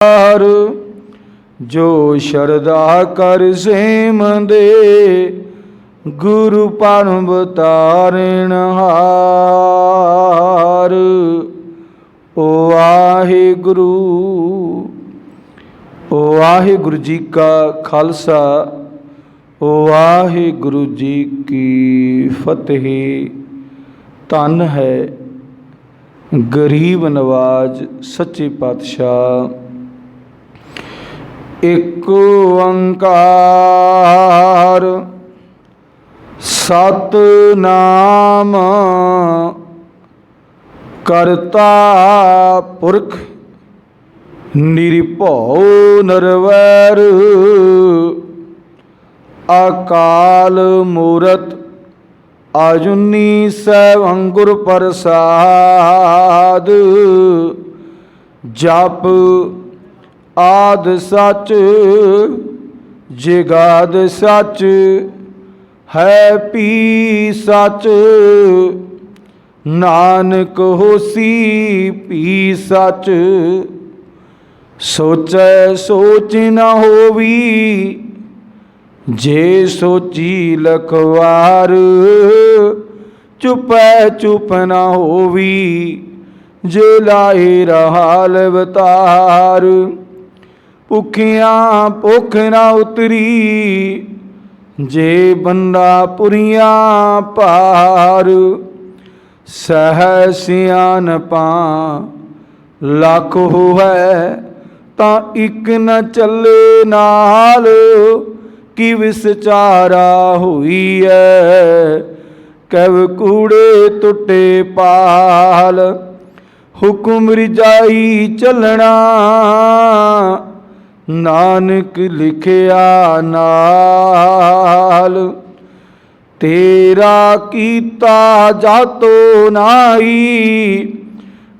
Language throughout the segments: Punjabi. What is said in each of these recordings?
हार जो शरदा कर सेम दे, गुरु परम तारण हार। ओ वाहिगुरु। ओ वाहिगुरु जी का खालसा, ओ वाहिगुरु जी की फतेह। धन है गरीब नवाज सच्चे पातशाह। एक ओंकार सतनाम करता पुरख निरभउ निरवैर। अकाल मूरत आजुनी सैभं गुर प्रसाद। जप आद सच जिगाद सच है पी सच। नानक होसी पी सच। सोचै सोच न होवी, जे सोची लखवार। चुपै चुप न होवी, जे लाए रहाल अवतार। भुखियां भुख न उतरी, जे बंदा पुरियां पार। सह सियानपा लख होवै, तां इक न चले नाल। कि विसचारा हुई है, कव कूड़े टुटे पाल। हुक्म रिजाई चलना, नानक लिखिया नाल। तेरा कीता जातो नाई,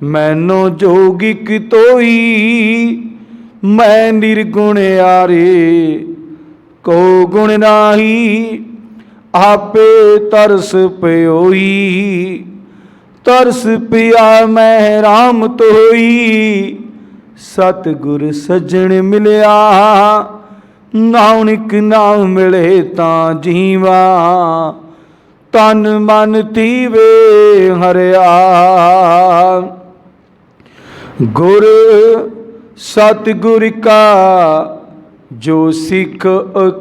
मैनो जोगिक तोई। मैं निर्गुण यारे को गुण नाही, आपे तरस प्योई। तरस पिया मैं राम तोई, सतगुर सज्जन मिलिया। नानक नाम मिले तां जीवा, तन मन थीवे हरिया। गुर सतगुर का जो सिख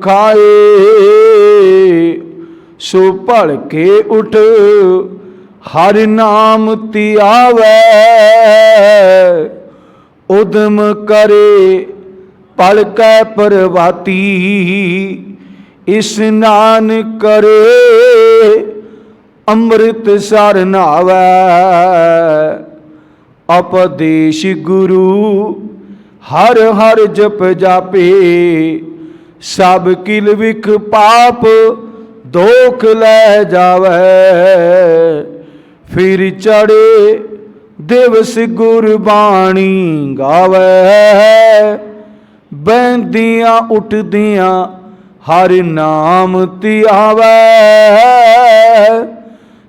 खाए, सो भड़ के उठ हर नाम तियावै। उदम करे पल कै प्रभाती, स्नान करे अमृत सर नहावै। उपदेश गुरु हर हर जप जापे, सब किल विख पाप दोख लै जावै। फिर चढ़े दिवस गुरबाणी गावै। बहदियां उठदियां हर नाम तियावै।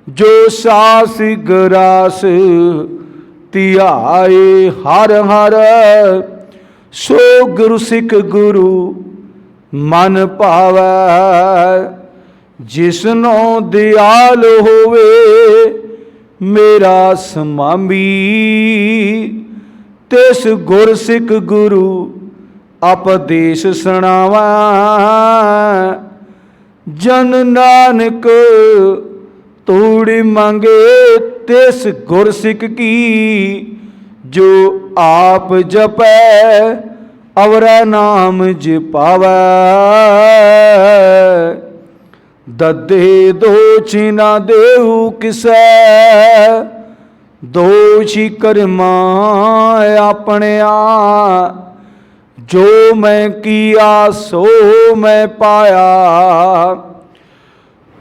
जो सास ग्रास तियाए हर हर, सो गुरु सिख गुरु मन पावै। जिसनो दयाल होवे मेरा समामी, तिस गुर सिख गुरु उपदेश सुनावा। जन नानक तूड़ी मांगे तिस गुर सिख की, जो आप जपै अवरै नाम जपावै। ददे दोष न देहु किसै, दोषी कर्मा अपनिया। जो मैं किया सो मैं पाया,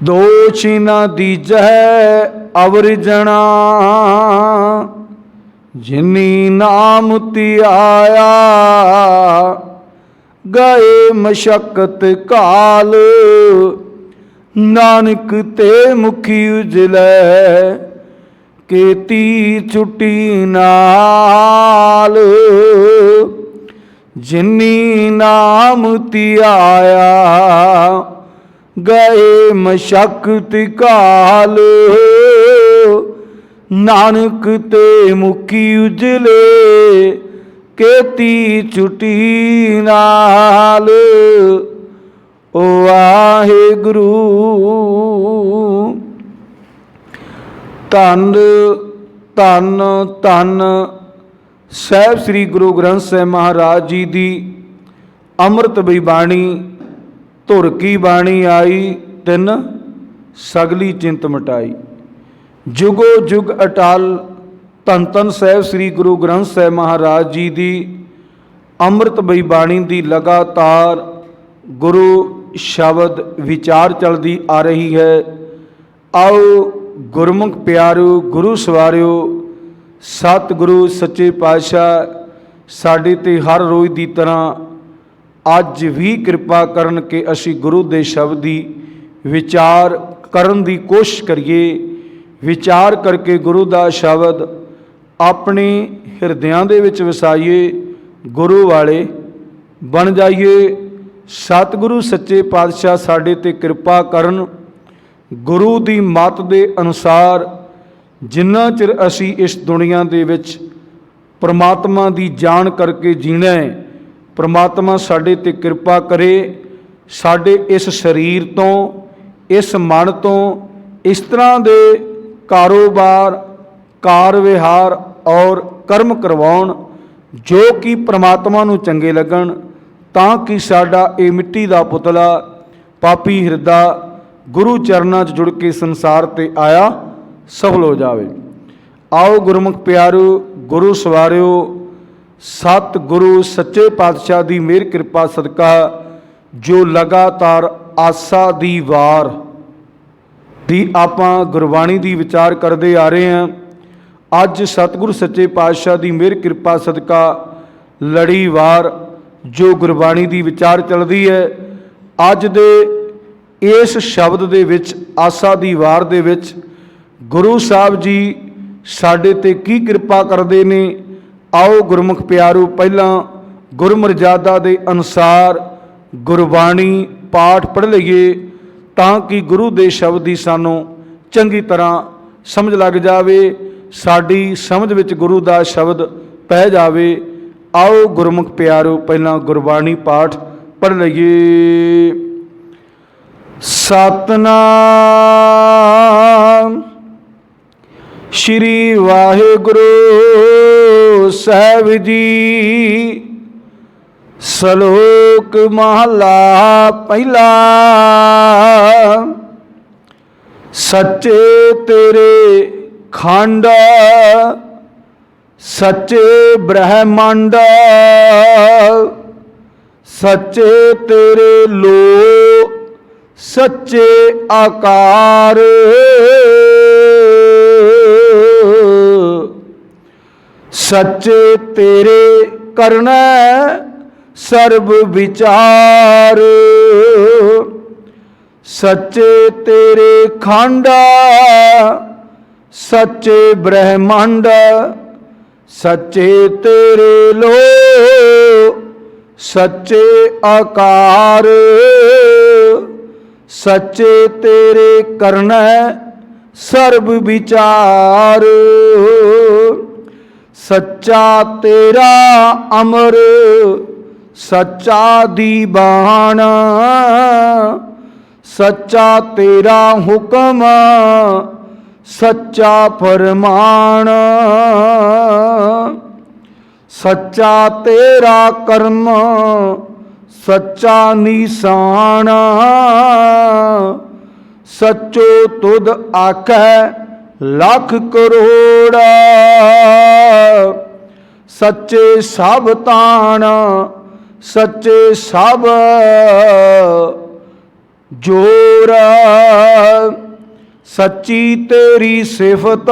दोष न दीजै अवर जना। जिनी नाम तियाया, गए मशक्कत काल। नानक ते मुखी उजलै, केती छुट्टी नाल। जिन्नी नाम धियाया गए मशक्कत काल। नानक ते मुखी उजले केती छुटी नाल। ओ वाहेगुरु। धन धन धन ਸਾਹਿਬ ਸ੍ਰੀ ਗੁਰੂ ਗ੍ਰੰਥ ਸਾਹਿਬ ਮਹਾਰਾਜ ਜੀ ਦੀ ਅੰਮ੍ਰਿਤਮਈ ਬਾਣੀ ਧੁਰ ਕੀ ਬਾਣੀ ਆਈ ਤਿੰਨ ਸਗਲੀ ਚਿੰਤ ਮਿਟਾਈ। ਜੁਗੋ ਜੁਗ ਅਟਲ ਧੰਨ ਧੰਨ ਸਾਹਿਬ ਸ੍ਰੀ ਗੁਰੂ ਗ੍ਰੰਥ ਸਾਹਿਬ ਮਹਾਰਾਜ ਜੀ ਦੀ ਅੰਮ੍ਰਿਤਮਈ ਬਾਣੀ ਦੀ ਲਗਾਤਾਰ ਗੁਰੂ ਸ਼ਬਦ ਵਿਚਾਰ ਚਲਦੀ ਆ ਰਹੀ ਹੈ। ਆਓ ਗੁਰਮੁਖ ਪਿਆਰਿਓ, ਗੁਰੂ ਸਵਾਰਿਓ, ਸਤਿਗੁਰੂ ਸੱਚੇ ਪਾਤਸ਼ਾਹ ਸਾਡੇ 'ਤੇ ਹਰ ਰੋਜ਼ ਦੀ ਤਰ੍ਹਾਂ ਅੱਜ ਵੀ ਕਿਰਪਾ ਕਰਨ ਕਿ ਅਸੀਂ ਗੁਰੂ ਦੇ ਸ਼ਬਦ ਦੀ ਵਿਚਾਰ ਕਰਨ ਦੀ ਕੋਸ਼ਿਸ਼ ਕਰੀਏ। ਵਿਚਾਰ ਕਰਕੇ ਗੁਰੂ ਦਾ ਸ਼ਬਦ ਆਪਣੇ ਹਿਰਦਿਆਂ ਦੇ ਵਿੱਚ ਵਸਾਈਏ, ਗੁਰੂ ਵਾਲੇ ਬਣ ਜਾਈਏ। ਸਤਿਗੁਰੂ ਸੱਚੇ ਪਾਤਸ਼ਾਹ ਸਾਡੇ 'ਤੇ ਕਿਰਪਾ ਕਰਨ। ਗੁਰੂ ਦੀ ਮੱਤ ਦੇ ਅਨੁਸਾਰ ਜਿੰਨਾ ਚਿਰ ਅਸੀਂ ਇਸ ਦੁਨੀਆ ਦੇ ਵਿੱਚ ਪ੍ਰਮਾਤਮਾ ਦੀ ਜਾਣ ਕਰਕੇ ਜੀਣਾ ਹੈ, ਪ੍ਰਮਾਤਮਾ ਸਾਡੇ 'ਤੇ ਕਿਰਪਾ ਕਰੇ। ਸਾਡੇ ਇਸ ਸਰੀਰ ਤੋਂ, ਇਸ ਮਨ ਤੋਂ ਇਸ ਤਰ੍ਹਾਂ ਦੇ ਕਾਰੋਬਾਰ, ਕਾਰ ਵਿਹਾਰ ਔਰ ਕਰਮ ਕਰਵਾਉਣ ਜੋ ਕਿ ਪ੍ਰਮਾਤਮਾ ਨੂੰ ਚੰਗੇ ਲੱਗਣ, ਤਾਂ ਕਿ ਸਾਡਾ ਇਹ ਮਿੱਟੀ ਦਾ ਪੁਤਲਾ ਪਾਪੀ ਹਿਰਦਾ ਗੁਰੂ ਚਰਨਾਂ 'ਚ ਜੁੜ ਕੇ ਸੰਸਾਰ 'ਤੇ ਆਇਆ ਸਫਲ ਹੋ ਜਾਵੇ। ਆਓ ਗੁਰਮੁਖ ਪਿਆਰਿਓ, ਗੁਰੂ ਸਵਾਰਿਓ, ਸਤਿਗੁਰੂ ਸੱਚੇ ਪਾਤਸ਼ਾਹ ਦੀ ਮਿਹਰ ਕਿਰਪਾ ਸਦਕਾ ਜੋ ਲਗਾਤਾਰ ਆਸਾ ਦੀ ਵਾਰ ਦੀ ਆਪਾਂ ਗੁਰਬਾਣੀ ਦੀ ਵਿਚਾਰ ਕਰਦੇ ਆ ਰਹੇ ਹਾਂ। ਅੱਜ ਸਤਿਗੁਰੂ ਸੱਚੇ ਪਾਤਸ਼ਾਹ ਦੀ ਮਿਹਰ ਕਿਰਪਾ ਸਦਕਾ ਲੜੀਵਾਰ ਜੋ ਗੁਰਬਾਣੀ ਦੀ ਵਿਚਾਰ ਚੱਲਦੀ ਹੈ, ਅੱਜ ਦੇ ਇਸ ਸ਼ਬਦ ਦੇ ਵਿੱਚ, ਆਸਾ ਦੀ ਵਾਰ ਦੇ ਵਿੱਚ ਗੁਰੂ ਸਾਹਿਬ ਜੀ ਸਾਡੇ 'ਤੇ ਕੀ ਕਿਰਪਾ ਕਰਦੇ ਨੇ। ਆਓ ਗੁਰਮੁਖ ਪਿਆਰਿਓ ਪਹਿਲਾਂ ਗੁਰਮਰਜ਼ਾਦਾ ਦੇ ਅਨੁਸਾਰ ਗੁਰਬਾਣੀ ਪਾਠ ਪੜ੍ਹ ਲਈਏ, ਤਾਂ ਕਿ ਗੁਰੂ ਦੇ ਸ਼ਬਦ ਦੀ ਸਾਨੂੰ ਚੰਗੀ ਤਰ੍ਹਾਂ ਸਮਝ ਲੱਗ ਜਾਵੇ, ਸਾਡੀ ਸਮਝ ਵਿੱਚ ਗੁਰੂ ਦਾ ਸ਼ਬਦ ਪੈ ਜਾਵੇ। ਆਓ ਗੁਰਮੁਖ ਪਿਆਰਿਓ ਪਹਿਲਾਂ ਗੁਰਬਾਣੀ ਪਾਠ ਪੜ੍ਹ ਲਈਏ। ਸਤਨਾਮ ਸ਼੍ਰੀ ਵਾਹਿਗੁਰੂ ਸਾਹਿਬ ਜੀ। ਸ਼ਲੋਕ ਮਹਲਾ ਪਹਿਲਾ। ਸੱਚੇ ਤੇਰੇ ਖੰਡ ਸੱਚੇ ਬ੍ਰਹਮੰਡ, ਸੱਚੇ ਤੇਰੇ ਲੋ ਸੱਚੇ ਆਕਾਰ। ਸੱਚੇ ਤੇਰੇ ਕਰਨਾ ਸਰਬ ਵਿਚਾਰ। ਸੱਚੇ ਤੇਰੇ ਖੰਡ ਸੱਚੇ ਬ੍ਰਹਮੰਡ, ਸੱਚੇ ਤੇਰੇ ਲੋ ਸੱਚੇ ਆਕਾਰ। ਸੱਚੇ ਤੇਰੇ ਕਰਨਾ ਸਰਬ ਵਿਚਾਰ। ਸੱਚਾ ਤੇਰਾ ਅਮਰ ਸੱਚਾ ਦੀਵਾਨ, ਸੱਚਾ ਤੇਰਾ ਹੁਕਮ ਸੱਚਾ ਫਰਮਾਨ। ਸੱਚਾ ਤੇਰਾ ਕਰਮ ਸੱਚਾ ਨਿਸ਼ਾਨ। ਸੱਚੋ ਤੁਧ ਆਖੈ ਲੱਖ ਕਰੋੜ, ਸੱਚੇ ਸਭ ਤਾਣ ਸੱਚੇ ਸਭ ਜੋਰ। ਸੱਚੀ ਤੇਰੀ ਸਿਫਤ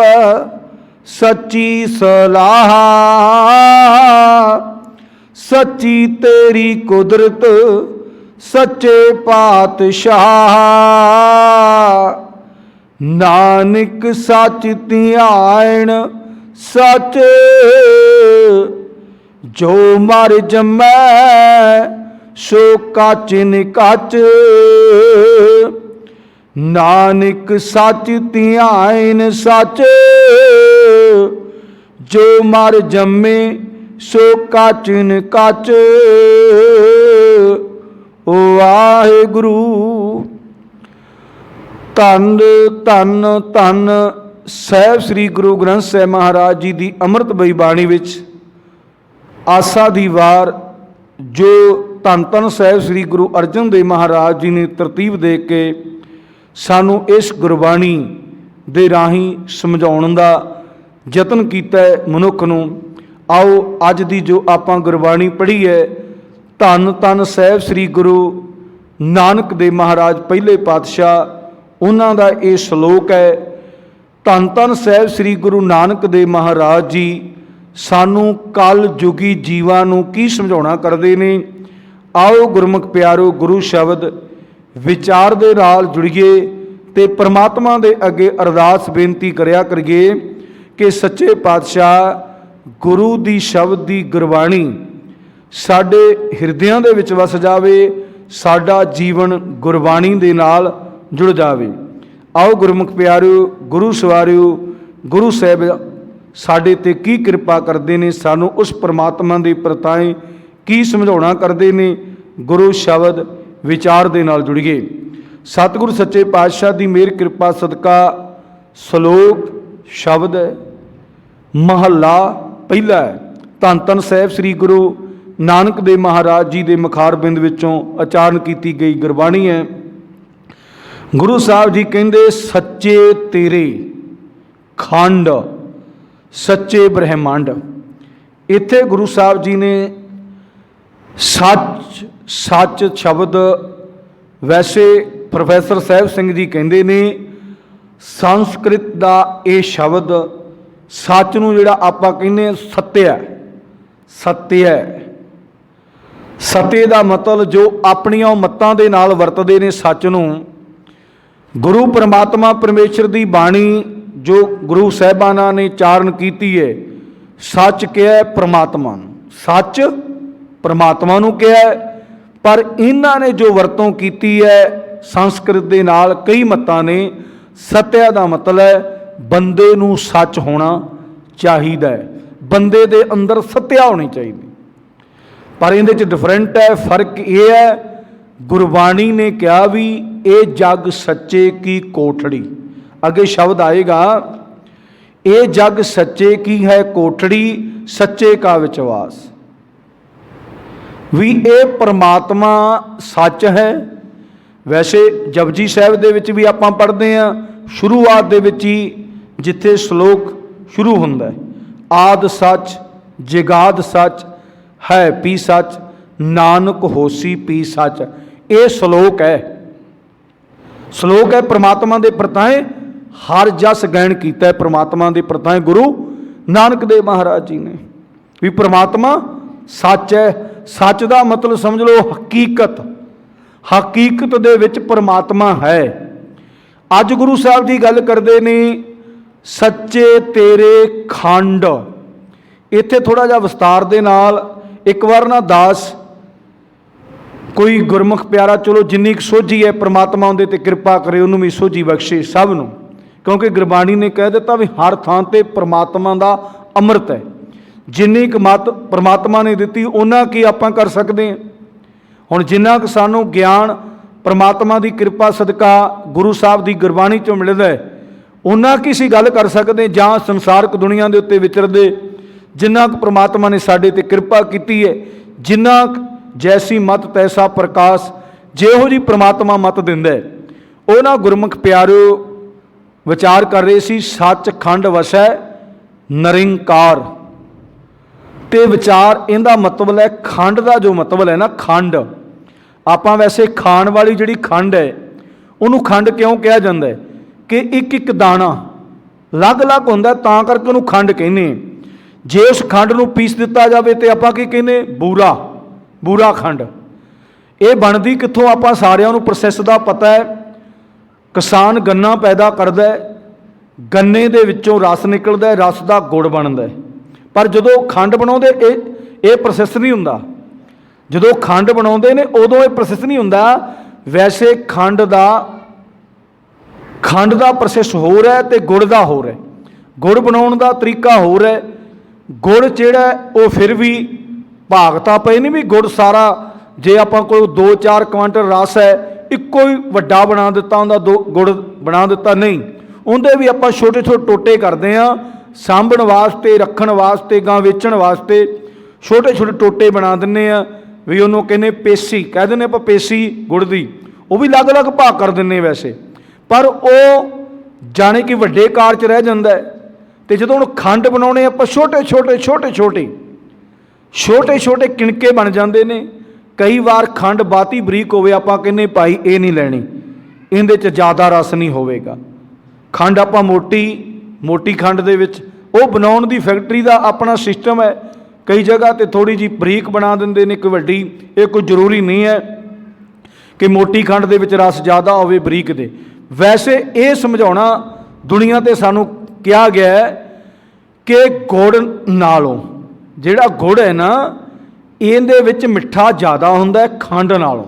ਸੱਚੀ ਸਲਾਹ, ਸੱਚੀ ਤੇਰੀ ਕੁਦਰਤ ਸੱਚੇ ਪਾਤਸ਼ਾਹ। ਨਾਨਕ ਸੱਚ ਧਿਆਇਣ ਸੱਚ जो मर जमै सो काचिन काच, नानक सच धियान सच। जो मर जम्मे सो काचिन काच, वाहिगुरु। धन धन धन ਸਾਹਿਬ ਸ੍ਰੀ ਗੁਰੂ ਗ੍ਰੰਥ ਸਾਹਿਬ ਮਹਾਰਾਜ ਜੀ ਦੀ ਅੰਮ੍ਰਿਤਮਈ ਬਾਣੀ ਵਿੱਚ ਆਸਾ ਦੀ ਵਾਰ ਜੋ ਧੰਨ ਧੰਨ ਸਾਹਿਬ ਸ੍ਰੀ ਗੁਰੂ ਅਰਜਨ ਦੇਵ ਮਹਾਰਾਜ ਜੀ ਨੇ ਤਰਤੀਬ ਦੇ ਕੇ ਸਾਨੂੰ ਇਸ ਗੁਰਬਾਣੀ ਦੇ ਰਾਹੀਂ ਸਮਝਾਉਣ ਦਾ ਯਤਨ ਕੀਤਾ ਹੈ ਮਨੁੱਖ ਨੂੰ। ਆਓ ਅੱਜ ਦੀ ਜੋ ਆਪਾਂ ਗੁਰਬਾਣੀ ਪੜ੍ਹੀ ਹੈ, ਧੰਨ ਧੰਨ ਸਾਹਿਬ ਸ੍ਰੀ ਗੁਰੂ ਨਾਨਕ ਦੇਵ ਮਹਾਰਾਜ ਪਹਿਲੇ ਪਾਤਸ਼ਾਹ, ਉਹਨਾਂ ਦਾ ਇਹ ਸ਼ਲੋਕ ਹੈ। ਧੰਨ ਧੰਨ ਸਾਹਿਬ ਸ੍ਰੀ ਗੁਰੂ ਨਾਨਕ ਦੇਵ ਮਹਾਰਾਜ ਜੀ ਸਾਨੂੰ ਕਲ ਯੁਗੀ ਜੀਵਾਂ ਨੂੰ ਕੀ ਸਮਝਾਉਣਾ ਕਰਦੇ ਨੇ। ਆਓ ਗੁਰਮੁਖ ਪਿਆਰੋ ਗੁਰੂ ਸ਼ਬਦ ਵਿਚਾਰ ਦੇ ਨਾਲ ਜੁੜੀਏ ਤੇ ਪ੍ਰਮਾਤਮਾ ਦੇ ਅੱਗੇ ਅਰਦਾਸ ਬੇਨਤੀ ਕਰਿਆ ਕਰੀਏ ਕਿ ਸੱਚੇ ਪਾਤਸ਼ਾਹ ਗੁਰੂ ਦੀ ਸ਼ਬਦ ਦੀ ਗੁਰਬਾਣੀ ਸਾਡੇ ਹਿਰਦਿਆਂ ਦੇ ਵਿੱਚ ਵਸ ਜਾਵੇ, ਸਾਡਾ ਜੀਵਨ ਗੁਰਬਾਣੀ ਦੇ ਨਾਲ ਜੁੜ ਜਾਵੇ। ਆਓ ਗੁਰਮੁਖ ਪਿਆਰਿਓ, ਗੁਰੂ ਸਵਾਰਿਓ, ਗੁਰੂ ਸਾਹਿਬ ਸਾਡੇ ਤੇ ਕੀ ਕਿਰਪਾ ਕਰਦੇ ਨੇ, ਸਾਨੂੰ ਉਸ ਪਰਮਾਤਮਾ ਦੇ ਪ੍ਰਤਾਏ ਕੀ ਸਮਝਾਉਣਾ ਕਰਦੇ ਨੇ, ਗੁਰੂ ਸ਼ਬਦ ਵਿਚਾਰ ਦੇ ਨਾਲ ਜੁੜੀਏ। ਸਤਿਗੁਰੂ ਸੱਚੇ ਪਾਤਸ਼ਾਹ ਦੀ ਮਿਹਰ ਕਿਰਪਾ ਸਦਕਾ ਸ਼ਲੋਕ ਸ਼ਬਦ ਹੈ, ਮਹੱਲਾ ਪਹਿਲਾ ਹੈ। ਧੰਨ ਧੰਨ ਸਾਹਿਬ ਸ੍ਰੀ ਗੁਰੂ ਨਾਨਕ ਦੇਵ ਮਹਾਰਾਜ ਜੀ ਦੇ ਮੁਖਾਰਬਿੰਦ ਵਿੱਚੋਂ ਉਚਾਰਨ ਕੀਤੀ ਗਈ ਗੁਰਬਾਣੀ ਹੈ। ਗੁਰੂ ਸਾਹਿਬ ਜੀ ਕਹਿੰਦੇ, ਸੱਚੇ ਤੇਰੇ ਖੰਡ ਸੱਚੇ ਬ੍ਰਹਿਮੰਡ। ਇੱਥੇ ਗੁਰੂ ਸਾਹਿਬ ਜੀ ਨੇ ਸੱਚ ਸੱਚ ਸ਼ਬਦ, ਵੈਸੇ ਪ੍ਰੋਫੈਸਰ ਸਾਹਿਬ ਸਿੰਘ ਜੀ ਕਹਿੰਦੇ ਨੇ ਸੰਸਕ੍ਰਿਤ ਦਾ ਇਹ ਸ਼ਬਦ ਸੱਚ ਨੂੰ ਜਿਹੜਾ ਆਪਾਂ ਕਹਿੰਦੇ ਸੱਤਿਆ, ਸੱਤਿਆ, ਸੱਤੇ ਦਾ ਮਤਲਬ ਜੋ ਆਪਣੀਆਂ ਮੱਤਾਂ ਦੇ ਨਾਲ ਵਰਤਦੇ ਨੇ ਸੱਚ ਨੂੰ। ਗੁਰੂ ਪਰਮਾਤਮਾ ਪਰਮੇਸ਼ਰ ਦੀ ਬਾਣੀ ਜੋ ਗੁਰੂ ਸਾਹਿਬਾਨਾਂ ਨੇ ਚਾਰਨ ਕੀਤੀ ਹੈ, ਸੱਚ ਕਿਹਾ ਪਰਮਾਤਮਾ ਨੂੰ, ਸੱਚ ਪਰਮਾਤਮਾ ਨੂੰ ਕਿਹਾ, ਪਰ ਇਹਨਾਂ ਨੇ ਜੋ ਵਰਤੋਂ ਕੀਤੀ ਹੈ ਸੰਸਕ੍ਰਿਤ ਦੇ ਨਾਲ ਕਈ ਮੱਤਾਂ ਨੇ। ਸੱਤਿਆ ਦਾ ਮਤਲਬ ਹੈ ਬੰਦੇ ਨੂੰ ਸੱਚ ਹੋਣਾ ਚਾਹੀਦਾ ਹੈ, ਬੰਦੇ ਦੇ ਅੰਦਰ ਸੱਤਿਆ ਹੋਣੀ ਚਾਹੀਦੀ, ਪਰ ਇਹਦੇ 'ਚ ਡਿਫਰੈਂਟ ਹੈ। ਫਰਕ ਇਹ ਹੈ, ਗੁਰਬਾਣੀ ਨੇ ਕਿਹਾ ਵੀ ਇਹ ਜਗ ਸੱਚੇ ਕੀ ਕੋਠੜੀ, ਅੱਗੇ ਸ਼ਬਦ ਆਏਗਾ, ਇਹ ਜਗ ਸੱਚੇ ਕੀ ਹੈ ਕੋਠੜੀ, ਸੱਚੇ ਕਾ ਵਿਸ਼ਵਾਸ, ਵੀ ਇਹ ਪਰਮਾਤਮਾ ਸੱਚ ਹੈ। ਵੈਸੇ ਜਪਜੀ ਸਾਹਿਬ ਦੇ ਵਿੱਚ ਵੀ ਆਪਾਂ ਪੜ੍ਹਦੇ ਹਾਂ, ਸ਼ੁਰੂਆਤ ਦੇ ਵਿੱਚ ਹੀ ਜਿੱਥੇ ਸ਼ਲੋਕ ਸ਼ੁਰੂ ਹੁੰਦਾ ਹੈ, ਆਦ ਸੱਚ ਜਗਾਦ ਸੱਚ ਹੈ ਪੀ ਸੱਚ, ਨਾਨਕ ਹੋਸੀ ਪੀ ਸੱਚ। ਇਹ ਸ਼ਲੋਕ ਹੈ, ਸ਼ਲੋਕ ਹੈ ਪ੍ਰਮਾਤਮਾ ਦੇ ਪ੍ਰਤਾਏ ਹਰ ਜਸ ਗਾਇਨ ਕੀਤਾ ਹੈ ਪ੍ਰਮਾਤਮਾ ਦੇ ਪ੍ਰਤਾਏ ਗੁਰੂ ਨਾਨਕ ਦੇਵ ਮਹਾਰਾਜ ਜੀ ਨੇ, ਵੀ ਪ੍ਰਮਾਤਮਾ ਸੱਚ ਹੈ। ਸੱਚ ਦਾ ਮਤਲਬ ਸਮਝ ਲਓ ਹਕੀਕਤ, ਹਕੀਕਤ ਦੇ ਵਿੱਚ ਪਰਮਾਤਮਾ ਹੈ। ਅੱਜ ਗੁਰੂ ਸਾਹਿਬ ਦੀ ਗੱਲ ਕਰਦੇ ਨੇ ਸੱਚੇ ਤੇਰੇ ਖੰਡ। ਇੱਥੇ ਥੋੜ੍ਹਾ ਜਿਹਾ ਵਿਸਤਾਰ ਦੇ ਨਾਲ ਇੱਕ ਵਾਰ ਨਾ ਦਾਸ ਕੋਈ ਗੁਰਮੁਖ ਪਿਆਰਾ, ਚਲੋ ਜਿੰਨੀ ਕੁ ਸੋਝੀ ਹੈ ਪ੍ਰਮਾਤਮਾ ਉਹਦੇ 'ਤੇ ਕਿਰਪਾ ਕਰੇ, ਉਹਨੂੰ ਵੀ ਸੋਝੀ ਬਖਸ਼ੇ ਸਭ ਨੂੰ, ਕਿਉਂਕਿ ਗੁਰਬਾਣੀ ਨੇ ਕਹਿ ਦਿੱਤਾ ਵੀ ਹਰ ਥਾਂ 'ਤੇ ਪ੍ਰਮਾਤਮਾ ਦਾ ਅੰਮ੍ਰਿਤ ਹੈ। ਜਿੰਨੀ ਕੁ ਮੱਤ ਪ੍ਰਮਾਤਮਾ ਨੇ ਦਿੱਤੀ ਉਹਨਾਂ ਕੀ ਆਪਾਂ ਕਰ ਸਕਦੇ ਹਾਂ। ਹੁਣ ਜਿੰਨਾ ਕੁ ਸਾਨੂੰ ਗਿਆਨ ਪ੍ਰਮਾਤਮਾ ਦੀ ਕਿਰਪਾ ਸਦਕਾ ਗੁਰੂ ਸਾਹਿਬ ਦੀ ਗੁਰਬਾਣੀ 'ਚੋਂ ਮਿਲਦਾ ਹੈ, ਉਹਨਾਂ ਕੀ ਅਸੀਂ ਗੱਲ ਕਰ ਸਕਦੇ ਜਾਂ ਸੰਸਾਰਕ ਦੁਨੀਆ ਦੇ ਉੱਤੇ ਵਿਚਰਦੇ। ਜਿੰਨਾ ਕੁ ਪ੍ਰਮਾਤਮਾ ਨੇ ਸਾਡੇ 'ਤੇ ਕਿਰਪਾ ਕੀਤੀ ਹੈ, ਜਿੰਨਾ ਜੈਸੀ ਮਤ ਤੈਸਾ ਪ੍ਰਕਾਸ਼, ਜਿਹੋ ਜਿਹੀ ਪ੍ਰਮਾਤਮਾ ਮਤ ਦਿੰਦਾ ਹੈ। ਉਹ ਨਾ ਗੁਰਮੁਖ ਪਿਆਰਿਓ ਵਿਚਾਰ ਕਰ ਰਹੇ ਸੀ, ਸੱਚ ਖੰਡ ਵਸੈ ਨਿਰੰਕਾਰ, ਤੇ ਵਿਚਾਰ ਇਹਦਾ ਮਤਲਬ ਹੈ ਖੰਡ ਦਾ ਜੋ ਮਤਲਬ ਹੈ ਨਾ, ਖੰਡ ਆਪਾਂ ਵੈਸੇ ਖਾਣ ਵਾਲੀ ਜਿਹੜੀ ਖੰਡ ਹੈ ਉਹਨੂੰ ਖੰਡ ਕਿਉਂ ਕਿਹਾ ਜਾਂਦਾ ਹੈ ਕਿ ਇੱਕ ਇੱਕ ਦਾਣਾ ਅਲੱਗ-ਅਲੱਗ ਹੁੰਦਾ, ਤਾਂ ਕਰਕੇ ਉਹਨੂੰ ਖੰਡ ਕਹਿੰਦੇ। ਜੇ ਉਸ ਖੰਡ ਨੂੰ ਪੀਸ ਦਿੱਤਾ ਜਾਵੇ ਤੇ ਆਪਾਂ ਕੀ ਕਹਿੰਦੇ, ਬੂਰਾ, ਬੂਰਾ ਖੰਡ। ਇਹ ਬਣਦੀ ਕਿੱਥੋਂ ਆਪਾਂ ਸਾਰਿਆਂ ਨੂੰ ਪ੍ਰੋਸੈਸ ਦਾ ਪਤਾ ਹੈ। ਕਿਸਾਨ ਗੰਨਾ ਪੈਦਾ ਕਰਦਾ ਹੈ, ਗੰਨੇ ਦੇ ਵਿੱਚੋਂ ਰਸ ਨਿਕਲਦਾ ਹੈ, ਰਸ ਦਾ ਗੁੜ ਬਣਦਾ ਹੈ, ਪਰ ਜਦੋਂ ਖੰਡ ਬਣਾਉਂਦੇ ਇਹ ਪ੍ਰੋਸੈਸ ਨਹੀਂ ਹੁੰਦਾ। ਜਦੋਂ ਖੰਡ ਬਣਾਉਂਦੇ ਨੇ ਉਦੋਂ ਇਹ ਪ੍ਰੋਸੈਸ ਨਹੀਂ ਹੁੰਦਾ। ਵੈਸੇ ਖੰਡ ਦਾ ਪ੍ਰੋਸੈਸ ਹੋਰ ਹੈ ਤੇ ਗੁੜ ਦਾ ਹੋਰ ਹੈ। ਗੁੜ ਬਣਾਉਣ ਦਾ ਤਰੀਕਾ ਹੋਰ ਹੈ। ਗੁੜ ਜਿਹੜਾ ਉਹ ਫਿਰ ਵੀ ਭਾਗ ਤਾਂ ਪਏ ਨਹੀਂ ਵੀ ਗੁੜ ਸਾਰਾ, ਜੇ ਆਪਾਂ ਕੋਲ 2-4 ਕੁਆਂਟਲ ਰਸ ਹੈ ਇੱਕੋ ਹੀ ਵੱਡਾ ਬਣਾ ਦਿੱਤਾ ਉਹਦਾ ਗੁੜ ਬਣਾ ਦਿੱਤਾ, ਨਹੀਂ। ਉਹਦੇ ਵੀ ਆਪਾਂ ਛੋਟੇ ਛੋਟੇ ਟੋਟੇ ਕਰਦੇ ਹਾਂ, ਸਾਂਭਣ ਵਾਸਤੇ, ਰੱਖਣ ਵਾਸਤੇ, ਗਾਂ ਵੇਚਣ ਵਾਸਤੇ ਛੋਟੇ ਛੋਟੇ ਟੋਟੇ ਬਣਾ ਦਿੰਦੇ ਆ। ਵੀ ਉਹਨੂੰ ਕਹਿੰਦੇ ਪੇਸੀ, ਕਹਿ ਦਿੰਦੇ ਆਪਾਂ ਪੇਸੀ ਗੁੜ ਦੀ, ਉਹ ਵੀ ਅਲੱਗ-ਅਲੱਗ ਭਾਗ ਕਰ ਦਿੰਦੇ ਵੈਸੇ, ਪਰ ਉਹ ਜਾਣੇ ਕਿ ਵੱਡੇ ਕਾਰ 'ਚ ਰਹਿ ਜਾਂਦਾ ਹੈ। ਅਤੇ ਜਦੋਂ ਹੁਣ ਖੰਡ ਬਣਾਉਣੇ ਆਪਾਂ ਛੋਟੇ ਕਿਣਕੇ ਬਣ ਜਾਂਦੇ ਨੇ। ਕਈ ਵਾਰ ਖੰਡ ਬਾਤੀ ਬਰੀਕ ਹੋਵੇ, ਆਪਾਂ ਕਹਿੰਦੇ ਭਾਈ ਇਹ ਨਹੀਂ ਲੈਣੀ, ਇਹਦੇ 'ਚ ਜ਼ਿਆਦਾ ਰਸ ਨਹੀਂ ਹੋਵੇਗਾ। ਖੰਡ ਆਪਾਂ ਮੋਟੀ ਖੰਡ ਦੇ ਵਿੱਚ, ਉਹ ਬਣਾਉਣ ਦੀ ਫੈਕਟਰੀ ਦਾ ਆਪਣਾ ਸਿਸਟਮ ਹੈ। ਕਈ ਜਗ੍ਹਾ 'ਤੇ ਥੋੜ੍ਹੀ ਜਿਹੀ ਬਰੀਕ ਬਣਾ ਦਿੰਦੇ ਨੇ, ਕੋਈ ਵੱਡੀ। ਇਹ ਕੋਈ ਜ਼ਰੂਰੀ ਨਹੀਂ ਹੈ ਕਿ ਮੋਟੀ ਖੰਡ ਦੇ ਵਿੱਚ ਰਸ ਜ਼ਿਆਦਾ ਹੋਵੇ ਬਰੀਕ ਦੇ। ਵੈਸੇ ਇਹ ਸਮਝਾਉਣਾ ਦੁਨੀਆ 'ਤੇ ਸਾਨੂੰ ਕਿਹਾ ਗਿਆ ਹੈ ਕਿ ਗੁੜ ਨਾਲੋਂ, ਜਿਹੜਾ ਗੁੜ ਹੈ ਨਾ, ਇਹਦੇ ਵਿੱਚ ਮਿੱਠਾ ਜ਼ਿਆਦਾ ਹੁੰਦਾ ਹੈ ਖੰਡ ਨਾਲੋਂ।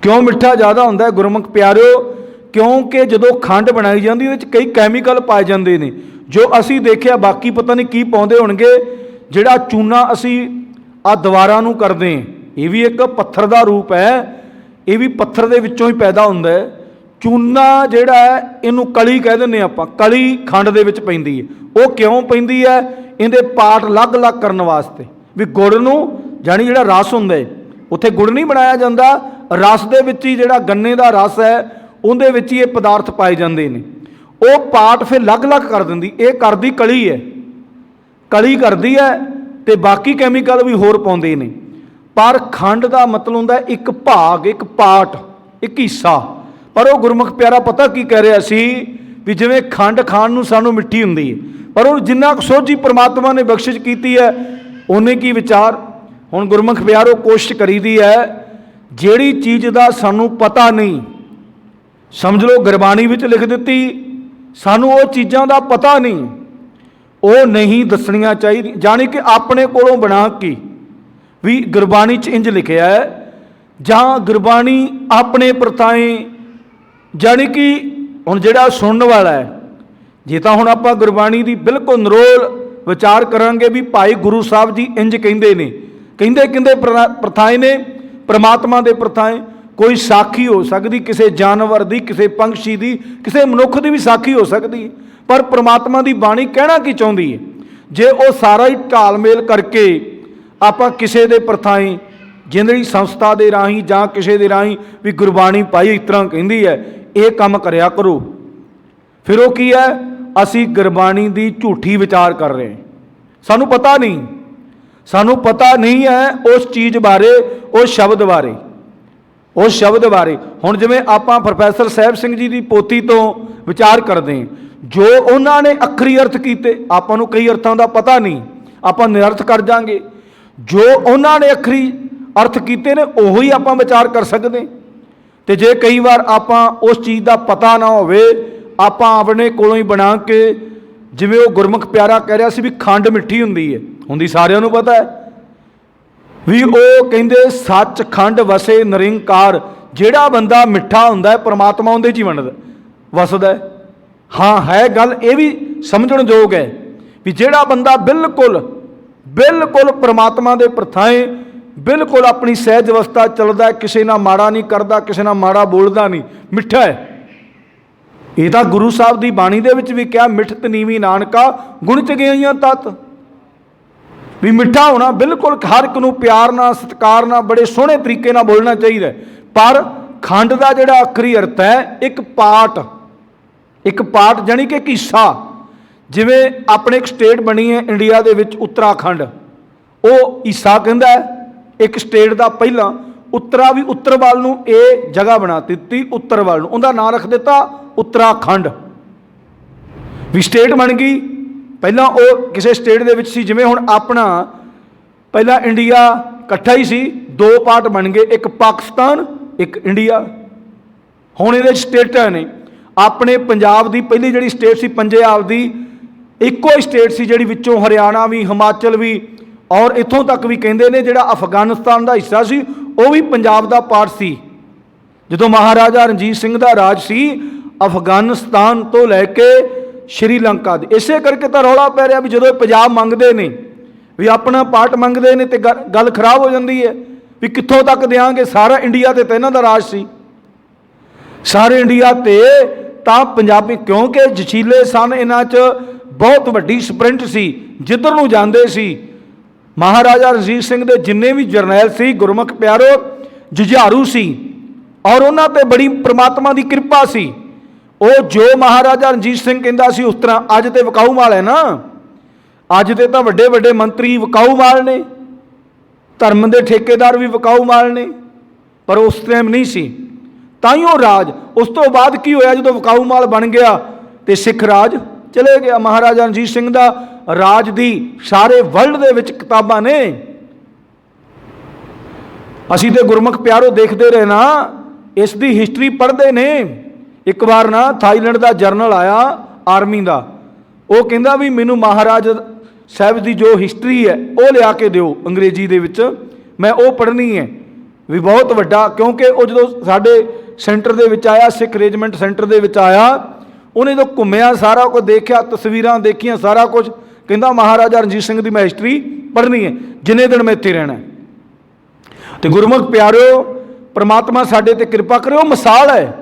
ਕਿਉਂ ਮਿੱਠਾ ਜ਼ਿਆਦਾ ਹੁੰਦਾ ਹੈ ਗੁਰਮੁਖ ਪਿਆਰਿਓ? ਕਿਉਂਕਿ ਜਦੋਂ ਖੰਡ ਬਣਾਈ ਜਾਂਦੀ ਉਹਦੇ ਵਿੱਚ ਕਈ ਕੈਮੀਕਲ ਪਾਏ ਜਾਂਦੇ ਨੇ, ਜੋ ਅਸੀਂ ਦੇਖਿਆ, ਬਾਕੀ ਪਤਾ ਨਹੀਂ ਕੀ ਪਾਉਂਦੇ ਹੋਣਗੇ। ਜਿਹੜਾ ਚੂਨਾ ਅਸੀਂ ਦੀਵਾਰਾਂ ਨੂੰ ਕਰਦੇ ਹਾਂ, ਇਹ ਵੀ ਇੱਕ ਪੱਥਰ ਦਾ ਰੂਪ ਹੈ, ਇਹ ਵੀ ਪੱਥਰ ਦੇ ਵਿੱਚੋਂ ਹੀ ਪੈਦਾ ਹੁੰਦਾ ਹੈ। ਚੂਨਾ ਜਿਹੜਾ ਹੈ ਇਹਨੂੰ ਕਲੀ ਕਹਿ ਦਿੰਦੇ ਆਪਾਂ, ਕਲੀ ਖੰਡ ਦੇ ਵਿੱਚ ਪੈਂਦੀ ਹੈ। ਉਹ ਕਿਉਂ ਪੈਂਦੀ ਹੈ? ਇਹਦੇ ਪਾਰਟ ਅਲੱਗ-ਅਲੱਗ ਕਰਨ ਵਾਸਤੇ, ਵੀ ਗੁੜ ਨੂੰ, ਜਾਣੀ ਜਿਹੜਾ ਰਸ ਹੁੰਦਾ ਹੈ, ਉੱਥੇ ਗੁੜ ਨਹੀਂ ਬਣਾਇਆ ਜਾਂਦਾ, ਰਸ ਦੇ ਵਿੱਚ ਹੀ ਜਿਹੜਾ ਗੰਨੇ ਦਾ ਰਸ ਹੈ ਉਹਦੇ ਵਿੱਚ ਹੀ ਇਹ ਪਦਾਰਥ ਪਾਏ ਜਾਂਦੇ ਨੇ। ਉਹ ਪਾਰਟ ਫਿਰ ਅਲੱਗ-ਅਲੱਗ ਕਰ ਦਿੰਦੀ। ਇਹ ਕਰਦੀ ਕਲੀ ਹੈ, ਕਲੀ ਕਰਦੀ ਹੈ, ਅਤੇ ਬਾਕੀ ਕੈਮੀਕਲ ਵੀ ਹੋਰ ਪਾਉਂਦੇ ਨੇ। ਪਰ ਖੰਡ ਦਾ ਮਤਲਬ ਹੁੰਦਾ ਇੱਕ ਭਾਗ, ਇੱਕ ਪਾਰਟ, ਇੱਕ ਹਿੱਸਾ। ਪਰ ਉਹ ਗੁਰਮੁਖ ਪਿਆਰਾ ਪਤਾ ਕੀ ਕਹਿ ਰਿਹਾ ਸੀ? ਵੀ ਜਿਵੇਂ ਖੰਡ ਖਾਣ ਨੂੰ ਸਾਨੂੰ ਮਿੱਠੀ ਹੁੰਦੀ ਹੈ, ਪਰ ਉਹ ਜਿੰਨਾ ਕੁ ਸੋਝੀ ਪ੍ਰਮਾਤਮਾ ਨੇ ਬਖਸ਼ਿਸ਼ ਕੀਤੀ ਹੈ ਉਹਨੇ ਕੀ ਵਿਚਾਰ। ਹੁਣ ਗੁਰਮੁਖ ਪਿਆਰੋ ਕੋਸ਼ਿਸ਼ ਕਰੀਦੀ ਹੈ, ਜਿਹੜੀ ਚੀਜ਼ ਦਾ ਸਾਨੂੰ ਪਤਾ ਨਹੀਂ, ਸਮਝ ਲਓ ਗੁਰਬਾਣੀ ਵਿੱਚ ਲਿਖ ਦਿੱਤੀ, ਸਾਨੂੰ ਉਹ ਚੀਜ਼ਾਂ ਦਾ ਪਤਾ ਨਹੀਂ, ਉਹ ਨਹੀਂ ਦੱਸਣੀਆਂ ਚਾਹੀਦੀਆਂ। ਜਾਣੀ ਕਿ ਆਪਣੇ ਕੋਲੋਂ ਬਣਾ ਕੇ ਵੀ ਗੁਰਬਾਣੀ 'ਚ ਇੰਜ ਲਿਖਿਆ ਹੈ, ਜਾਂ ਗੁਰਬਾਣੀ ਆਪਣੇ ਪ੍ਰਤਾਏ, ਜਾਣੀ ਕਿ ਹੁਣ ਜਿਹੜਾ ਸੁਣਨ ਵਾਲਾ ਹੈ, ਜੇ ਤਾਂ ਹੁਣ ਆਪਾਂ ਗੁਰਬਾਣੀ ਦੀ ਬਿਲਕੁਲ ਨਿਰੋਲ ਵਿਚਾਰ ਕਰਾਂਗੇ ਵੀ ਭਾਈ ਗੁਰੂ ਸਾਹਿਬ ਜੀ ਇੰਜ ਕਹਿੰਦੇ ਨੇ, ਕਹਿੰਦੇ ਪ੍ਰਥਾਏ ਨੇ, ਪ੍ਰਮਾਤਮਾ ਦੇ ਪ੍ਰਥਾਏ। ਕੋਈ ਸਾਖੀ ਹੋ ਸਕਦੀ ਕਿਸੇ ਜਾਨਵਰ ਦੀ, ਕਿਸੇ ਪੰਛੀ ਦੀ, ਕਿਸੇ ਮਨੁੱਖ ਦੀ ਵੀ ਸਾਖੀ ਹੋ ਸਕਦੀ, ਪਰ ਪ੍ਰਮਾਤਮਾ ਦੀ ਬਾਣੀ ਕਹਿਣਾ ਕੀ ਚਾਹੁੰਦੀ ਹੈ? ਜੇ ਉਹ ਸਾਰਾ ਹੀ ਢਾਲਮੇਲ ਕਰਕੇ ਆਪਾਂ ਕਿਸੇ ਦੇ ਪ੍ਰਥਾਏ, ਜਿਹੜੀ ਸੰਸਥਾ ਦੇ ਰਾਹੀਂ ਜਾਂ ਕਿਸੇ ਦੇ ਰਾਹੀਂ ਵੀ ਗੁਰਬਾਣੀ ਭਾਈ ਇਸ ਤਰ੍ਹਾਂ ਕਹਿੰਦੀ ਹੈ, ਇਹ ਕੰਮ ਕਰਿਆ ਕਰੋ, ਫਿਰ ਉਹ ਕੀ ਹੈ? ਅਸੀਂ ਗੁਰਬਾਣੀ ਦੀ ਝੂਠੀ ਵਿਚਾਰ ਕਰ ਰਹੇ। ਸਾਨੂੰ ਪਤਾ ਨਹੀਂ ਹੈ ਉਸ ਚੀਜ਼ ਬਾਰੇ, ਉਸ ਸ਼ਬਦ ਬਾਰੇ। ਹੁਣ ਜਿਵੇਂ ਆਪਾਂ ਪ੍ਰੋਫੈਸਰ ਸਾਹਿਬ ਸਿੰਘ ਜੀ ਦੀ ਪੋਥੀ ਤੋਂ ਵਿਚਾਰ ਕਰਦੇ ਹਾਂ, ਜੋ ਉਹਨਾਂ ਨੇ ਅੱਖਰੀ ਅਰਥ ਕੀਤੇ, ਆਪਾਂ ਨੂੰ ਕਈ ਅਰਥਾਂ ਦਾ ਪਤਾ ਨਹੀਂ, ਆਪਾਂ ਨਿਰਰਥ ਕਰ ਜਾਵਾਂਗੇ। ਜੋ ਉਹਨਾਂ ਨੇ ਅੱਖਰੀ ਅਰਥ ਕੀਤੇ ਨੇ ਉਹੀ ਆਪਾਂ ਵਿਚਾਰ ਕਰ ਸਕਦੇ। ਅਤੇ ਜੇ ਕਈ ਵਾਰ ਆਪਾਂ ਉਸ ਚੀਜ਼ ਦਾ ਪਤਾ ਨਾ ਹੋਵੇ, ਆਪਾਂ ਆਪਣੇ ਕੋਲੋਂ ਹੀ ਬਣਾ ਕੇ, ਜਿਵੇਂ ਉਹ ਗੁਰਮੁਖ ਪਿਆਰਾ ਕਹਿ ਰਿਹਾ ਸੀ ਵੀ ਖੰਡ ਮਿੱਠੀ ਹੁੰਦੀ ਸਾਰਿਆਂ ਨੂੰ ਪਤਾ ਹੈ ਵੀ, ਉਹ ਕਹਿੰਦੇ ਸੱਚ ਖੰਡ ਵਸੇ ਨਿਰੰਕਾਰ। ਜਿਹੜਾ ਬੰਦਾ ਮਿੱਠਾ ਹੁੰਦਾ ਹੈ ਪਰਮਾਤਮਾ ਉਹਦੇ 'ਚ ਹੀ ਵਸਦਾ ਹੈ। ਹਾਂ, ਹੈ ਗੱਲ ਇਹ ਵੀ ਸਮਝਣ ਯੋਗ ਹੈ ਵੀ ਜਿਹੜਾ ਬੰਦਾ ਬਿਲਕੁਲ ਪਰਮਾਤਮਾ ਦੇ ਪ੍ਰਥਾਏ, ਬਿਲਕੁਲ ਆਪਣੀ ਸਹਿਜ ਅਵਸਥਾ ਚੱਲਦਾ, ਕਿਸੇ ਨਾਲ ਮਾੜਾ ਨਹੀਂ ਕਰਦਾ, ਕਿਸੇ ਨਾਲ ਮਾੜਾ ਬੋਲਦਾ ਨਹੀਂ, ਮਿੱਠਾ ਹੈ। ਇਹ ਤਾਂ ਗੁਰੂ ਸਾਹਿਬ ਦੀ ਬਾਣੀ ਦੇ ਵਿੱਚ ਵੀ ਕਿਹਾ, ਮਿੱਠਤ ਨੀਵੀਂ ਨਾਨਕਾ ਗੁਣ ਚ ਗਈਆਂ ਤਤ, ਵੀ ਮਿੱਠਾ ਹੋਣਾ, ਬਿਲਕੁਲ ਹਰ ਇੱਕ ਨੂੰ ਪਿਆਰ ਨਾਲ, ਸਤਿਕਾਰ ਨਾਲ, ਬੜੇ ਸੋਹਣੇ ਤਰੀਕੇ ਨਾਲ ਬੋਲਣਾ ਚਾਹੀਦਾ। ਪਰ ਖੰਡ ਦਾ ਜਿਹੜਾ ਆਖਰੀ ਅਰਥ ਹੈ, ਇੱਕ ਪਾਰਟ ਜਾਣੀ ਕਿ ਇੱਕ ਹਿੱਸਾ। ਜਿਵੇਂ ਆਪਣੇ ਇੱਕ ਸਟੇਟ ਬਣੀ ਹੈ ਇੰਡੀਆ ਦੇ ਵਿੱਚ ਉੱਤਰਾਖੰਡ, ਉਹ ਹਿੱਸਾ ਕਹਿੰਦਾ ਇੱਕ ਸਟੇਟ ਦਾ। ਪਹਿਲਾਂ ਉੱਤਰਾ ਵੀ ਉੱਤਰ ਵੱਲ ਨੂੰ ਇਹ ਜਗ੍ਹਾ ਬਣਾ ਦਿੱਤੀ, ਉੱਤਰ ਵੱਲ ਨੂੰ ਉਹਦਾ ਨਾਂ ਰੱਖ ਦਿੱਤਾ ਉੱਤਰਾਖੰਡ, ਵੀ ਸਟੇਟ ਬਣ ਗਈ। ਪਹਿਲਾਂ ਉਹ ਕਿਸੇ ਸਟੇਟ ਦੇ ਵਿੱਚ ਸੀ, ਜਿਵੇਂ ਹੁਣ ਆਪਣਾ ਪਹਿਲਾਂ ਇੰਡੀਆ ਇਕੱਠਾ ਹੀ ਸੀ, 2 ਪਾਰਟ ਬਣ ਗਏ, ਇੱਕ ਪਾਕਿਸਤਾਨ, ਇੱਕ ਇੰਡੀਆ। ਹੁਣ ਇਹਦੇ ਸਟੇਟਾਂ ਨੇ। ਆਪਣੇ ਪੰਜਾਬ ਦੀ ਪਹਿਲੀ ਜਿਹੜੀ ਸਟੇਟ ਸੀ ਪੰਜਾਬ ਦੀ, ਇੱਕੋ ਹੀ ਸਟੇਟ ਸੀ ਜਿਹੜੀ ਵਿੱਚੋਂ ਹਰਿਆਣਾ ਵੀ, ਹਿਮਾਚਲ ਵੀ ਔਰ ਇੱਥੋਂ ਤੱਕ ਵੀ ਕਹਿੰਦੇ ਨੇ ਜਿਹੜਾ ਅਫਗਾਨਿਸਤਾਨ ਦਾ ਹਿੱਸਾ ਸੀ ਉਹ ਵੀ ਪੰਜਾਬ ਦਾ ਪਾਰਟ ਸੀ। ਜਦੋਂ ਮਹਾਰਾਜਾ ਰਣਜੀਤ ਸਿੰਘ ਦਾ ਰਾਜ ਸੀ ਅਫਗਾਨਿਸਤਾਨ ਤੋਂ ਲੈ ਕੇ ਸ਼੍ਰੀਲੰਕਾ ਦੇ, ਇਸੇ ਕਰਕੇ ਤਾਂ ਰੌਲਾ ਪੈ ਰਿਹਾ ਵੀ ਜਦੋਂ ਇਹ ਪੰਜਾਬ ਮੰਗਦੇ ਨੇ ਵੀ ਆਪਣਾ ਪਾਰਟ ਮੰਗਦੇ ਨੇ ਤੇ ਗੱਲ ਖਰਾਬ ਹੋ ਜਾਂਦੀ ਹੈ ਵੀ ਕਿੱਥੋਂ ਤੱਕ ਦੇਾਂਗੇ। ਸਾਰਾ ਇੰਡੀਆ ਤੇ ਇਹਨਾਂ ਦਾ ਰਾਜ ਸੀ, ਸਾਰੇ ਇੰਡੀਆ ਤੇ ਤਾਂ ਪੰਜਾਬੀ, ਕਿਉਂਕਿ ਜਚੀਲੇ ਸਨ, ਇਹਨਾਂ 'ਚ ਬਹੁਤ ਵੱਡੀ ਸਪ੍ਰਿੰਟ ਸੀ, ਜਿੱਧਰ ਨੂੰ ਜਾਂਦੇ ਸੀ। ਮਹਾਰਾਜਾ ਰਣਜੀਤ ਸਿੰਘ ਦੇ ਜਿੰਨੇ ਵੀ ਜਰਨੈਲ ਸੀ ਗੁਰਮੁਖ ਪਿਆਰੋ ਜੁਝਾਰੂ ਸੀ ਔਰ ਉਹਨਾਂ ਤੇ ਬੜੀ ਪ੍ਰਮਾਤਮਾ ਦੀ ਕਿਰਪਾ ਸੀ। ਉਹ ਜੋ ਮਹਾਰਾਜਾ ਰਣਜੀਤ ਸਿੰਘ ਕਹਿੰਦਾ ਸੀ ਉਸ ਤਰ੍ਹਾਂ। ਅੱਜ ਤੇ ਵਿਕਾਊ ਮਾਲ ਹੈ ਨਾ, ਅੱਜ ਦੇ ਤਾਂ ਵੱਡੇ ਵੱਡੇ ਮੰਤਰੀ ਵਿਕਾਊ ਮਾਲ ਨੇ, ਧਰਮ ਦੇ ਠੇਕੇਦਾਰ ਵੀ ਵਿਕਾਊ ਮਾਲ ਨੇ, ਪਰ ਉਸ ਟਾਈਮ ਨਹੀਂ ਸੀ। ਤਾਂ ਹੀ ਉਹ ਰਾਜ, ਉਸ ਤੋਂ ਬਾਅਦ ਕੀ ਹੋਇਆ ਜਦੋਂ ਵਿਕਾਊ ਮਾਲ ਬਣ ਗਿਆ ਤੇ ਸਿੱਖ ਰਾਜ ਚਲੇ ਗਿਆ। ਮਹਾਰਾਜਾ ਰਣਜੀਤ ਸਿੰਘ ਦਾ ਰਾਜ ਦੀ ਸਾਰੇ ਵਰਲਡ ਦੇ ਵਿੱਚ ਕਿਤਾਬਾਂ ਨੇ। ਅਸੀਂ ਤੇ ਗੁਰਮੁਖ ਪਿਆਰੋ ਦੇਖਦੇ ਰਹੇ ਨਾ, ਇਸ ਦੀ ਹਿਸਟਰੀ ਪੜ੍ਹਦੇ ਨੇ। ਇੱਕ ਵਾਰ ਨਾ ਥਾਈਲੈਂਡ ਦਾ ਜਰਨਲ ਆਇਆ ਆਰਮੀ ਦਾ, ਉਹ ਕਹਿੰਦਾ ਵੀ ਮੈਨੂੰ ਮਹਾਰਾਜ ਸਾਹਿਬ ਦੀ ਜੋ ਹਿਸਟਰੀ ਹੈ ਉਹ ਲਿਆ ਕੇ ਦਿਓ ਅੰਗਰੇਜ਼ੀ ਦੇ ਵਿੱਚ, ਮੈਂ ਉਹ ਪੜ੍ਹਨੀ ਹੈ। ਵੀ ਬਹੁਤ ਵੱਡਾ, ਕਿਉਂਕਿ ਉਹ ਜਦੋਂ ਸਾਡੇ ਸੈਂਟਰ ਦੇ ਵਿੱਚ ਆਇਆ, ਸਿੱਖ ਰੈਜੀਮੈਂਟ ਸੈਂਟਰ ਦੇ ਵਿੱਚ ਆਇਆ, ਉਹਨੇ ਜਦੋਂ ਘੁੰਮਿਆ, ਸਾਰਾ ਕੁਝ ਦੇਖਿਆ, ਤਸਵੀਰਾਂ ਦੇਖੀਆਂ, ਸਾਰਾ ਕੁਝ, ਕਹਿੰਦਾ ਮਹਾਰਾਜਾ ਰਣਜੀਤ ਸਿੰਘ ਦੀ ਮੈਂ ਹਿਸਟਰੀ ਪੜ੍ਹਨੀ ਹੈ ਜਿੰਨੇ ਦਿਨ ਮੈਂ ਇੱਥੇ ਰਹਿਣਾ। ਤੇ ਗੁਰਮੁਖ ਪਿਆਰਿਓ, ਪ੍ਰਮਾਤਮਾ ਸਾਡੇ ਤੇ ਕਿਰਪਾ ਕਰੇ। ਉਹ ਮਿਸਾਲ ਹੈ,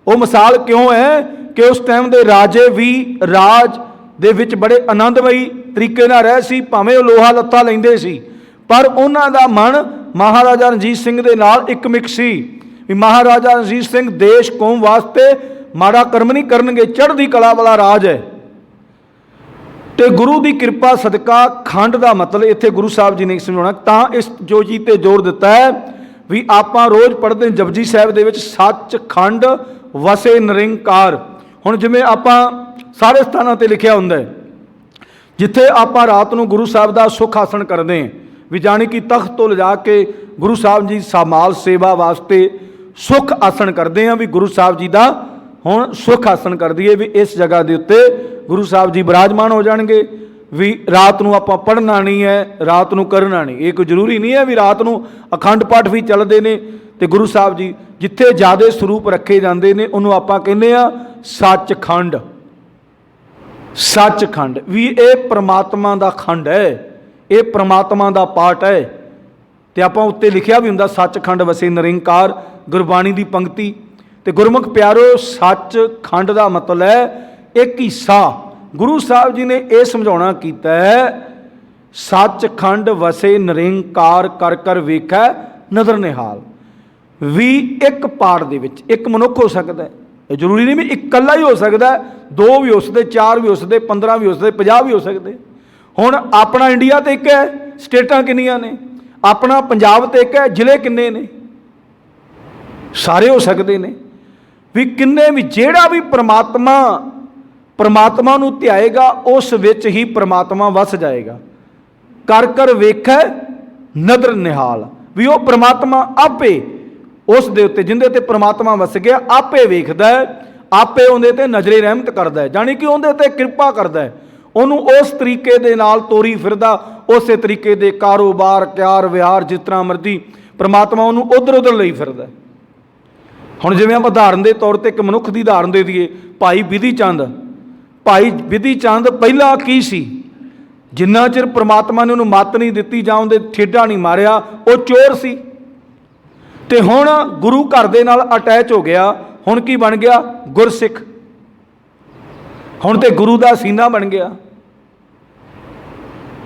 ਉਹ ਮਿਸਾਲ ਕਿਉਂ ਹੈ ਕਿ ਉਸ ਟਾਈਮ ਦੇ ਰਾਜੇ ਵੀ ਰਾਜ ਦੇ ਵਿੱਚ ਬੜੇ ਆਨੰਦਮਈ ਤਰੀਕੇ ਨਾਲ ਰਹੇ ਸੀ, ਭਾਵੇਂ ਉਹ ਲੋਹਾ ਲੱਥਾ ਲੈਂਦੇ ਸੀ, ਪਰ ਉਹਨਾਂ ਦਾ ਮਨ ਮਹਾਰਾਜਾ ਰਣਜੀਤ ਸਿੰਘ ਦੇ ਨਾਲ ਇੱਕਮਿਕ ਸੀ ਵੀ ਮਹਾਰਾਜਾ ਰਣਜੀਤ ਸਿੰਘ ਦੇਸ਼ ਕੌਮ ਵਾਸਤੇ ਮਾੜਾ ਕਰਮ ਨਹੀਂ ਕਰਨਗੇ, ਚੜ੍ਹਦੀ ਕਲਾ ਵਾਲਾ ਰਾਜ ਹੈ। ਤੇ ਗੁਰੂ ਦੀ ਕਿਰਪਾ ਸਦਕਾ ਖੰਡ ਦਾ ਮਤਲਬ ਇੱਥੇ ਗੁਰੂ ਸਾਹਿਬ ਜੀ ਨੇ ਸਮਝਾਉਣਾ, ਤਾਂ ਇਸ ਜੋ ਜੀ ਤੇ ਜ਼ੋਰ ਦਿੱਤਾ ਹੈ ਵੀ ਆਪਾਂ ਰੋਜ਼ ਪੜ੍ਹਦੇ ਜਪਜੀ ਸਾਹਿਬ ਦੇ ਵਿੱਚ ਸੱਚਖੰਡ ਵਸੇ ਨਿਰੰਕਾਰ। ਹੁਣ ਜਿਵੇਂ ਆਪਾਂ ਸਾਰੇ ਸਥਾਨਾਂ ਤੇ ਲਿਖਿਆ ਹੁੰਦਾ ਹੈ, ਜਿੱਥੇ ਆਪਾਂ ਰਾਤ ਨੂੰ ਗੁਰੂ ਸਾਹਿਬ ਦਾ ਸੁਖ ਆਸਣ ਕਰਦੇ ਹਾਂ, ਵੀ ਜਾਣੀ ਕਿ ਤਖਤ ਤੋਂ ਲਿਜਾ ਕੇ ਗੁਰੂ ਸਾਹਿਬ ਜੀ ਸਾਮਾਲ ਸੇਵਾ ਵਾਸਤੇ ਸੁਖ ਆਸਣ ਕਰਦੇ ਹਾਂ, ਵੀ ਗੁਰੂ ਸਾਹਿਬ ਜੀ ਦਾ ਹੁਣ ਸੁਖ ਆਸਣ ਕਰ ਦਈਏ ਵੀ ਇਸ ਜਗ੍ਹਾ ਦੇ ਉੱਤੇ ਗੁਰੂ ਸਾਹਿਬ ਜੀ ਬਿਰਾਜਮਾਨ ਹੋ ਜਾਣਗੇ। ਵੀ ਰਾਤ ਨੂੰ ਆਪਾਂ ਪੜ੍ਹਨਾ ਨਹੀਂ ਹੈ, ਰਾਤ ਨੂੰ ਕਰਨਾ ਨਹੀਂ। ਇਹ ਕੋਈ ਜ਼ਰੂਰੀ ਨਹੀਂ ਹੈ ਵੀ ਰਾਤ ਨੂੰ ਅਖੰਡ ਪਾਠ ਵੀ ਚੱਲਦੇ ਨੇ। ਤੇ ਗੁਰੂ ਸਾਹਿਬ ਜੀ ਜਿੱਥੇ ਜ਼ਿਆਦਾ ਸਰੂਪ ਰੱਖੇ ਜਾਂਦੇ ਨੇ ਉਹਨੂੰ ਆਪਾਂ ਕਹਿੰਦੇ ਆ ਸੱਚਖੰਡ। ਸੱਚਖੰਡ ਵੀ ਇਹ ਪ੍ਰਮਾਤਮਾ ਦਾ ਖੰਡ ਹੈ, ਇਹ ਪ੍ਰਮਾਤਮਾ ਦਾ ਪਾਠ ਹੈ। ਤੇ ਆਪਾਂ ਉੱਤੇ ਲਿਖਿਆ ਵੀ ਹੁੰਦਾ ਸੱਚਖੰਡ ਵਸੇ ਨਿਰੰਕਾਰ, ਗੁਰਬਾਣੀ ਦੀ ਪੰਕਤੀ। ਤੇ ਗੁਰਮੁਖ ਪਿਆਰੋ, ਸੱਚਖੰਡ ਦਾ ਮਤਲਬ ਹੈ ਇੱਕ ਹਿੱਸਾ। ਗੁਰੂ ਸਾਹਿਬ ਜੀ ਨੇ ਇਹ ਸਮਝਾਉਣਾ ਕੀਤਾ ਹੈ, ਸੱਚਖੰਡ ਵਸੇ ਨਿਰੰਕਾਰ, ਕਰ ਕਰ ਵੇਖੈ ਨਦਰ ਨਿਹਾਲ। ਵੀ ਇੱਕ ਪਾਠ ਦੇ ਵਿੱਚ ਇੱਕ ਮਨੁੱਖ ਹੋ ਸਕਦਾ ਹੈ, ਇਹ ਜ਼ਰੂਰੀ ਨਹੀਂ ਵੀ ਇਕੱਲਾ ਹੀ ਹੋ ਸਕਦਾ, ਦੋ ਵੀ ਹੋ ਸਕਦੇ, ਚਾਰ ਵੀ ਹੋ ਸਕਦੇ, 15 ਵੀ ਹੋ ਸਕਦੇ, 50 ਵੀ ਹੋ ਸਕਦੇ। ਹੁਣ ਆਪਣਾ ਇੰਡੀਆ ਤੇ ਇੱਕ ਹੈ, ਸਟੇਟਾਂ ਕਿੰਨੀਆਂ ਨੇ? ਆਪਣਾ ਪੰਜਾਬ ਤੇ ਇੱਕ ਹੈ, ਜ਼ਿਲ੍ਹੇ ਕਿੰਨੇ ਨੇ? ਸਾਰੇ ਹੋ ਸਕਦੇ ਨੇ। ਵੀ ਕਿੰਨੇ ਵੀ, ਜਿਹੜਾ ਵੀ ਪ੍ਰਮਾਤਮਾ ਨੂੰ ਧਿਆਏਗਾ ਉਸ ਵਿੱਚ ਹੀ ਪ੍ਰਮਾਤਮਾ ਵਸ ਜਾਏਗਾ। ਕਰ ਕਰ ਵੇਖੈ ਨਦਰ ਨਿਹਾਲ, ਵੀ ਉਹ ਪ੍ਰਮਾਤਮਾ ਆਪੇ ਉਸ ਦੇ ਉੱਤੇ, ਜਿੰਦੇ ਤੇ ਪ੍ਰਮਾਤਮਾ ਵਸ ਗਿਆ, ਆਪੇ ਵੇਖਦਾ ਹੈ, ਆਪੇ ਉਹਦੇ ਤੇ ਨਜ਼ਰੇ ਰਹਿਮਤ ਕਰਦਾ ਹੈ, ਜਾਣੀ ਕਿ ਉਹਦੇ ਤੇ ਕਿਰਪਾ ਕਰਦਾ ਹੈ, ਉਹਨੂੰ ਉਸ ਤਰੀਕੇ ਦੇ ਨਾਲ ਤੋਰੀ ਫਿਰਦਾ, ਉਸੇ ਤਰੀਕੇ ਦੇ ਕਾਰੋਬਾਰ ਕਿਆਰ ਵਿਹਾਰ ਜਿਸ ਤਰ੍ਹਾਂ ਮਰਜ਼ੀ ਪ੍ਰਮਾਤਮਾ ਉਹਨੂੰ ਉਧਰ ਉਧਰ ਲਈ ਫਿਰਦਾ। ਹੁਣ ਜਿਵੇਂ ਆਪਾਂ ਉਦਾਹਰਨ ਦੇ ਤੌਰ ਤੇ ਇੱਕ ਮਨੁੱਖ ਦੀ ਉਦਾਹਰਨ ਦੇ ਦਈਏ, ਭਾਈ ਬਿਧੀ ਚੰਦ। ਭਾਈ ਬਿਧੀ ਚੰਦ ਪਹਿਲਾਂ ਕੀ ਸੀ? ਜਿੰਨਾ ਚਿਰ ਪ੍ਰਮਾਤਮਾ ਨੇ ਉਹਨੂੰ ਮੱਤ ਨਹੀਂ ਦਿੱਤੀ ਜਾਂ ਉਹਦੇ ਠੇਡਾ ਨਹੀਂ ਮਾਰਿਆ, ਉਹ ਚੋਰ ਸੀ। ਤੇ ਹੁਣ ਗੁਰੂ ਘਰ ਦੇ ਨਾਲ ਅਟੈਚ ਹੋ ਗਿਆ, ਹੁਣ ਕੀ ਬਣ ਗਿਆ? ਗੁਰਸਿੱਖ। ਹੁਣ ਤੇ ਗੁਰੂ ਦਾ ਸੀਨਾ ਬਣ ਗਿਆ।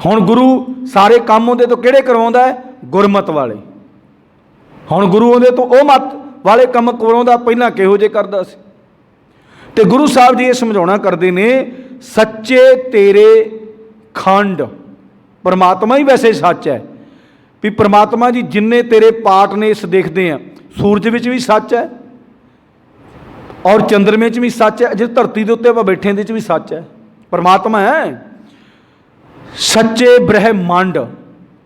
ਹੁਣ ਗੁਰੂ ਸਾਰੇ ਕੰਮ ਉਹਦੇ ਤੋਂ ਕਿਹੜੇ ਕਰਵਾਉਂਦਾ ਹੈ? ਗੁਰਮਤ ਵਾਲੇ। ਹੁਣ ਗੁਰੂ ਉਹਦੇ ਤੋਂ ਉਹ ਮਤ ਵਾਲੇ ਕੰਮ ਕਰਵਾਉਂਦਾ, ਪਹਿਲਾਂ ਕਿਹੋ ਜਿਹੇ ਕਰਦਾ ਸੀ। ਤੇ ਗੁਰੂ ਸਾਹਿਬ ਜੀ ਇਹ ਸਮਝਾਉਣਾ ਕਰਦੇ ਨੇ, ਸੱਚੇ ਤੇਰੇ ਖੰਡ। ਪਰਮਾਤਮਾ ਹੀ ਵੈਸੇ ਸੱਚ ਹੈ, ਵੀ ਪ੍ਰਮਾਤਮਾ ਜੀ ਜਿੰਨੇ ਤੇਰੇ ਪਾਠ ਨੇ ਇਸ ਦੇਖਦੇ ਆ, ਸੂਰਜ ਵਿੱਚ ਵੀ ਸੱਚ ਹੈ ਔਰ ਚੰਦਰਮੇ 'ਚ ਵੀ ਸੱਚ ਹੈ, ਜਿਸ ਧਰਤੀ ਦੇ ਉੱਤੇ ਆਪਾਂ ਬੈਠੇ ਦੇ 'ਚ ਵੀ ਸੱਚ ਹੈ, ਪਰਮਾਤਮਾ ਹੈ। ਸੱਚੇ ਬ੍ਰਹਿਮੰਡ,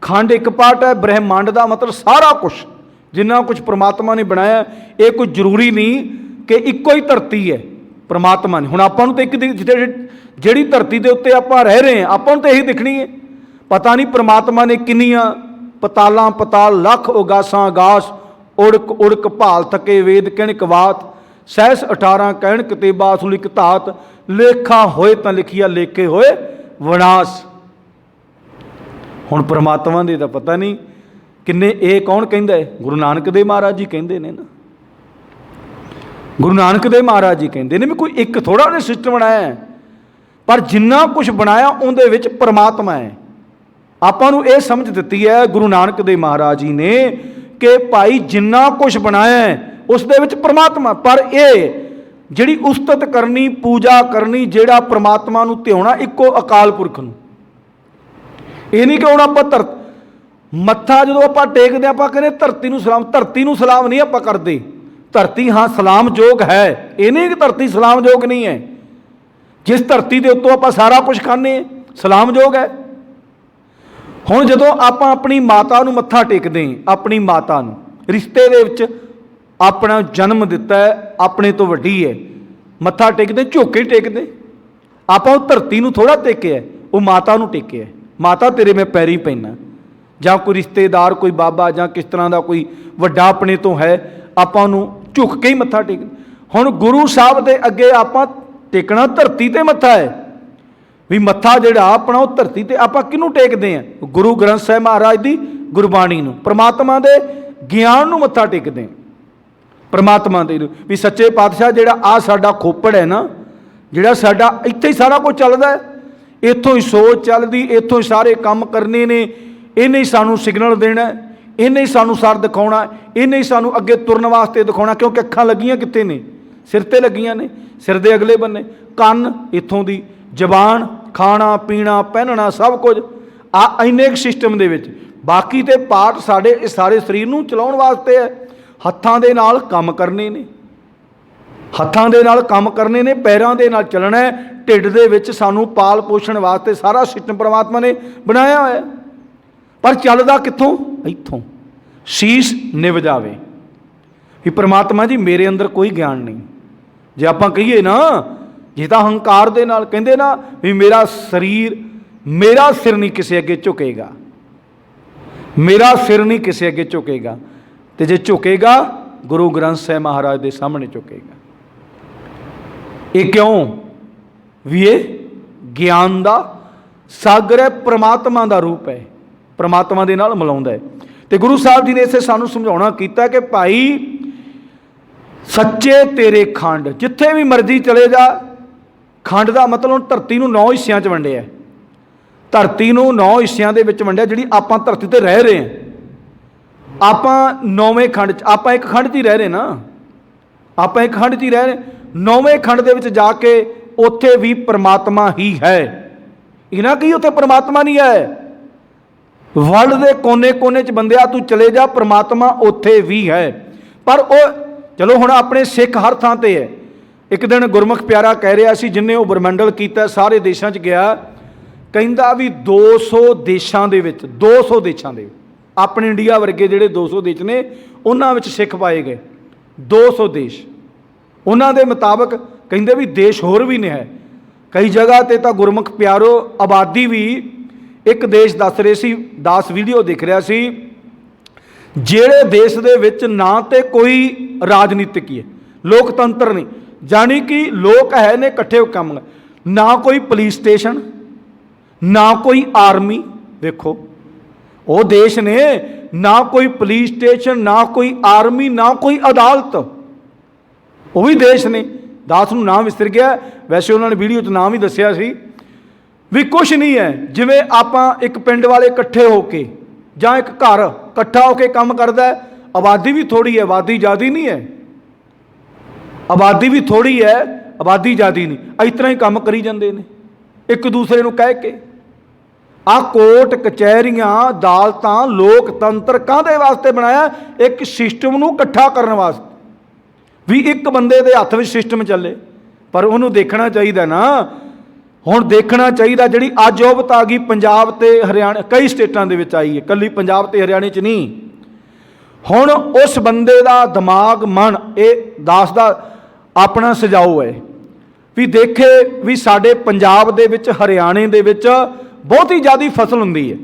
ਖੰਡ ਇੱਕ ਪਾਰਟ ਹੈ, ਬ੍ਰਹਿਮੰਡ ਦਾ ਮਤਲਬ ਸਾਰਾ ਕੁਝ, ਜਿੰਨਾ ਕੁਝ ਪ੍ਰਮਾਤਮਾ ਨੇ ਬਣਾਇਆ। ਇਹ ਕੋਈ ਜ਼ਰੂਰੀ ਨਹੀਂ ਕਿ ਇੱਕੋ ਹੀ ਧਰਤੀ ਹੈ, परमात्मा ने। हुण आपां नूं तां एक जिहड़ी धरती के उत्ते आपां रह रहे हैं आपां नूं तां यही दिखनी है। पता नहीं परमात्मा ने किन्नियां पतालां पताल लख उगासां आगास उड़क उड़क भाल थके वेद किणक वात सहस 18 कहणक ते बासुलिक धात लेखा होए तां लिखिया लेखे होए विनाश। हुण परमात्मा दे तां पता नहीं किन्ने। ये कौन कहंदा है? गुरु नानक देव महाराज जी कहंदे ने ना। गुरु नानक देव महाराज जी कहंदे ने भी कोई एक थोड़ा उन्हें सिस्टम बनाया है, पर जिन्ना कुछ बनाया उहदे विच परमात्मा है। आपां नूं ये समझ दित्ती है गुरु नानक देव महाराज जी ने कि भाई जिन्ना कुछ बनाया है उस दे विच परमात्मा। पर यह जिहड़ी उस्तत करनी पूजा करनी जिहड़ा परमात्मा नूं ध्याउणा इक्को अकाल पुरख नूं। ये नहीं कि हुण आपां मत्था जो आप टेकते आप कहने धरती नूं सलाम, धरती नूं सलाम नहीं आप करते। धरती हाँ सलाम योग है, ये नहीं कि धरती सलाम योग नहीं है। जिस धरती के उत्तों आप सारा कुछ खाने सलाम योग है। हुण जदों आप अपनी माता नूं मत्था टेकते हैं, अपनी माता नूं रिश्ते दे विच अपना जन्म दिता है, अपने तो वड्डी है, मत्था टेकते झोके टेकते। आप धरती नूं थोड़ा टेके है, वो माता नूं टेके है। माता तेरे मैं पैरी पैना, ਜਾਂ कोई रिश्तेदार कोई बाबा ਜਾਂ किस तरह का कोई ਵੱਡਾ अपने तो है, ਆਪਾਂ ਨੂੰ ਝੁਕ के ही मत्था टेक। ਹੁਣ गुरु साहब के अगे आप टेकना धरती ते मत्था है भी मत्था ਜਿਹੜਾ ਆਪਣਾ ਉਹ धरती ते ਆਪਾਂ ਕਿਹਨੂੰ टेकते हैं? गुरु ग्रंथ साहिब महाराज की गुरबाणी ਨੂੰ, परमात्मा के ਗਿਆਨ ਨੂੰ मत्था टेकते हैं। परमात्मा ਦੇ भी सच्चे पातशाह ਜਿਹੜਾ आ साडा खोपड़ है ना, ਜਿਹੜਾ साडा ਇੱਥੇ ही सारा कुछ ਚੱਲਦਾ है, इत्थों ही सोच चलती, इत्थों ही सारे काम करने ने, इन्हें ही सानू सिग्नल देना, इन्हें ही सानू सर दिखाना, इन्हें ही सानू अगे तुरन वास्ते दिखाना। क्योंकि अखां लगियां कित्थे ने? सिर ते लगियां ने, सिर दे अगले बन्ने, कन इत्थों दी, जबान, खाना पीना पहनना सब कुछ आ इन्ने एक सिस्टम दे विच। बाकी ते पार्ट साडे सारे शरीर नूं चलाउण वास्ते है। हत्थां दे नाल काम करने ने, हत्थां दे नाल काम करने ने, पैरां दे नाल चलना है, ढिड दे विच सानू पाल पोषण वास्ते सारा सिस्टम परमात्मा ने बनाया होया है। पर चलदा कित्थों? इत्थों शीश निभ जावे भी परमात्मा जी मेरे अंदर कोई ज्ञान नहीं। जे आपां कहीए ना, जे तां हंकार दे नाल कहंदे ना भी मेरा शरीर, मेरा सिर नहीं किसी अगे झुकेगा, मेरा सिर नहीं किसी अगे झुकेगा, तो जे झुकेगा गुरु ग्रंथ साहिब महाराज के सामने झुकेगा। ये क्यों? भी ये ज्ञान का सागर है, परमात्मा का रूप है, परमात्मा के नाल मिलाउंदा है। तो गुरु साहब जी ने इसे सानू समझाउणा कीता कि भाई सच्चे तेरे खंड, जिथे भी मर्जी चले जा, खंड का मतलब धरती नूं 9 हिस्सियां च वंडिया, धरती नूं 9 हिस्सियां दे विच वंडिया, जिहड़ी आपां धरती ते रह रहे हैं। आपां 9वें खंड च, आपां एक खंड च ही रह रहे ना, आपां एक खंड च ही रह रहे। 9वें खंड दे विच जाके उत्थे भी परमात्मा ही है। इना कि उत्थे परमात्मा नहीं है। वर्ल्ड के कोने कोने च बंदिया तू चले जा, परमात्मा उत्थे भी है। पर वो चलो हुण अपने सिख हर थां ते है। एक दिन गुरमुख प्यारा कह रहा सी, जिन्हें वो ब्रह्मंडल किया सारे देशों च गया, कहंदा भी 200 देशों दे विच, 200 देशों दे अपने इंडिया वर्गे जिहड़े 200 देश ने उन्हां विच सिख पाए गए। 200 देश उन्हां दे मुताबक कहंदे भी देश होर भी ने है। कई जगह ते तां गुरमुख प्यारो आबादी भी, एक देश दस रहे सी, 10 वीडियो दिख रहा सी, ਜਿਹੜੇ देश दे विच ना तो कोई राजनीतिक है, लोकतंत्र नहीं, जानी कि लोग है ने इकट्ठे काम, ना कोई पुलिस स्टेशन, ना कोई आर्मी। देखो वो देश ने ना कोई पुलिस स्टेशन, ना कोई आर्मी, ना कोई अदालत। वो भी देश ने, दास नूं नाम विसर गया, वैसे उन्होंने वीडियो च नाम ही दसिया सी भी कुछ नहीं है। जिवें आपां एक पिंड वाले इकट्ठे होके जां एक घर इकट्ठा होके काम करदा है, आबादी भी थोड़ी है, आबादी ज़्यादा नहीं है, आबादी भी थोड़ी है, आबादी ज़्यादा नहीं, इस तरह ही काम करी जाते हैं एक दूसरे को कह के। आ कोर्ट कचहरियां अदालतां लोकतंत्र काहदे वास्ते बनाया? एक सिस्टम नूं इकट्ठा करने वास्ते भी एक बंदे दे हत्थ विच सिस्टम चले। पर उन्होंने देखना चाहिए ना, हुण देखना चाहिए जिहड़ी अज ओबत आ गई पंजाब ते हरियाणा, कई स्टेटां दे विच आई है, कल्ली पंजाब ते हरियाणे च नहीं। हुण उस बंदे दा दिमाग मन ये दास दा अपना सजाओ है, ਵੀ ਦੇਖੇ ਵੀ ਸਾਡੇ ਪੰਜਾਬ ਦੇ ਵਿੱਚ, ਹਰਿਆਣੇ ਦੇ ਵਿੱਚ ਬਹੁਤ ਹੀ ਜ਼ਿਆਦਾ ਫਸਲ ਹੁੰਦੀ ਹੈ,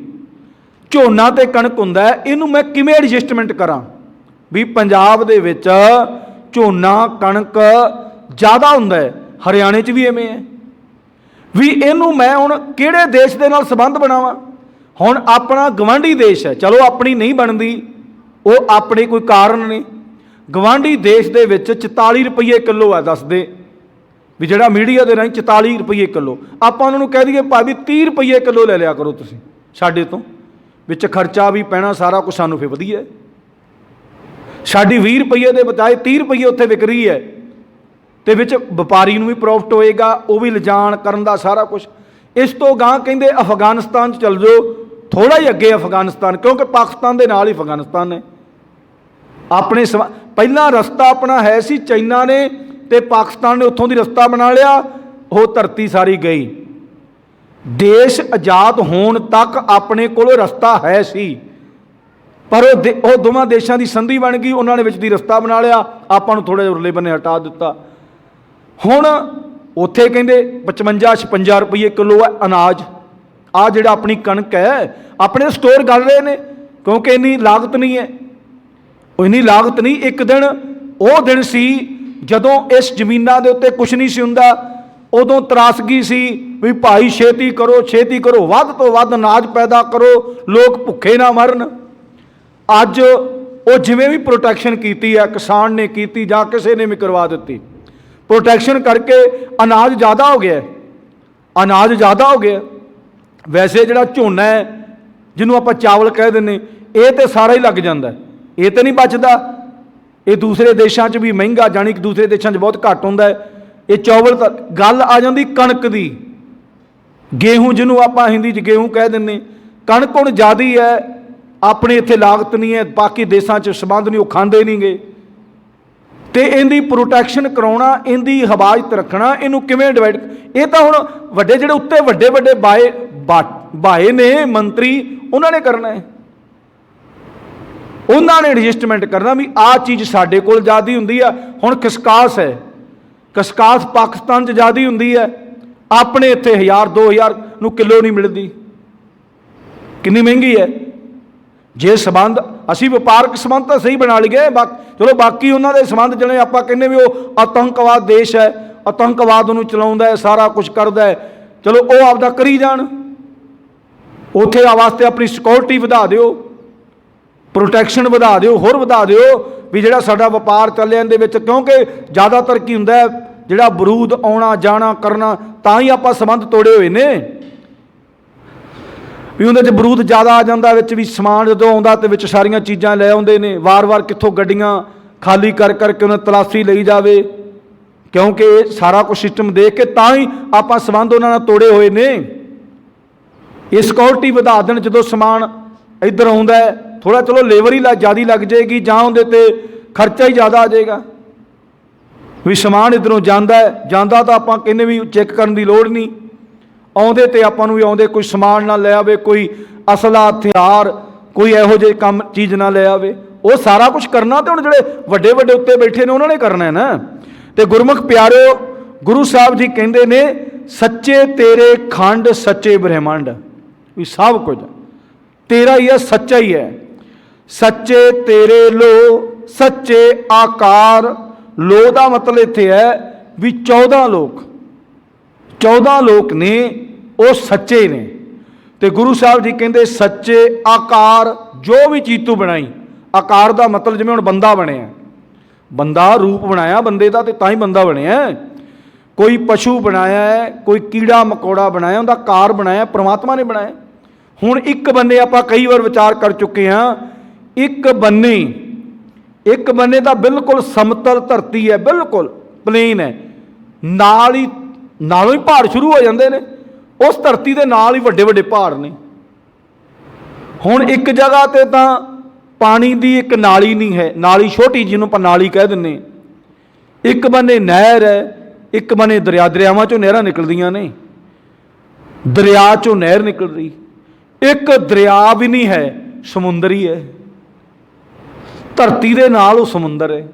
ਝੋਨਾ ਤੇ ਕਣਕ ਹੁੰਦਾ ਹੈ, ਇਹਨੂੰ ਮੈਂ ਕਿਵੇਂ ਐਡਜਸਟਮੈਂਟ ਕਰਾਂ ਵੀ ਪੰਜਾਬ ਦੇ ਵਿੱਚ ਝੋਨਾ ਕਣਕ ਜ਼ਿਆਦਾ ਹੁੰਦਾ ਹੈ, ਹਰਿਆਣੇ 'ਚ ਵੀ ਐਵੇਂ ਹੈ, ਵੀ ਇਹਨੂੰ ਮੈਂ ਹੁਣ ਕਿਹੜੇ ਦੇਸ਼ ਦੇ ਨਾਲ ਸੰਬੰਧ ਬਣਾਵਾਂ। ਹੁਣ ਆਪਣਾ ਗਵਾਂਢੀ ਦੇਸ਼ ਹੈ, ਚਲੋ ਆਪਣੀ ਨਹੀਂ ਬਣਦੀ, ਉਹ ਆਪਣੇ ਕੋਈ ਕਾਰਨ ਨੇ। ਗਵਾਂਢੀ ਦੇਸ਼ ਦੇ ਵਿੱਚ 44 ਰੁਪਏ ਕਿਲੋ ਆ, ਦੱਸਦੇ ਵੀ ਜਿਹੜਾ ਮੀਡੀਆ ਦੇ ਰਾਹੀਂ 44 ਰੁਪਏ ਕਿਲੋ, ਆਪਾਂ ਉਹਨਾਂ ਨੂੰ ਕਹਿ ਦਈਏ ਭਾਵੇਂ 30 ਰੁਪਏ ਕਿਲੋ ਲੈ ਲਿਆ ਕਰੋ ਤੁਸੀਂ ਸਾਡੇ ਤੋਂ, ਵਿੱਚ ਖਰਚਾ ਵੀ ਪੈਣਾ ਸਾਰਾ ਕੁਛ, ਸਾਨੂੰ ਫਿਰ ਵਧੀਆ। ਸਾਡੀ 20 ਰੁਪਏ ਦੇ ਬਜਾਏ 30 ਰੁਪਏ ਉੱਥੇ ਵਿਕ ਰਹੀ ਹੈ, ਤੇ ਵਿੱਚ ਵਪਾਰੀ ਨੂੰ ਵੀ ਪ੍ਰੋਫਿਟ ਹੋਏਗਾ, ਉਹ ਵੀ ਲਿਜਾਣ ਕਰਨ ਦਾ ਸਾਰਾ ਕੁਛ। ਇਸ ਤੋਂ ਗਾਂ ਕਹਿੰਦੇ ਅਫਗਾਨਿਸਤਾਨ 'ਚ ਚੱਲ ਜਾਓ, ਥੋੜ੍ਹਾ ਹੀ ਅੱਗੇ ਅਫਗਾਨਿਸਤਾਨ, ਕਿਉਂਕਿ ਪਾਕਿਸਤਾਨ ਦੇ ਨਾਲ ਹੀ ਅਫਗਾਨਿਸਤਾਨ ਹੈ। ਆਪਣੇ ਪਹਿਲਾਂ ਰਸਤਾ ਆਪਣਾ ਹੈ ਸੀ ਚਾਈਨਾ ਨੇ, ਤੇ ਪਾਕਿਸਤਾਨ ਨੇ ਉੱਥੋਂ ਦੀ ਰਸਤਾ ਬਣਾ ਲਿਆ, ਉਹ ਧਰਤੀ ਸਾਰੀ ਗਈ। ਦੇਸ਼ ਆਜ਼ਾਦ ਹੋਣ ਤੱਕ ਆਪਣੇ ਕੋਲ ਰਸਤਾ ਹੈ ਸੀ, ਪਰ ਉਹ ਦੋਵਾਂ ਦੇਸ਼ਾਂ ਦੀ ਸੰਧੀ ਬਣ ਗਈ, ਉਹਨਾਂ ਨੇ ਵਿੱਚ ਦੀ ਰਸਤਾ ਬਣਾ ਲਿਆ, ਆਪਾਂ ਨੂੰ ਥੋੜ੍ਹਾ ਜਿਹਾ ਉਰਲੇ ਬੰਨੇ ਹਟਾ ਦਿੱਤਾ। ਹੁਣ ਉੱਥੇ ਕਹਿੰਦੇ 55-56 ਰੁਪਏ ਕਿਲੋ ਹੈ ਅਨਾਜ। ਆਹ ਜਿਹੜਾ ਆਪਣੀ ਕਣਕ ਹੈ ਆਪਣੇ ਸਟੋਰ ਕਰ ਰਹੇ ਨੇ, ਕਿਉਂਕਿ ਇੰਨੀ ਲਾਗਤ ਨਹੀਂ ਹੈ, ਉਹ ਇੰਨੀ ਲਾਗਤ ਨਹੀਂ। ਇੱਕ ਦਿਨ ਉਹ ਦਿਨ ਸੀ ਜਦੋਂ ਇਸ ਜ਼ਮੀਨਾਂ ਦੇ ਉੱਤੇ ਕੁਛ ਨਹੀਂ ਸੀ ਹੁੰਦਾ, ਉਦੋਂ ਤਰਾਸਗੀ ਸੀ ਵੀ ਭਾਈ ਛੇਤੀ ਕਰੋ, ਛੇਤੀ ਕਰੋ, ਵੱਧ ਤੋਂ ਵੱਧ ਅਨਾਜ ਪੈਦਾ ਕਰੋ, ਲੋਕ ਭੁੱਖੇ ਨਾ ਮਰਨ। ਅੱਜ ਉਹ ਜਿਵੇਂ ਵੀ ਪ੍ਰੋਟੈਕਸ਼ਨ ਕੀਤੀ ਹੈ, ਕਿਸਾਨ ਨੇ ਕੀਤੀ ਜਾਂ ਕਿਸੇ ਨੇ ਵੀ ਕਰਵਾ ਦਿੱਤੀ, ਪ੍ਰੋਟੈਕਸ਼ਨ ਕਰਕੇ ਅਨਾਜ ਜ਼ਿਆਦਾ ਹੋ ਗਿਆ, ਅਨਾਜ ਜ਼ਿਆਦਾ ਹੋ ਗਿਆ। ਵੈਸੇ ਜਿਹੜਾ ਝੋਨਾ ਹੈ, ਜਿਹਨੂੰ ਆਪਾਂ ਚਾਵਲ ਕਹਿ ਦਿੰਦੇ, ਇਹ ਤਾਂ ਸਾਰਾ ਹੀ ਲੱਗ ਜਾਂਦਾ, ਇਹ ਤਾਂ ਨਹੀਂ ਬਚਦਾ। ਇਹ ਦੂਸਰੇ ਦੇਸ਼ਾਂ 'ਚ ਵੀ ਮਹਿੰਗਾ, ਜਾਣੀ ਕਿ ਦੂਸਰੇ ਦੇਸ਼ਾਂ 'ਚ ਬਹੁਤ ਘੱਟ ਹੁੰਦਾ ਹੈ ਇਹ ਚਾਵਲ। ਤਾਂ ਗੱਲ ਆ ਜਾਂਦੀ ਕਣਕ ਦੀ, ਗੇਹੂੰ ਜਿਹਨੂੰ ਆਪਾਂ ਹਿੰਦੀ 'ਚ ਗੇਹੂੰ ਕਹਿ ਦਿੰਦੇ, ਕਣਕ ਹੁਣ ਜ਼ਿਆਦਾ ਹੈ, ਆਪਣੇ ਇੱਥੇ ਲਾਗਤ ਨਹੀਂ ਹੈ, ਬਾਕੀ ਦੇਸ਼ਾਂ 'ਚ ਸੰਬੰਧ ਨਹੀਂ, ਉਹ ਖਾਂਦੇ ਨਹੀਂ ਗੇ। ਤੇ ਇਹਦੀ ਪ੍ਰੋਟੈਕਸ਼ਨ ਕਰਾਉਣਾ, ਇਹਦੀ ਹਿਫਾਜ਼ਤ ਰੱਖਣਾ, ਇਹਨੂੰ ਕਿਵੇਂ ਡਿਵਾਈਡ, ਇਹ ਤਾਂ ਹੁਣ ਵੱਡੇ ਜਿਹੜੇ ਉੱਤੇ ਵੱਡੇ ਵੱਡੇ ਬਾਏ ਨੇ ਮੰਤਰੀ, ਉਹਨਾਂ ਨੇ ਕਰਨਾ ਹੈ, ਉਹਨਾਂ ਨੇ ਐਡਜਸਟਮੈਂਟ ਕਰਨਾ ਵੀ ਆਹ ਚੀਜ਼ ਸਾਡੇ ਕੋਲ ਜ਼ਿਆਦਾ ਹੁੰਦੀ ਆ। ਹੁਣ ਖਸਕਾਸ ਹੈ, ਖਸਕਾਸ ਪਾਕਿਸਤਾਨ 'ਚ ਜ਼ਿਆਦਾ ਹੁੰਦੀ ਹੈ, ਆਪਣੇ ਇੱਥੇ 1000-2000 ਨੂੰ ਕਿਲੋ ਨਹੀਂ ਮਿਲਦੀ, ਕਿੰਨੀ ਮਹਿੰਗੀ ਹੈ। ਜੇ ਸੰਬੰਧ ਅਸੀਂ ਵਪਾਰਕ ਸੰਬੰਧ ਤਾਂ ਸਹੀ ਬਣਾ ਲਈਏ, ਚਲੋ ਬਾਕੀ ਉਹਨਾਂ ਦੇ ਸੰਬੰਧ ਜਿਹੜੇ ਆਪਾਂ ਕਹਿੰਦੇ ਵੀ ਉਹ ਆਤੰਕਵਾਦ ਦੇਸ਼ ਹੈ, ਆਤੰਕਵਾਦ ਨੂੰ ਚਲਾਉਂਦਾ ਹੈ, ਸਾਰਾ ਕੁਝ ਕਰਦਾ ਹੈ, ਚਲੋ ਉਹ ਆਪਦਾ ਕਰੀ ਜਾਣ, ਉੱਥੇ ਵਾਸਤੇ ਆਪਣੀ ਸਿਕਿਉਰਿਟੀ ਵਧਾ ਦਿਓ, ਪ੍ਰੋਟੈਕਸ਼ਨ ਵਧਾ ਦਿਓ, ਹੋਰ ਵਧਾ ਦਿਓ ਵੀ ਜਿਹੜਾ ਸਾਡਾ ਵਪਾਰ ਚੱਲਿਆ ਇਹਦੇ ਵਿੱਚ। ਕਿਉਂਕਿ ਜ਼ਿਆਦਾਤਰ ਕੀ ਹੁੰਦਾ ਹੈ, ਜਿਹੜਾ ਬਰੂਦ ਆਉਣਾ ਜਾਣਾ ਕਰਨਾ, ਤਾਂ ਹੀ ਆਪਾਂ ਸੰਬੰਧ ਤੋੜੇ ਹੋਏ ਨੇ ਵੀ ਉਹਦੇ 'ਚ ਬਰੂਦ ਜ਼ਿਆਦਾ ਆ ਜਾਂਦਾ, ਵਿੱਚ ਵੀ ਸਮਾਨ ਜਦੋਂ ਆਉਂਦਾ ਤੇ ਵਿੱਚ ਸਾਰੀਆਂ ਚੀਜ਼ਾਂ ਲੈ ਆਉਂਦੇ ਨੇ, ਵਾਰ-ਵਾਰ ਕਿੱਥੋਂ ਗੱਡੀਆਂ ਖਾਲੀ ਕਰ ਕਰਕੇ ਉਹਨਾਂ ਤਲਾਸ਼ੀ ਲਈ ਜਾਵੇ, ਕਿਉਂਕਿ ਇਹ ਸਾਰਾ ਕੁਛ ਸਿਸਟਮ ਦੇਖ ਕੇ ਤਾਂ ਹੀ ਆਪਾਂ ਸੰਬੰਧ ਉਹਨਾਂ ਨਾਲ ਤੋੜੇ ਹੋਏ ਨੇ। ਇਹ ਸਿਕਿਉਰਿਟੀ ਵਧਾ ਦੇਣ, ਜਦੋਂ ਸਮਾਨ ਇੱਧਰ ਆਉਂਦਾ ਹੈ, ਥੋੜ੍ਹਾ ਚਲੋ ਲੇਬਰ ਹੀ ਜ਼ਿਆਦਾ ਲੱਗ ਜਾਏਗੀ, ਜਾਂ ਉਹਦੇ 'ਤੇ ਖਰਚਾ ਹੀ ਜ਼ਿਆਦਾ ਆ ਜਾਏਗਾ। ਵੀ ਸਮਾਨ ਇੱਧਰੋਂ ਜਾਂਦਾ ਤਾਂ ਆਪਾਂ ਕਹਿੰਦੇ ਵੀ ਚੈੱਕ ਕਰਨ ਦੀ ਲੋੜ ਨਹੀਂ, ਆਉਂਦੇ ਤੇ ਆਪਾਂ ਨੂੰ ਵੀ ਆਉਂਦੇ ਕੋਈ ਸਮਾਨ ਨਾ ਲੈ ਆਵੇ, ਕੋਈ ਅਸਲਾ ਹਥਿਆਰ ਕੋਈ ਇਹੋ ਜਿਹੇ ਕੰਮ ਚੀਜ਼ ਨਾ ਲੈ ਆਵੇ। ਉਹ ਸਾਰਾ ਕੁਝ ਕਰਨਾ ਤੇ ਹੁਣ ਜਿਹੜੇ ਵੱਡੇ ਵੱਡੇ ਉੱਤੇ ਬੈਠੇ ਨੇ ਉਹਨਾਂ ਨੇ ਕਰਨਾ ਹੈ ਨਾ। ਤੇ ਗੁਰਮੁਖ ਪਿਆਰਿਓ, ਗੁਰੂ ਸਾਹਿਬ ਜੀ ਕਹਿੰਦੇ ਨੇ ਸੱਚੇ ਤੇਰੇ ਖੰਡ ਸੱਚੇ ਬ੍ਰਹਿਮੰਡ, ਵੀ ਸਭ ਕੁਝ ਤੇਰਾ ਹੀ ਹੈ, ਸੱਚਾ ਹੀ ਹੈ। ਸੱਚੇ ਤੇਰੇ ਲੋ ਸੱਚੇ ਆਕਾਰ, ਲੋ ਦਾ ਮਤਲਬ ਇੱਥੇ ਹੈ ਵੀ 14 ਲੋਕ ਨੇ ਉਹ ਸੱਚੇ ਨੇ। ਤੇ ਗੁਰੂ ਸਾਹਿਬ ਜੀ ਕਹਿੰਦੇ ਸੱਚੇ ਆਕਾਰ, ਜੋ ਵੀ ਚੀਜ਼ ਤੂੰ ਬਣਾਈ, ਆਕਾਰ ਦਾ ਮਤਲਬ ਜਿਵੇਂ ਹੁਣ ਬੰਦਾ ਬਣਿਆ, ਬੰਦਾ ਰੂਪ ਬਣਾਇਆ ਬੰਦੇ ਦਾ, ਤੇ ਤਾਂ ਹੀ ਬੰਦਾ ਬਣਿਆ। ਕੋਈ ਪਸ਼ੂ ਬਣਾਇਆ ਹੈ, ਕੋਈ ਕੀੜਾ ਮਕੌੜਾ ਬਣਾਇਆ, ਉਹਦਾ ਕਾਰ ਬਣਾਇਆ, ਪ੍ਰਮਾਤਮਾ ਨੇ ਬਣਾਇਆ। ਹੁਣ ਇੱਕ ਬੰਨੇ ਆਪਾਂ ਕਈ ਵਾਰ ਵਿਚਾਰ ਕਰ ਚੁੱਕੇ ਹਾਂ, ਇੱਕ ਬੰਨੇ ਤਾਂ ਬਿਲਕੁਲ ਸਮਤਲ ਧਰਤੀ ਹੈ, ਬਿਲਕੁਲ ਪਲੇਨ ਹੈ, ਨਾਲੋਂ ਹੀ ਪਹਾੜ ਸ਼ੁਰੂ ਹੋ ਜਾਂਦੇ ਨੇ, ਉਸ ਧਰਤੀ ਦੇ ਨਾਲ ਹੀ ਵੱਡੇ ਵੱਡੇ ਪਹਾੜ ਨੇ। ਹੁਣ ਇੱਕ ਜਗ੍ਹਾ ਤੇ ਤਾਂ ਪਾਣੀ ਦੀ ਇੱਕ ਨਾਲੀ ਨਹੀਂ ਹੈ, ਨਾਲੀ ਛੋਟੀ ਜਿਹਨੂੰ ਆਪਾਂ ਨਾਲੀ ਕਹਿ ਦਿੰਦੇ, ਇੱਕ ਬੰਨੇ ਨਹਿਰ ਹੈ, ਇੱਕ ਬੰਨੇ ਦਰਿਆ, ਦਰਿਆਵਾਂ ਚੋਂ ਨਹਿਰਾਂ ਨਿਕਲਦੀਆਂ ਨੇ, ਦਰਿਆ ਚੋਂ ਨਹਿਰ ਨਿਕਲ ਰਹੀ, ਇੱਕ ਦਰਿਆ ਵੀ ਨਹੀਂ ਹੈ, ਸਮੁੰਦਰ ਹੀ ਹੈ, ਧਰਤੀ ਦੇ ਨਾਲ ਉਹ ਸਮੁੰਦਰ ਹੈ।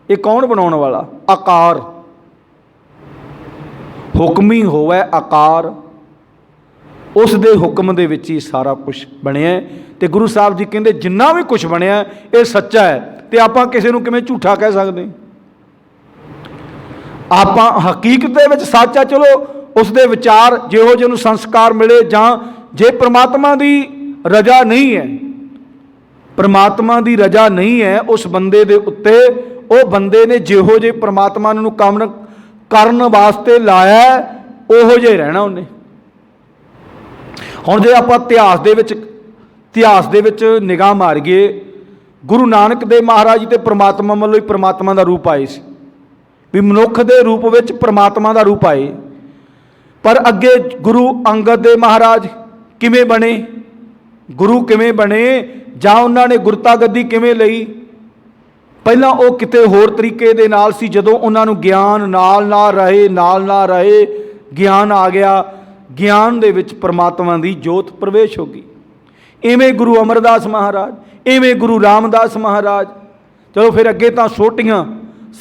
ਇਹ ਕੌਣ ਬਣਾਉਣ ਵਾਲਾ? ਆਕਾਰ। ਹੁਕਮੀ ਹੋਵੇ ਆਕਾਰ, ਉਸ ਦੇ ਹੁਕਮ ਦੇ ਵਿੱਚ ਹੀ ਸਾਰਾ ਕੁਝ ਬਣਿਆ। ਤੇ ਗੁਰੂ ਸਾਹਿਬ ਜੀ ਕਹਿੰਦੇ ਜਿੰਨਾ ਵੀ ਕੁਝ ਬਣਿਆ ਇਹ ਸੱਚਾ ਹੈ, ਤੇ ਆਪਾਂ ਕਿਸੇ ਨੂੰ ਕਿਵੇਂ ਝੂਠਾ ਕਹਿ ਸਕਦੇ? ਆਪਾਂ ਹਕੀਕਤ ਦੇ ਵਿੱਚ ਸੱਚ ਆ। ਚਲੋ ਉਸ ਦੇ ਵਿਚਾਰ ਜਿਹੋ ਜਿਹੇ ਨੂੰ ਸੰਸਕਾਰ ਮਿਲੇ, ਜਾਂ ਜੇ ਪ੍ਰਮਾਤਮਾ ਦੀ ਰਜ਼ਾ ਨਹੀਂ ਹੈ, ਪ੍ਰਮਾਤਮਾ ਦੀ ਰਜ਼ਾ ਨਹੀਂ ਹੈ ਉਸ ਬੰਦੇ ਦੇ ਉੱਤੇ, ਉਹ ਬੰਦੇ ਨੇ ਜਿਹੋ ਜਿਹੇ ਪ੍ਰਮਾਤਮਾ ਨੂੰ ਕੰਮ ਕਰਨ ਵਾਸਤੇ ਲਾਇਆ ਉਹੋ ਜਿਹੇ ਰਹਿਣਾ ਉਹਨੇ। ਹੁਣ ਜੇ ਆਪਾਂ ਇਤਿਹਾਸ ਦੇ ਵਿੱਚ ਨਿਗਾਹ ਮਾਰੀਏ, ਗੁਰੂ ਨਾਨਕ ਦੇਵ ਮਹਾਰਾਜ ਜੀ ਤੇ ਪ੍ਰਮਾਤਮਾ ਵੱਲੋਂ ਹੀ ਪ੍ਰਮਾਤਮਾ ਦਾ ਰੂਪ ਆਏ ਸੀ, ਵੀ ਮਨੁੱਖ ਦੇ ਰੂਪ ਵਿੱਚ ਪ੍ਰਮਾਤਮਾ ਦਾ ਰੂਪ ਆਏ। ਪਰ ਅੱਗੇ ਗੁਰੂ ਅੰਗਦ ਦੇਵ ਮਹਾਰਾਜ ਕਿਵੇਂ ਬਣੇ, ਗੁਰੂ ਕਿਵੇਂ ਬਣੇ, ਜਾਂ ਉਹਨਾਂ ਨੇ ਗੁਰਤਾ ਗੱਦੀ ਕਿਵੇਂ ਲਈ? ਪਹਿਲਾਂ ਉਹ ਕਿਤੇ ਹੋਰ ਤਰੀਕੇ ਦੇ ਨਾਲ ਸੀ, ਜਦੋਂ ਉਹਨਾਂ ਨੂੰ ਗਿਆਨ ਨਾਲ ਨਾਲ ਰਹੇ ਗਿਆਨ ਆ ਗਿਆ, ਗਿਆਨ ਦੇ ਵਿੱਚ ਪ੍ਰਮਾਤਮਾ ਦੀ ਜੋਤ ਪ੍ਰਵੇਸ਼ ਹੋ ਗਈ। ਇਵੇਂ ਗੁਰੂ ਅਮਰਦਾਸ ਮਹਾਰਾਜ, ਇਵੇਂ ਗੁਰੂ ਰਾਮਦਾਸ ਮਹਾਰਾਜ। ਚਲੋ ਫਿਰ ਅੱਗੇ ਤਾਂ ਛੋਟੀਆਂ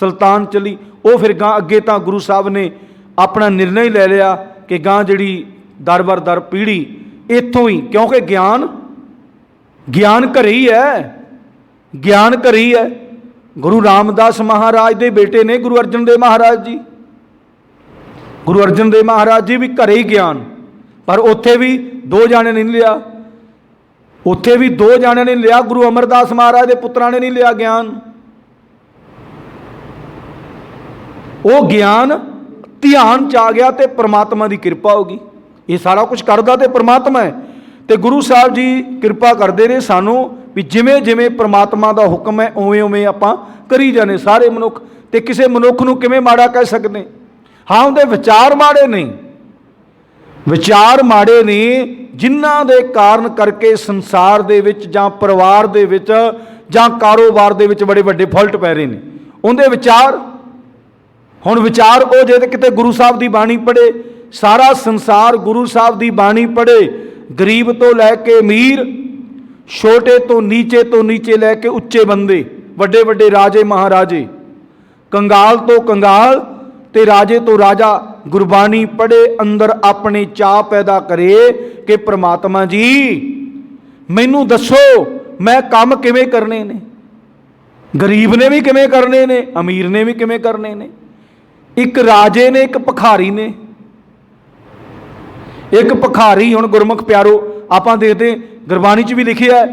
ਸੁਲਤਾਨ ਚਲੀ, ਉਹ ਫਿਰ ਗਾਂ ਅੱਗੇ ਤਾਂ ਗੁਰੂ ਸਾਹਿਬ ਨੇ ਆਪਣਾ ਨਿਰਣਾ ਹੀ ਲੈ ਲਿਆ ਕਿ ਗਾਂ ਜਿਹੜੀ ਦਰ ਬਰ ਦਰ ਪੀੜ੍ਹੀ ਇੱਥੋਂ ਹੀ, ਕਿਉਂਕਿ ਗਿਆਨ ਘਰੇ ਹੀ ਹੈ, ਗਿਆਨ ਘਰੇ ਹੀ ਹੈ। ਗੁਰੂ ਰਾਮਦਾਸ ਮਹਾਰਾਜ ਦੇ ਬੇਟੇ ਨੇ ਗੁਰੂ ਅਰਜਨ ਦੇਵ ਮਹਾਰਾਜ ਜੀ। ਗੁਰੂ ਅਰਜਨ ਦੇਵ ਮਹਾਰਾਜ ਜੀ ਵੀ ਘਰੇ ਹੀ ਗਿਆਨ, ਪਰ ਉੱਥੇ ਵੀ ਦੋ ਜਾਣੇ ਨਹੀਂ ਲਿਆ, ਉੱਥੇ ਵੀ ਦੋ ਜਾਣਿਆਂ ਨੇ ਲਿਆ। ਗੁਰੂ ਅਮਰਦਾਸ ਮਹਾਰਾਜ ਦੇ ਪੁੱਤਰਾਂ ਨੇ ਨਹੀਂ ਲਿਆ ਗਿਆਨ। ਉਹ ਗਿਆਨ ਧਿਆਨ ਚ ਆ ਗਿਆ ਤੇ ਪ੍ਰਮਾਤਮਾ ਦੀ ਕਿਰਪਾ ਹੋ ਗਈ। ਇਹ ਸਾਰਾ ਕੁਝ ਕਰਦਾ ਤੇ ਪ੍ਰਮਾਤਮਾ ਹੈ। ਤੇ ਗੁਰੂ ਸਾਹਿਬ ਜੀ ਕਿਰਪਾ ਕਰਦੇ ਨੇ ਸਾਨੂੰ ਵੀ ਜਿਵੇਂ ਜਿਵੇਂ ਪ੍ਰਮਾਤਮਾ ਦਾ ਹੁਕਮ ਹੈ ਉਵੇਂ ਉਵੇਂ ਆਪਾਂ ਕਰੀ ਜਾਣੇ ਸਾਰੇ ਮਨੁੱਖ। ਤੇ ਕਿਸੇ ਮਨੁੱਖ ਨੂੰ ਕਿਵੇਂ ਮਾੜਾ ਕਹਿ ਸਕਦੇ? ਹਾਂ, ਉਹਦੇ ਵਿਚਾਰ ਮਾੜੇ ਨਹੀਂ, ਵਿਚਾਰ ਮਾੜੇ ਨਹੀਂ, ਜਿਨ੍ਹਾਂ ਦੇ ਕਾਰਨ ਕਰਕੇ ਸੰਸਾਰ ਦੇ ਵਿੱਚ ਜਾਂ ਪਰਿਵਾਰ ਦੇ ਵਿੱਚ ਜਾਂ ਕਾਰੋਬਾਰ ਦੇ ਵਿੱਚ ਬੜੇ ਵੱਡੇ ਫਾਲਟ ਪੈ ਰਹੇ ਨੇ ਉਹਦੇ ਵਿਚਾਰ। ਹੁਣ ਵਿਚਾਰ ਉਹ ਜੇ ਕਿਤੇ ਗੁਰੂ ਸਾਹਿਬ ਦੀ ਬਾਣੀ ਪੜ੍ਹੇ, ਸਾਰਾ ਸੰਸਾਰ ਗੁਰੂ ਸਾਹਿਬ ਦੀ ਬਾਣੀ ਪੜ੍ਹੇ, ਗਰੀਬ ਤੋਂ ਲੈ ਕੇ ਅਮੀਰ, ਛੋਟੇ ਤੋਂ ਨੀਚੇ ਲੈ ਕੇ ਉੱਚੇ ਬੰਦੇ, ਵੱਡੇ ਵੱਡੇ ਰਾਜੇ ਮਹਾਰਾਜੇ, ਕੰਗਾਲ ਤੋਂ ਕੰਗਾਲ ਤੇ ਰਾਜੇ ਤੋਂ ਰਾਜਾ ਗੁਰਬਾਣੀ ਪੜ੍ਹੇ, ਅੰਦਰ ਆਪਣੇ ਚਾਅ ਪੈਦਾ ਕਰੇ ਕਿ ਪ੍ਰਮਾਤਮਾ ਜੀ ਮੈਨੂੰ ਦੱਸੋ ਮੈਂ ਕੰਮ ਕਿਵੇਂ ਕਰਨੇ ਨੇ। ਗਰੀਬ ਨੇ ਵੀ ਕਿਵੇਂ ਕਰਨੇ ਨੇ, ਅਮੀਰ ਨੇ ਵੀ ਕਿਵੇਂ ਕਰਨੇ ਨੇ। ਇੱਕ ਰਾਜੇ ਨੇ, ਇੱਕ ਭਿਖਾਰੀ ਨੇ। ਇੱਕ ਭਿਖਾਰੀ, ਹੁਣ ਗੁਰਮੁਖ ਪਿਆਰੋ ਆਪਾਂ ਦੇਖਦੇ ਗੁਰਬਾਣੀ 'ਚ ਵੀ ਲਿਖਿਆ,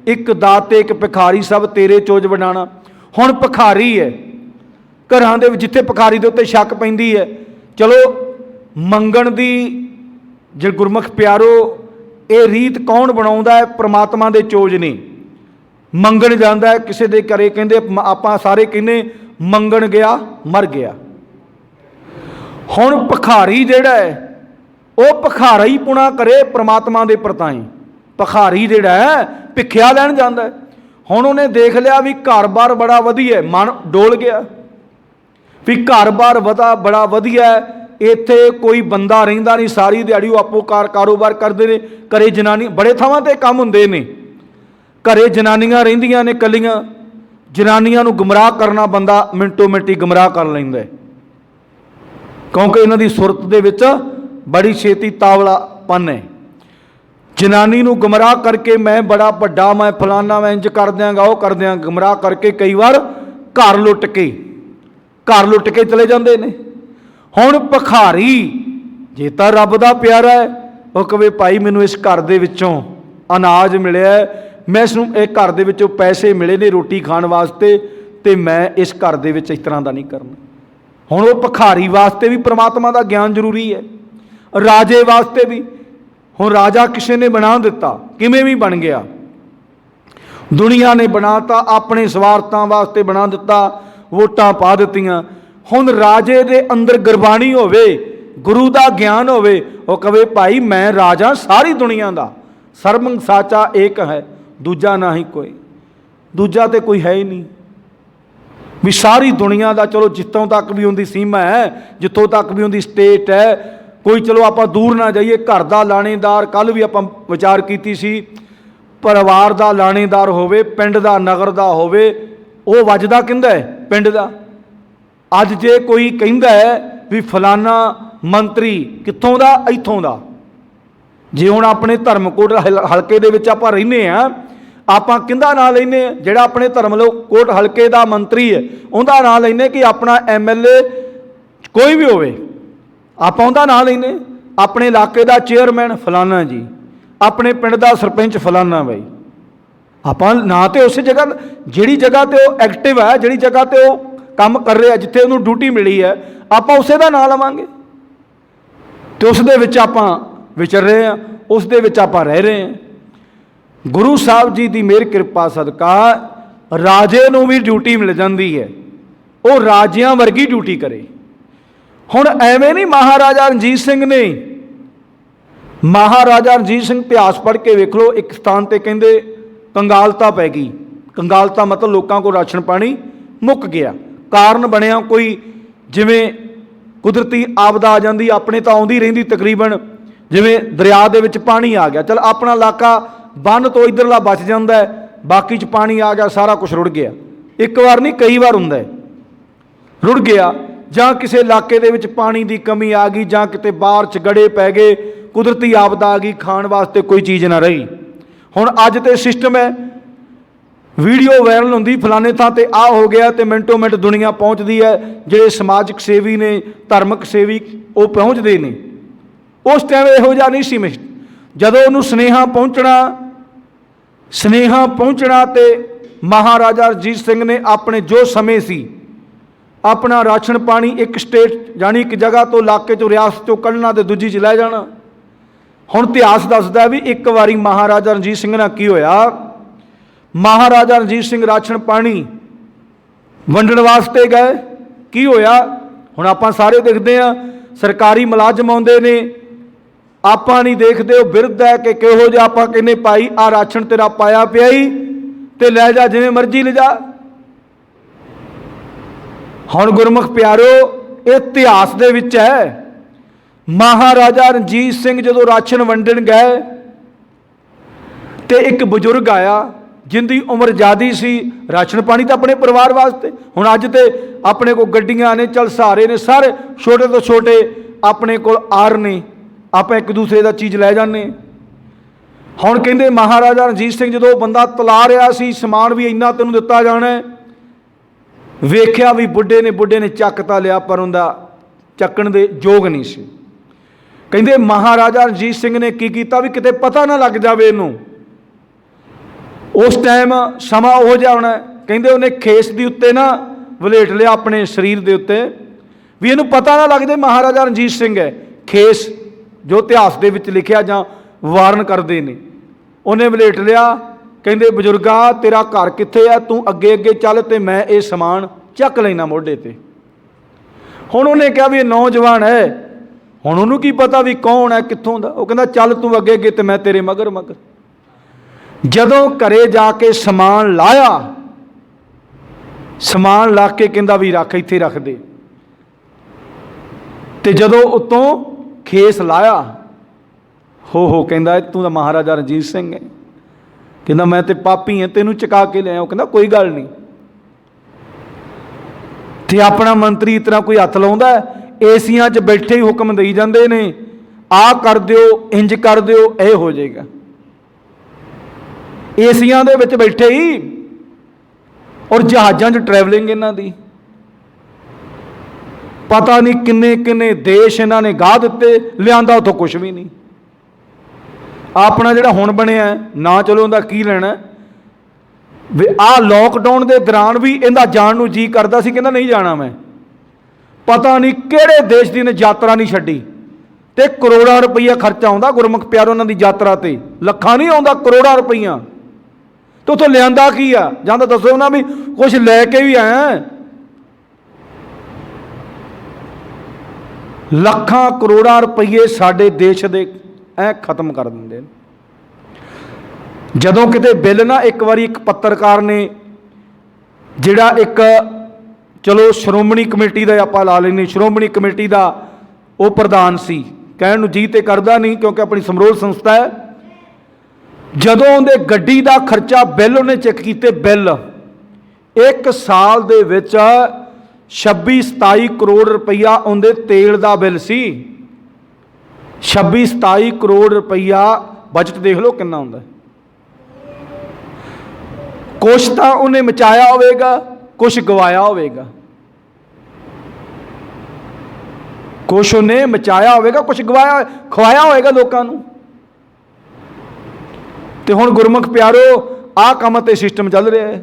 ਇੱਕ ਦਾਤੇ ਇੱਕ ਭਿਖਾਰੀ ਸਭ ਤੇਰੇ ਚੋਜ ਵਡਾਣਾ। ਹੁਣ ਭਿਖਾਰੀ ਹੈ, ਘਰਾਂ ਦੇ ਵਿੱਚ ਜਿੱਥੇ ਭਿਖਾਰੀ ਦੇ ਉੱਤੇ ਸ਼ੱਕ ਪੈਂਦੀ ਹੈ, ਚਲੋ ਮੰਗਣ ਦੀ ਜੇ ਗੁਰਮੁਖ ਪਿਆਰੋ ਇਹ ਰੀਤ ਕੌਣ ਬਣਾਉਂਦਾ ਹੈ? ਪ੍ਰਮਾਤਮਾ ਦੇ ਚੋਜ ਨੇ। ਮੰਗਣ ਜਾਂਦਾ ਹੈ ਕਿਸੇ ਦੇ ਘਰੇ, ਕਹਿੰਦੇ ਆਪਾਂ ਸਾਰੇ ਕਹਿੰਦੇ ਮੰਗਣ ਗਿਆ ਮਰ ਗਿਆ। ਹੁਣ ਭਿਖਾਰੀ ਜਿਹੜਾ ਹੈ ਉਹ ਭਿਖਾਰਾ ਹੀ ਪੁਣਾ ਕਰੇ ਪ੍ਰਮਾਤਮਾ ਦੇ ਪ੍ਰਤਾਈ। ਭਿਖਾਰੀ ਜਿਹੜਾ ਹੈ ਭਿੱਖਿਆ ਲੈਣ ਜਾਂਦਾ। ਹੁਣ ਉਹਨੇ ਦੇਖ ਲਿਆ ਵੀ ਘਰ-ਬਾਰ ਬੜਾ ਵਧੀਆ, ਮਨ ਡੋਲ ਗਿਆ ਵੀ ਘਰ-ਬਾਰ ਬੜਾ ਵਧੀਆ, ਇੱਥੇ ਕੋਈ ਬੰਦਾ ਰਹਿੰਦਾ ਨਹੀਂ, ਸਾਰੀ ਦਿਹਾੜੀ ਉਹ ਆਪੋ ਕਾਰੋਬਾਰ ਕਰਦੇ ਨੇ। ਘਰੇ ਜਨਾਨੀ, ਬੜੇ ਥਾਵਾਂ 'ਤੇ ਕੰਮ ਹੁੰਦੇ ਨੇ, ਘਰੇ ਜਨਾਨੀਆਂ ਰਹਿੰਦੀਆਂ ਨੇ ਇਕੱਲੀਆਂ। ਜਨਾਨੀਆਂ ਨੂੰ ਗੁੰਮਰਾਹ ਕਰਨਾ ਬੰਦਾ ਮਿੰਟੋ ਮਿੰਟੀ ਗੁੰਮਰਾਹ ਕਰ ਲੈਂਦਾ, ਕਿਉਂਕਿ ਇਹਨਾਂ ਦੀ ਸੁਰਤ ਦੇ ਵਿੱਚ ਬੜੀ ਛੇਤੀ ਤਾਵਲਾਪਨ ਹੈ। ਜਨਾਨੀ ਨੂੰ ਗੁੰਮਰਾਹ ਕਰਕੇ ਮੈਂ ਬੜਾ ਵੱਡਾ, ਮੈਂ ਫਲਾਨਾ, ਮੈਂ ਇੰਜ ਕਰ ਦਿਆਂਗਾ, ਉਹ ਕਰ ਦਿਆਂਗਾ, ਗੁੰਮਰਾਹ ਕਰਕੇ ਕਈ ਵਾਰ ਘਰ ਲੁੱਟ ਕੇ ਚਲੇ ਜਾਂਦੇ ਨੇ। ਹੁਣ ਭਿਖਾਰੀ ਜੇ ਤਾਂ ਰੱਬ ਦਾ ਪਿਆਰਾ ਹੈ, ਉਹ ਕਹੇ ਭਾਈ ਮੈਨੂੰ ਇਸ ਘਰ ਦੇ ਵਿੱਚੋਂ ਅਨਾਜ ਮਿਲਿਆ, ਮੈਂ ਇਸ ਨੂੰ ਇਹ ਘਰ ਦੇ ਵਿੱਚੋਂ ਪੈਸੇ ਮਿਲੇ ਨੇ ਰੋਟੀ ਖਾਣ ਵਾਸਤੇ, ਤੇ ਮੈਂ ਇਸ ਘਰ ਦੇ ਵਿੱਚ ਇਸ ਤਰ੍ਹਾਂ ਦਾ ਨਹੀਂ ਕਰਨਾ। ਹੁਣ ਉਹ ਭਿਖਾਰੀ ਵਾਸਤੇ ਵੀ ਪ੍ਰਮਾਤਮਾ ਦਾ ਗਿਆਨ ਜ਼ਰੂਰੀ ਹੈ, ਰਾਜੇ ਵਾਸਤੇ ਵੀ। ਹੁਣ ਰਾਜਾ ਕਿਸੇ ਨੇ ਬਣਾ ਦਿੱਤਾ, ਕਿਵੇਂ ਵੀ ਬਣ ਗਿਆ, ਦੁਨੀਆ ਨੇ ਬਣਾਤਾ, ਆਪਣੇ ਸਵਾਰਥਾਂ ਵਾਸਤੇ ਬਣਾ ਦਿੱਤਾ, ਵੋਟਾਂ ਪਾ ਦਿੱਤੀਆਂ। ਹੁਣ ਰਾਜੇ ਦੇ ਅੰਦਰ ਗੁਰਬਾਣੀ ਹੋਵੇ, ਗੁਰੂ ਦਾ ਗਿਆਨ ਹੋਵੇ, ਉਹ ਕਹੇ ਭਾਈ ਮੈਂ ਰਾਜਾ ਸਾਰੀ ਦੁਨੀਆ ਦਾ, ਸਰਬੰ ਸਾਚਾ ਏਕ ਹੈ ਦੂਜਾ ਨਾ ਹੀ ਕੋਈ, ਦੂਜਾ ਤੇ ਕੋਈ ਹੈ ਹੀ ਨਹੀਂ। ਵੀ ਸਾਰੀ ਦੁਨੀਆ ਦਾ, ਚਲੋ ਜਿੱਥੋਂ ਤੱਕ ਵੀ ਉਹਦੀ ਸੀਮਾ ਹੈ, ਜਿੱਥੋਂ ਤੱਕ ਵੀ ਉਹਦੀ ਸਟੇਟ ਹੈ, ਕੋਈ ਚਲੋ ਆਪਾਂ ਦੂਰ ਨਾ ਜਾਈਏ, ਘਰ ਦਾ ਲਾਣੇਦਾਰ, ਕੱਲ੍ਹ ਵੀ ਆਪਾਂ ਵਿਚਾਰ ਕੀਤੀ ਸੀ, ਪਰਿਵਾਰ ਦਾ ਲਾਣੇਦਾਰ ਹੋਵੇ, ਪਿੰਡ ਦਾ, ਨਗਰ ਦਾ ਹੋਵੇ, ਉਹ ਵੱਜਦਾ ਕਹਿੰਦਾ ਹੈ ਪਿੰਡ ਦਾ। ਅੱਜ ਜੇ ਕੋਈ ਕਹਿੰਦਾ ਹੈ ਵੀ ਫਲਾਨਾ ਮੰਤਰੀ ਕਿੱਥੋਂ ਦਾ, ਇੱਥੋਂ ਦਾ। ਜੇ ਹੁਣ ਆਪਣੇ ਧਰਮਕੋਟ ਹਲਕੇ ਦੇ ਵਿੱਚ ਆਪਾਂ ਰਹਿੰਦੇ ਹਾਂ, ਆਪਾਂ ਕਿਹਦਾ ਨਾਂ ਲੈਂਦੇ ਹਾਂ? ਜਿਹੜਾ ਆਪਣੇ ਧਰਮਕੋਟ ਹਲਕੇ ਦਾ ਮੰਤਰੀ ਹੈ ਉਹਦਾ ਨਾਂ ਲੈਂਦੇ ਕਿ ਆਪਣਾ MLA ਕੋਈ ਵੀ ਹੋਵੇ, ਆਪਾਂ ਉਹਦਾ ਨਾਂ ਲੈਂਦੇ। ਆਪਣੇ ਇਲਾਕੇ ਦਾ ਚੇਅਰਮੈਨ ਫਲਾਨਾ ਜੀ, ਆਪਣੇ ਪਿੰਡ ਦਾ ਸਰਪੰਚ ਫਲਾਨਾ ਬਾਈ। ਆਪਾਂ ਨਾਂ ਤਾਂ ਉਸੇ ਜਗ੍ਹਾ, ਜਿਹੜੀ ਜਗ੍ਹਾ 'ਤੇ ਉਹ ਐਕਟਿਵ ਹੈ, ਜਿਹੜੀ ਜਗ੍ਹਾ 'ਤੇ ਉਹ ਕੰਮ ਕਰ ਰਿਹਾ, ਜਿੱਥੇ ਉਹਨੂੰ ਡਿਊਟੀ ਮਿਲੀ ਹੈ, ਆਪਾਂ ਉਸੇ ਦਾ ਨਾਂ ਲਵਾਂਗੇ ਅਤੇ ਉਸ ਦੇ ਵਿੱਚ ਆਪਾਂ ਵਿਚਰ ਰਹੇ ਹਾਂ, ਉਸ ਦੇ ਵਿੱਚ ਆਪਾਂ ਰਹਿ ਰਹੇ ਹਾਂ। ਗੁਰੂ ਸਾਹਿਬ ਜੀ ਦੀ ਮਿਹਰ ਕਿਰਪਾ ਸਦਕਾ ਰਾਜੇ ਨੂੰ ਵੀ ਡਿਊਟੀ ਮਿਲ ਜਾਂਦੀ ਹੈ, ਉਹ ਰਾਜਿਆਂ ਵਰਗੀ ਡਿਊਟੀ ਕਰੇ। ਹੁਣ ਐਵੇਂ ਨਹੀਂ ਮਹਾਰਾਜਾ ਰਣਜੀਤ ਸਿੰਘ ਨੇ, ਮਹਾਰਾਜਾ ਰਣਜੀਤ ਸਿੰਘ ਇਤਿਹਾਸ ਪੜ੍ਹ ਕੇ ਵੇਖ ਲਓ, ਇੱਕ ਸਥਾਨ 'ਤੇ ਕਹਿੰਦੇ ਕੰਗਾਲਤਾ ਪੈ ਗਈ। ਕੰਗਾਲਤਾ ਮਤਲਬ ਲੋਕਾਂ ਕੋਲ ਰਾਸ਼ਨ ਪਾਣੀ ਮੁੱਕ ਗਿਆ। ਕਾਰਨ ਬਣਿਆ ਕੋਈ, ਜਿਵੇਂ ਕੁਦਰਤੀ ਆਪਦਾ ਆ ਜਾਂਦੀ, ਆਪਣੇ ਤਾਂ ਆਉਂਦੀ ਰਹਿੰਦੀ ਤਕਰੀਬਨ, ਜਿਵੇਂ ਦਰਿਆ ਦੇ ਵਿੱਚ ਪਾਣੀ ਆ ਗਿਆ, ਚਲ ਆਪਣਾ ਇਲਾਕਾ ਬੰਨ ਤੋਂ ਇੱਧਰਲਾ ਬਚ ਜਾਂਦਾ ਹੈ, ਬਾਕੀ 'ਚ ਪਾਣੀ ਆ ਗਿਆ, ਸਾਰਾ ਕੁਝ ਰੁੜ ਗਿਆ। ਇੱਕ ਵਾਰ ਨਹੀਂ ਕਈ ਵਾਰ ਹੁੰਦਾ ਹੈ, ਰੁੜ ਗਿਆ। ਜਾਂ ਕਿਸੇ ਇਲਾਕੇ ਦੇ ਵਿੱਚ ਪਾਣੀ ਦੀ ਕਮੀ ਆ ਗਈ, ਜਾਂ ਕਿਤੇ ਬਾਹਰ 'ਚ ਗੜੇ ਪੈ ਗਏ, ਕੁਦਰਤੀ ਆਪਦਾ ਆ ਗਈ, ਖਾਣ ਵਾਸਤੇ ਕੋਈ ਚੀਜ਼ ਨਾ ਰਹੀ। ਹੁਣ ਅੱਜ ਤੇ ਸਿਸਟਮ ਹੈ, ਵੀਡੀਓ ਵਾਇਰਲ ਹੁੰਦੀ ਫਲਾਣੇ ਥਾਂ ਤੇ ਆ ਹੋ ਗਿਆ, ਤੇ ਮਿੰਟੋ ਮਿੰਟ ਦੁਨੀਆ ਪਹੁੰਚਦੀ ਹੈ। ਜਿਹੜੇ ਸਮਾਜਿਕ ਸੇਵੀ ਨੇ, ਧਾਰਮਿਕ ਸੇਵੀ, ਉਹ ਪਹੁੰਚਦੇ ਨੇ। ਉਸ ਟਾਈਮ ਇਹੋ ਜਿਹਾ ਨਹੀਂ ਸੀ। ਜਦੋਂ ਉਹਨੂੰ ਸੁਨੇਹਾ ਪਹੁੰਚਣਾ ਤੇ ਮਹਾਰਾਜਾ ਰਣਜੀਤ ਸਿੰਘ ਨੇ ਆਪਣੇ ਜੋ ਸਮੇਂ ਸੀ, ਆਪਣਾ ਰਾਸ਼ਨ ਪਾਣੀ ਇੱਕ ਸਟੇਟ ਜਾਣੀ ਇੱਕ ਜਗ੍ਹਾ ਤੋਂ, ਇਲਾਕੇ 'ਚੋਂ, ਰਿਆਸਤ 'ਚੋਂ ਕੱਢਣਾ ਤੇ ਦੂਜੀ 'ਚ ਲੈ ਜਾਣਾ। ਹੁਣ ਇਤਿਹਾਸ ਦੱਸਦਾ ਵੀ ਇੱਕ ਵਾਰੀ ਮਹਾਰਾਜਾ ਰਣਜੀਤ ਸਿੰਘ ਨਾਲ ਕੀ ਹੋਇਆ। ਮਹਾਰਾਜਾ ਰਣਜੀਤ ਸਿੰਘ ਰਾਸ਼ਨ ਪਾਣੀ ਵੰਡਣ ਵਾਸਤੇ ਗਏ, ਕੀ ਹੋਇਆ? ਹੁਣ ਆਪਾਂ ਸਾਰੇ ਦੇਖਦੇ ਹਾਂ, ਸਰਕਾਰੀ ਮੁਲਾਜ਼ਮ ਆਉਂਦੇ ਨੇ, ਆਪਾਂ ਨਹੀਂ ਦੇਖਦੇ ਉਹ ਬਿਰਧ ਹੈ ਕਿ ਕਿਹੋ ਜਿਹਾ। ਆਪਾਂ ਕਹਿੰਦੇ ਭਾਈ ਆਹ ਰਾਸ਼ਨ ਤੇਰਾ ਪਾਇਆ ਪਿਆ ਹੀ, ਤੇ ਲੈ ਜਾ, ਜਿਵੇਂ ਮਰਜ਼ੀ ਲਿਜਾ। ਹੁਣ ਗੁਰਮੁਖ ਪਿਆਰਿਓ, ਇਹ ਇਤਿਹਾਸ ਦੇ ਵਿੱਚ ਹੈ। ਮਹਾਰਾਜਾ ਰਣਜੀਤ ਸਿੰਘ ਜਦੋਂ ਰਾਸ਼ਨ ਵੰਡਣ ਗਏ ਤੇ ਇੱਕ ਬਜ਼ੁਰਗ ਆਇਆ ਜਿੰਦੀ ਉਮਰ ਜ਼ਿਆਦੀ ਸੀ। ਰਾਸ਼ਨ ਪਾਣੀ ਤਾਂ ਆਪਣੇ ਪਰਿਵਾਰ ਵਾਸਤੇ, ਹੁਣ ਅੱਜ ਤੇ ਆਪਣੇ ਕੋਲ ਗੱਡੀਆਂ ਨੇ, ਚੱਲ ਸਹਾਰੇ ਨੇ, ਸਾਰੇ ਛੋਟੇ ਤੋਂ ਛੋਟੇ ਆਪਣੇ ਕੋਲ ਆਰ ਨੇ, ਆਪਾਂ ਇੱਕ ਦੂਸਰੇ ਦਾ ਚੀਜ਼ ਲੈ ਜਾਂਦੇ। ਹੁਣ ਕਹਿੰਦੇ ਮਹਾਰਾਜਾ ਰਣਜੀਤ ਸਿੰਘ ਜਦੋਂ ਬੰਦਾ ਤਲਾ ਰਿਹਾ ਸੀ, ਸਮਾਨ ਵੀ ਇੰਨਾ ਤੈਨੂੰ ਦਿੱਤਾ ਜਾਣਾ, ਵੇਖਿਆ ਵੀ ਬੁੱਢੇ ਨੇ ਚੱਕ ਤਾਂ ਲਿਆ, ਪਰ ਉਹਦਾ ਚੱਕਣ ਦੇ ਯੋਗ ਨਹੀਂ ਸੀ। ਕਹਿੰਦੇ ਮਹਾਰਾਜਾ ਰਣਜੀਤ ਸਿੰਘ ਨੇ ਕੀ ਕੀਤਾ ਵੀ ਕਿਤੇ ਪਤਾ ਨਾ ਲੱਗ ਜਾਵੇ ਇਹਨੂੰ। ਉਸ ਟਾਈਮ ਸਮਾਂ ਉਹੋ ਜਿਹਾ ਹੋਣਾ, ਕਹਿੰਦੇ ਉਹਨੇ ਖੇਸ ਦੇ ਉੱਤੇ ਨਾ ਵਲੇਟ ਲਿਆ, ਆਪਣੇ ਸਰੀਰ ਦੇ ਉੱਤੇ, ਵੀ ਇਹਨੂੰ ਪਤਾ ਨਾ ਲੱਗ ਜਾਏ ਮਹਾਰਾਜਾ ਰਣਜੀਤ ਸਿੰਘ ਹੈ। ਖੇਸ ਜੋ ਇਤਿਹਾਸ ਦੇ ਵਿੱਚ ਲਿਖਿਆ ਜਾਂ ਵਾਰਨ ਕਰਦੇ ਨੇ, ਉਹਨੇ ਵਲੇਟ ਲਿਆ। ਕਹਿੰਦੇ ਬਜ਼ੁਰਗਾ ਤੇਰਾ ਘਰ ਕਿੱਥੇ ਆ, ਤੂੰ ਅੱਗੇ ਅੱਗੇ ਚੱਲ ਤੇ ਮੈਂ ਇਹ ਸਮਾਨ ਚੱਕ ਲੈਣਾ ਮੋਢੇ ਤੇ। ਹੁਣ ਉਹਨੇ ਕਿਹਾ ਵੀ ਇਹ ਨੌਜਵਾਨ ਹੈ, ਹੁਣ ਉਹਨੂੰ ਕੀ ਪਤਾ ਵੀ ਕੌਣ ਹੈ, ਕਿੱਥੋਂ ਦਾ। ਉਹ ਕਹਿੰਦਾ ਚੱਲ ਤੂੰ ਅੱਗੇ ਅੱਗੇ ਤੇ ਮੈਂ ਤੇਰੇ ਮਗਰ ਮਗਰ। ਜਦੋਂ ਘਰੇ ਜਾ ਕੇ ਸਮਾਨ ਲਾਇਆ, ਸਮਾਨ ਲਾ ਕੇ ਕਹਿੰਦਾ ਵੀ ਰੱਖ, ਇੱਥੇ ਰੱਖ ਦੇ। ਤੇ ਜਦੋਂ ਉਤੋਂ ਖੇਸ ਲਾਇਆ, ਹੋ ਕਹਿੰਦਾ ਤੂੰ ਤਾਂ ਮਹਾਰਾਜਾ ਰਣਜੀਤ ਸਿੰਘ ਹੈ। ਕਹਿੰਦਾ ਮੈਂ ਤੇ ਪਾਪੀ ਹਾਂ, ਤੈਨੂੰ ਚੁਕਾ ਕੇ ਲਿਆਇਆ। ਉਹ ਕਹਿੰਦਾ ਕੋਈ ਗੱਲ ਨਹੀਂ। ਤੇ ਆਪਣਾ ਮੰਤਰੀ ਇਤਨਾ ਕੋਈ ਹੱਥ ਲਾਉਂਦਾ, ਏਸੀਆਂ 'ਚ ਬੈਠੇ ਹੀ ਹੁਕਮ ਦੇਈ ਜਾਂਦੇ ਨੇ, ਆਹ ਕਰ ਦਿਓ, ਇੰਜ ਕਰ ਦਿਓ, ਇਹ ਹੋ ਜਾਏਗਾ। ਏਸੀਆਂ ਦੇ ਵਿੱਚ ਬੈਠੇ ਹੀ, ਔਰ ਜਹਾਜ਼ਾਂ 'ਚ ਟਰੈਵਲਿੰਗ ਇਹਨਾਂ ਦੀ, ਪਤਾ ਨਹੀਂ ਕਿੰਨੇ ਕਿੰਨੇ ਦੇਸ਼ ਇਹਨਾਂ ਨੇ ਗਾਹ ਦਿੱਤੇ, ਲਿਆਂਦਾ ਉੱਥੋਂ ਕੁਛ ਵੀ ਨਹੀਂ। ਆਪਣਾ ਜਿਹੜਾ ਹੁਣ ਬਣਿਆ ਨਾ, ਚਲੋ ਉਹਦਾ ਕੀ ਲੈਣਾ ਵੀ। ਆਹ ਲੋਕਡਾਊਨ ਦੇ ਦੌਰਾਨ ਵੀ ਇਹਦਾ ਜਾਣ ਨੂੰ ਜੀ ਕਰਦਾ ਸੀ, ਕਹਿੰਦਾ ਨਹੀਂ ਜਾਣਾ ਮੈਂ। ਪਤਾ ਨਹੀਂ ਕਿਹੜੇ ਦੇਸ਼ ਦੀ ਨੇ ਯਾਤਰਾ ਨਹੀਂ ਛੱਡੀ, ਤੇ ਕਰੋੜਾਂ ਰੁਪਈਆ ਖਰਚਾ ਆਉਂਦਾ ਗੁਰਮੁਖ ਪਿਆਰੋ ਉਹਨਾਂ ਦੀ ਯਾਤਰਾ ਤੇ, ਲੱਖਾਂ ਨਹੀਂ ਆਉਂਦਾ, ਕਰੋੜਾਂ ਰੁਪਈਆ। ਤੇ ਉੱਥੋਂ ਲਿਆਂਦਾ ਕੀ ਆ? ਜਾਂ ਤਾਂ ਦੱਸੋ ਨਾ ਵੀ ਕੁਛ ਲੈ ਕੇ ਵੀ ਆਇਆ। ਲੱਖਾਂ ਕਰੋੜਾਂ ਰੁਪਈਏ ਸਾਡੇ ਦੇਸ਼ ਦੇ ਐ ਖਤਮ ਕਰ ਦਿੰਦੇ ਨੇ। ਜਦੋਂ ਕਿਤੇ ਬਿੱਲ ਨਾ, ਇੱਕ ਵਾਰੀ ਇੱਕ ਪੱਤਰਕਾਰ ਨੇ, ਜਿਹੜਾ ਇੱਕ ਚਲੋ ਸ਼੍ਰੋਮਣੀ ਕਮੇਟੀ ਦਾ ਆਪਾਂ ਲਾ ਲੈਂਦੇ, ਸ਼੍ਰੋਮਣੀ ਕਮੇਟੀ ਦਾ ਉਹ ਪ੍ਰਧਾਨ ਸੀ, ਕਹਿਣ ਨੂੰ ਜੀ ਤੇ ਕਰਦਾ ਨਹੀਂ ਕਿਉਂਕਿ ਆਪਣੀ ਸਮਰੋਲ ਸੰਸਥਾ ਹੈ। ਜਦੋਂ ਉਹਦੇ ਗੱਡੀ ਦਾ ਖਰਚਾ ਬਿੱਲ ਉਹਨੇ ਚੈੱਕ ਕੀਤੇ, ਬਿੱਲ ਇੱਕ ਸਾਲ ਦੇ ਵਿੱਚ 26-27 ਕਰੋੜ ਰੁਪਈਆ ਉਹਦੇ ਤੇਲ ਦਾ ਬਿੱਲ ਸੀ। 26-27 करोड़ रुपया बजट देख लो कितना होंदा। कुछ तो उन्हें मचाया होगा, कुछ गवाया होगा। कुछ उन्हें मचाया होगा, कुछ गवाया खवाया होगा लोगों को। तो हुण गुरमुख प्यारो आ काम ते सिस्टम चल रहा है।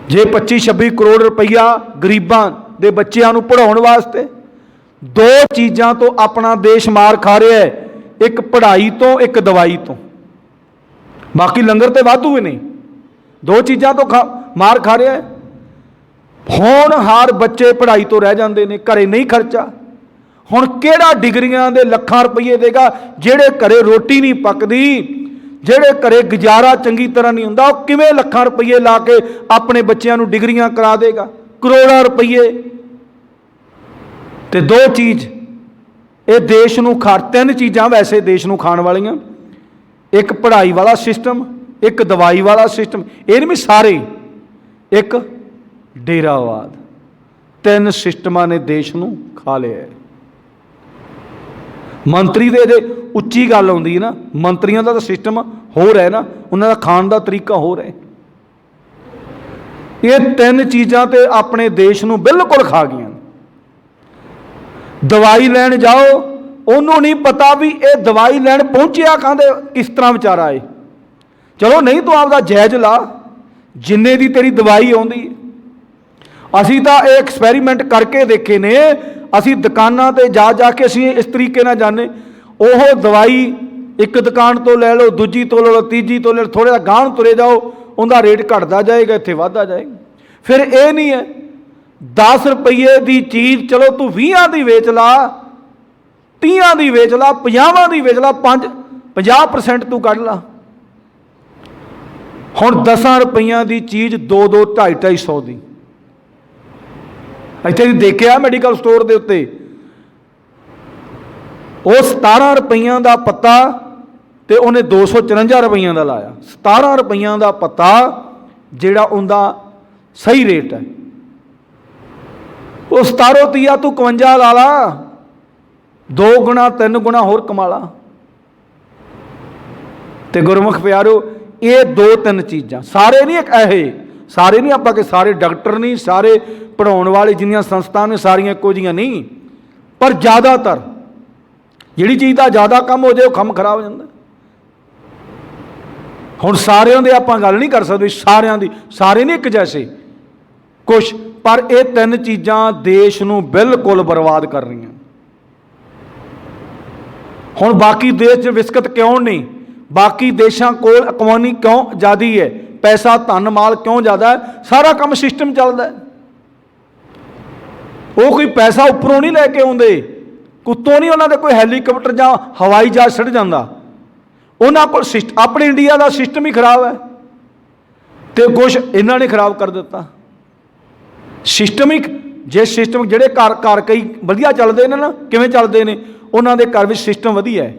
जे 25-26 करोड़ रुपया गरीबां दे बच्चों को पढ़ाने वास्ते, दो चीज़ों तो अपना देश मार खा रहा है, एक पढ़ाई तो एक दवाई तो। बाकी लंगर तो वाधू ने, दो चीज़ां तो मार खा रहा है। होनहार बच्चे पढ़ाई तो रह जाते हैं, घरे नहीं खर्चा। हुण किहड़ा डिग्रियां दे लखां रुपये देगा जेड़े घरे रोटी नहीं पकदी, जेड़े घरे गुजारा चंगी तरह नहीं हुंदा, वो किवें लखां रुपये ला के अपने बच्चों को डिग्रियां करा देगा, करोड़ां रुपये। तो दो चीज़ ये देश नूं खा, तीन चीज़ां वैसे देश नूं खाण वालियां, एक पढ़ाई वाला सिस्टम, एक दवाई वाला सिस्टम, ये नहीं भी सारे, एक डेरावाद। तीन सिस्टमां ने देश नूं खा लिया है। मंत्री दे जे उच्ची गल आउंदी है ना, मंत्रियों का तो सिस्टम हो रहा है ना, उन्होंने खाण का तरीका हो रहा है। ये तीन चीज़ां ते अपने देश नूं बिल्कुल खा गई। दवाई लैण जाओ, उन्होंने नहीं पता भी ये दवाई लैण पहुंचिया कहते किस तरह बेचारा है। चलो नहीं तो आपका जायज़ ला, जिन्ने दी तेरी दवाई आउंदी है। असी तो ये एक्सपैरीमेंट करके देखे ने, असी दुकाना ते जा जाके असी इस तरीके ना जाने, ओह दवाई एक दुकान तो ले लो, दूजी तो ले लो, तीजी तो ले लो, थोड़ा गांह तुरे जाओ, उनका रेट घटता जाएगा, इत्थे वधदा जाएगा। फिर ये नहीं है 10 रुपये की चीज़ चलो तू 20 की वेच ला, 30 की वेच ला, 50 की वेच ला, 50% तू कढ़ ला। हुण 10 रुपये की चीज़ 2-2, 250-250 की। इत्थे देखिया मैडिकल स्टोर के उत्ते वो 17 रुपये का पत्ता तो उन्हें 254 रुपये का लाया। 17 रुपये का पत्ता जिहड़ा उनका सही रेट है, वो 17-30 तू 51 ला ला, 2 गुणा 3 गुणा होर कमा ला। तो गुरमुख प्यारो ये 2-3 चीज़ां, सारे नहीं ऐसे, सारे नहीं आपां के सारे डॉक्टर नहीं, सारे पढ़ाने वाले जिन्नियां संस्था ने सारियां इक्को जिहियां नहीं, पर ज़्यादातर जिहड़ी चीज़ का ज़्यादा कम हो जाए वो काम खराब हो जाता। हुण सारियां दे आपां गल नहीं कर सकते, सारियां दी सारे नहीं एक जैसे कुछ, पर ये 3 चीज़ां देश नूं बिल्कुल बर्बाद कर रही हैं। हुण बाकी देश विकसित क्यों नहीं, बाकी देशों को इकोनॉमी क्यों ज़्यादा है, पैसा धन माल क्यों ज़्यादा है, सारा काम सिस्टम चलता है। वो कोई पैसा उपरों नहीं लैके आउंदे, कुत्तों नहीं उन्होंने कोई हैलीकॉप्टर या हवाई जहाज छड़ जाता, उन्होंने को अपने इंडिया का सिस्टम ही खराब है, तो कुछ इन्होंने खराब कर दिता। सिस्टमिक जे सिस्टम जोड़े घर कई वधिया चलते हैं ना, किवें चलते हैं, उन्होंने घर में सिस्टम वधिया है,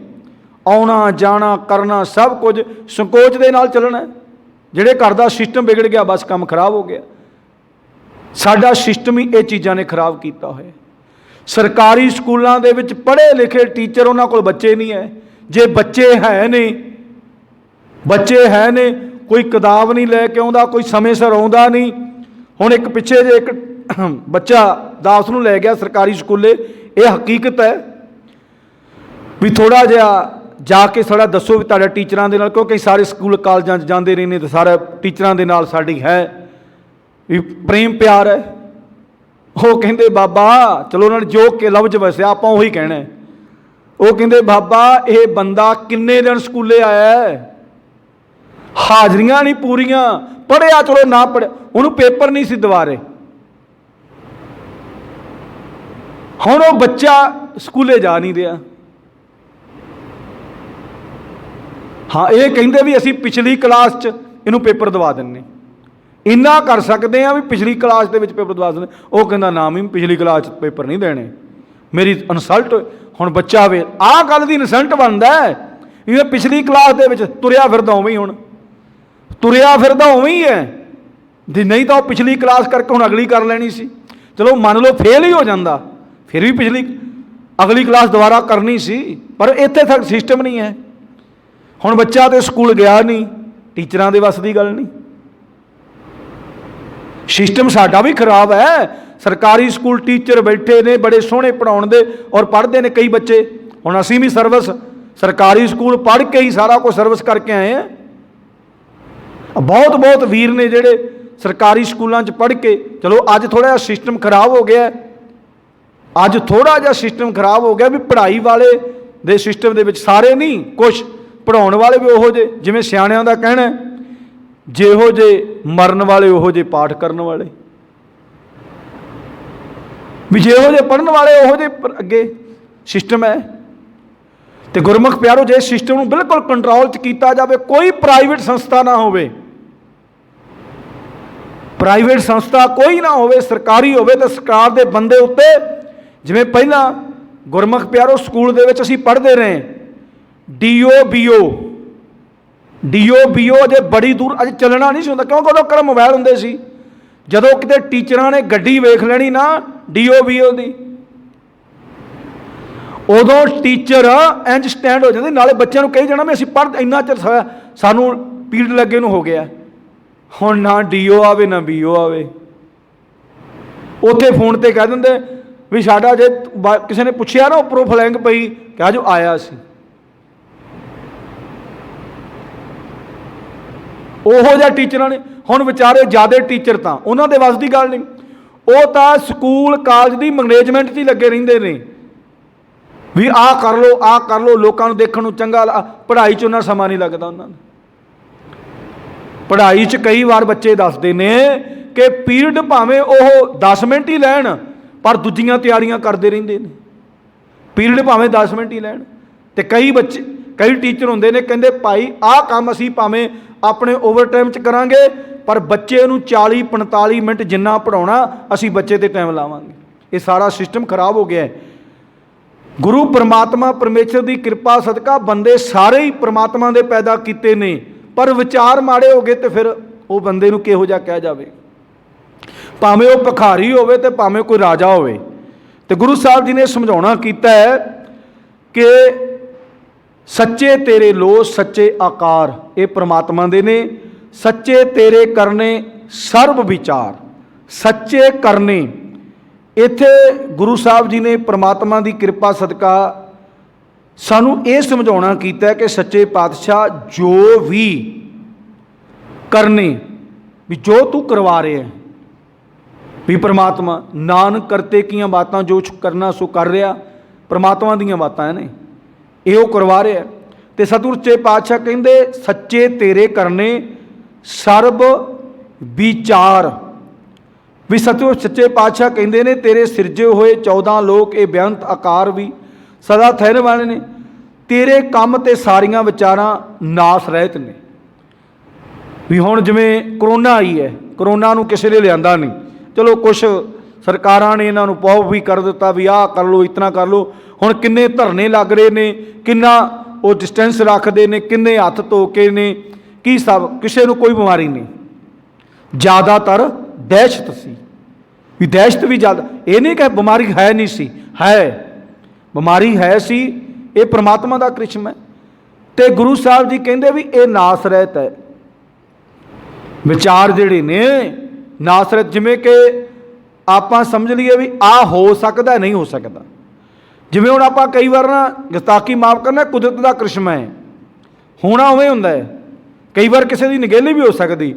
आना जाना करना सब कुछ संकोच के नाल चलना है। जिहड़े घर का सिस्टम बिगड़ गया बस काम खराब हो गया। साडा सिस्टम ही ये चीज़ों ने खराब किया है। सरकारी स्कूलों के विच पढ़े लिखे टीचर, उन्होंने कोल बच्चे नहीं है, जे बच्चे है ने कोई किताब नहीं लैके आउंदा, कोई समय सिर आउंदा नहीं। हुण एक पिछे जे एक बच्चा 10 नूं लै गया सरकारी स्कूले, ये हकीकत है भी थोड़ा जिहा जाके थोड़ा दसो भी तुहाडे टीचरां दे नाल, क्योंकि सारे स्कूल कॉलेजां जाते रहने तो सारे टीचरां दे नाल साडी है भी प्रेम प्यार है। वो कहते बाबा, चलो उन्होंने जो के लफ्ज वैसे आप उही कहना है, वो कहते बाबा ये बंदा किन्ने दिन स्कूले आया है, हाजरियां नहीं पूरियां, पढ़िया चलो ना पढ़िया, उन्होंने पेपर नहीं सी दवारे। हुण वो बच्चा स्कूले जा नहीं रहा। हाँ ये कहते भी असी पिछली क्लास च इनू पेपर दवा दें, इन्ना कर सकते हैं भी पिछली क्लास के पेपर दवा दें। वो कहता ना भी पिछली क्लास पेपर नहीं देने, मेरी इंसल्ट। हुण बच्चा वे आ गल दी इंसल्ट बनता है, ये पिछली क्लास के तुरया फिरदा उवें ही, हुण तुरया फिरदा उवें ही है, नहीं तो पिछली क्लास करके हुण अगली कर लेनी सी। चलो मान लो फेल ही हो जाता, फिर भी पिछली अगली क्लास दोबारा करनी सी, पर इत्थे तक सिस्टम नहीं है। हुण बच्चा तो स्कूल गया नहीं, टीचरां दे वस दी गल नहीं। सिस्टम साडा भी खराब है। सरकारी स्कूल टीचर बैठे ने बड़े सोहने पढ़ाउण दे और पढ़ते हैं कई बच्चे। हुण असीं भी सर्विस सरकारी स्कूल पढ़ के ही सारा कुछ सर्विस करके आए हैं। बहुत बहुत वीर ने जिहड़े सरकारी स्कूलों च पढ़ के, चलो अज थोड़ा जिहा सिस्टम खराब हो गया, अज थोड़ा जिहा सिस्टम खराब हो गया भी पढ़ाई वाले दे सिस्टम दे विच सारे नहीं, कुछ पढ़ाउण वाले भी उहो जे, जिवें सियाणिਆਂ दा कहना है, ਜਿਹੋ ਜੇ मरण वाले उहो जे पाठ करन वाले, भी ਜਿਹੋ जे पढ़न वाले उहो जे अगे सिस्टम है। तो गुरमुख प्यारो, जे सिस्टम नूं बिल्कुल कंट्रोल च कीता जावे, कोई प्राइवेट संस्था ना होवे, प्राइवेट संस्था कोई ना होवे, सरकारी होवे, तो सरकार दे बंदे उत्ते, जिवें पहला गुरमुख प्यारो स्कूल दे विच असीं पढ़दे रहे ਡੀਓ ਬੀਓ अजे बड़ी दूर अजे चलना नहीं होंदा, क्योंकि उदों कर मोबाइल हुंदे सी। जदों किते टीचरां ने गड्डी वेख लैनी ना ਡੀਓ ਬੀਓ दी, उदों टीचर इंज स्टैंड हो जाते, नाले बच्चों कही जाना भी असीं पढ़ इन्ना चिर सानूं पीरियड लगे नूं हो गया। हुण ना ਡੀਓ आवे ना ਬੀਓ आवे, उत्थे फोन ते कह दिंदे भी साडा जे किसी ने पुछया ना उपरों फ्लैंग पई कह जो आया सी। ਉਹੋ ਜਿਹਾ टीचर ने ਹੁਣ ਵਿਚਾਰੇ ਜ਼ਿਆਦਾ टीचर ਤਾਂ ਉਹਨਾਂ ਦੇ ਵੱਸ ਦੀ ਗੱਲ नहीं, ਉਹ ਤਾਂ ਸਕੂਲ ਕਾਲਜ ਦੀ ਮੈਨੇਜਮੈਂਟ 'ਚ ਹੀ ਲੱਗੇ ਰਹਿੰਦੇ ਨੇ ਵੀ ਆਹ ਕਰ ਲਓ ਆਹ ਕਰ ਲਓ, ਲੋਕਾਂ ਨੂੰ ਦੇਖਣ ਨੂੰ ਚੰਗਾ। ਪੜ੍ਹਾਈ 'ਚ ਉਹਨਾਂ ਸਮਾਂ ਨਹੀਂ ਲੱਗਦਾ ਉਹਨਾਂ ਨੂੰ। ਪੜ੍ਹਾਈ 'ਚ ਕਈ ਵਾਰ ਬੱਚੇ ਦੱਸਦੇ ਨੇ ਕਿ ਪੀਰੀਅਡ ਭਾਵੇਂ ਉਹ 10 ਮਿੰਟ ਹੀ ਲੈਣ, ਪਰ ਦੂਜੀਆਂ ਤਿਆਰੀਆਂ ਕਰਦੇ ਰਹਿੰਦੇ ਨੇ। ਪੀਰੀਅਡ ਭਾਵੇਂ 10 ਮਿੰਟ ਹੀ ਲੈਣ, ਤੇ ਕਈ ਬੱਚੇ ਕਈ टीचर ਹੁੰਦੇ ਨੇ ਕਹਿੰਦੇ ਭਾਈ ਆਹ ਕੰਮ ਅਸੀਂ ਭਾਵੇਂ ਆਪਣੇ ਓਵਰ ਟਾਈਮ 'ਚ ਕਰਾਂਗੇ, पर बच्चे नूं 40-45 मिनट जिन्ना पढ़ाउणा असीं बच्चे ते टाइम लावांगे। ये सारा सिस्टम खराब हो गया है। गुरु परमात्मा परमेश्वर की कृपा सदका बंदे सारे ही परमात्मा दे पैदा कीते ने, पर विचार माड़े हो गए तो फिर वो बंदे नूं किहो जिहा कहा जावे, भावें वो भिखारी होवे ते भावें कोई राजा होवे। तो गुरु साहब जी ने समझाउणा कीता है कि सच्चे तेरे लो सच्चे आकार, ये परमात्मा दे ने। सच्चे तेरे करने सर्व विचार, सच्चे करने। इत्थे गुरु साहब जी ने परमात्मा की कृपा सदका सानू ये समझाउणा कीता है कि सच्चे पातशाह जो भी करने, भी जो तू करवा रहे हैं, भी परमात्मा नानक करते कियां बातां जो करना सो कर रहा, परमात्मा दीयां बातां ने ये करवा रहे हैं। तो सतगुर सच्चे पातशाह कहंदे सच्चे तेरे करने सर्व विचार, भी सतगुर सच्चे पातशाह कहते ने तेरे सिरजे हुए 14 लोक ये बेअंत आकार भी सदा ठहरने वाले ने, तेरे काम ते सारियां विचारां नास रहत ने। भी हुण जिवें करोना आई है, करोना नूं किसी ने लिआंदा नहीं, चलो कुछ सरकारां ने इन्हां नूं पॉप भी कर दिता भी आह कर लो इतना कर लो। हुण किन्ने धरने लग रहे ने, किन्ना वो डिस्टेंस रखते हैं, किन्ने हथ धो के ने की सब, किसी को कोई बीमारी नहीं। ज़्यादातर दहशत सी, भी दहशत भी ज़्यादा, ये नहीं कि बीमारी है नहीं सी, है बीमारी है सी, ये परमात्मा का करिश्मा है। तो गुरु साहब जी कहते भी ये नास रहत है, विचार जिहड़े ने नास रहत। जिवें कि आपां समझ लीए भी आ हो सकता नहीं हो सकता, जिवें हुण आपां कई बार ना गुस्ताखी माफ़ करना कुदरत का करिश्मा है, होना उवें हुंदा है। कई बार किसी की निगेली भी हो सकती।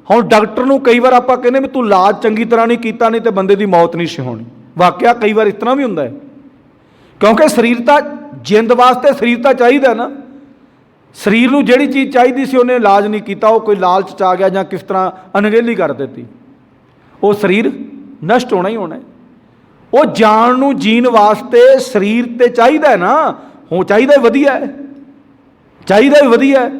हुण डॉक्टर नूं कई बार आपां कहने भी तू इलाज चंगी तरह नहीं कीता, नहीं तो बंदे की मौत नहीं सी होनी। वाकया कई बार इस तरह भी हुंदा है, क्योंकि शरीर तो जिंद वास्ते शरीर तो चाहिए ना। शरीर नूं जिहड़ी चीज़ चाहिए सी उन्हें इलाज नहीं किया, वो कोई लालच च आ गया जां किस तरह अनगेली कर दी, वो शरीर नष्ट होना ही होना है। वो जान नूं जीण वास्ते शरीर तो चाहिए ना, हो चाहिए वधिया है, चाहिए भी वधिया है।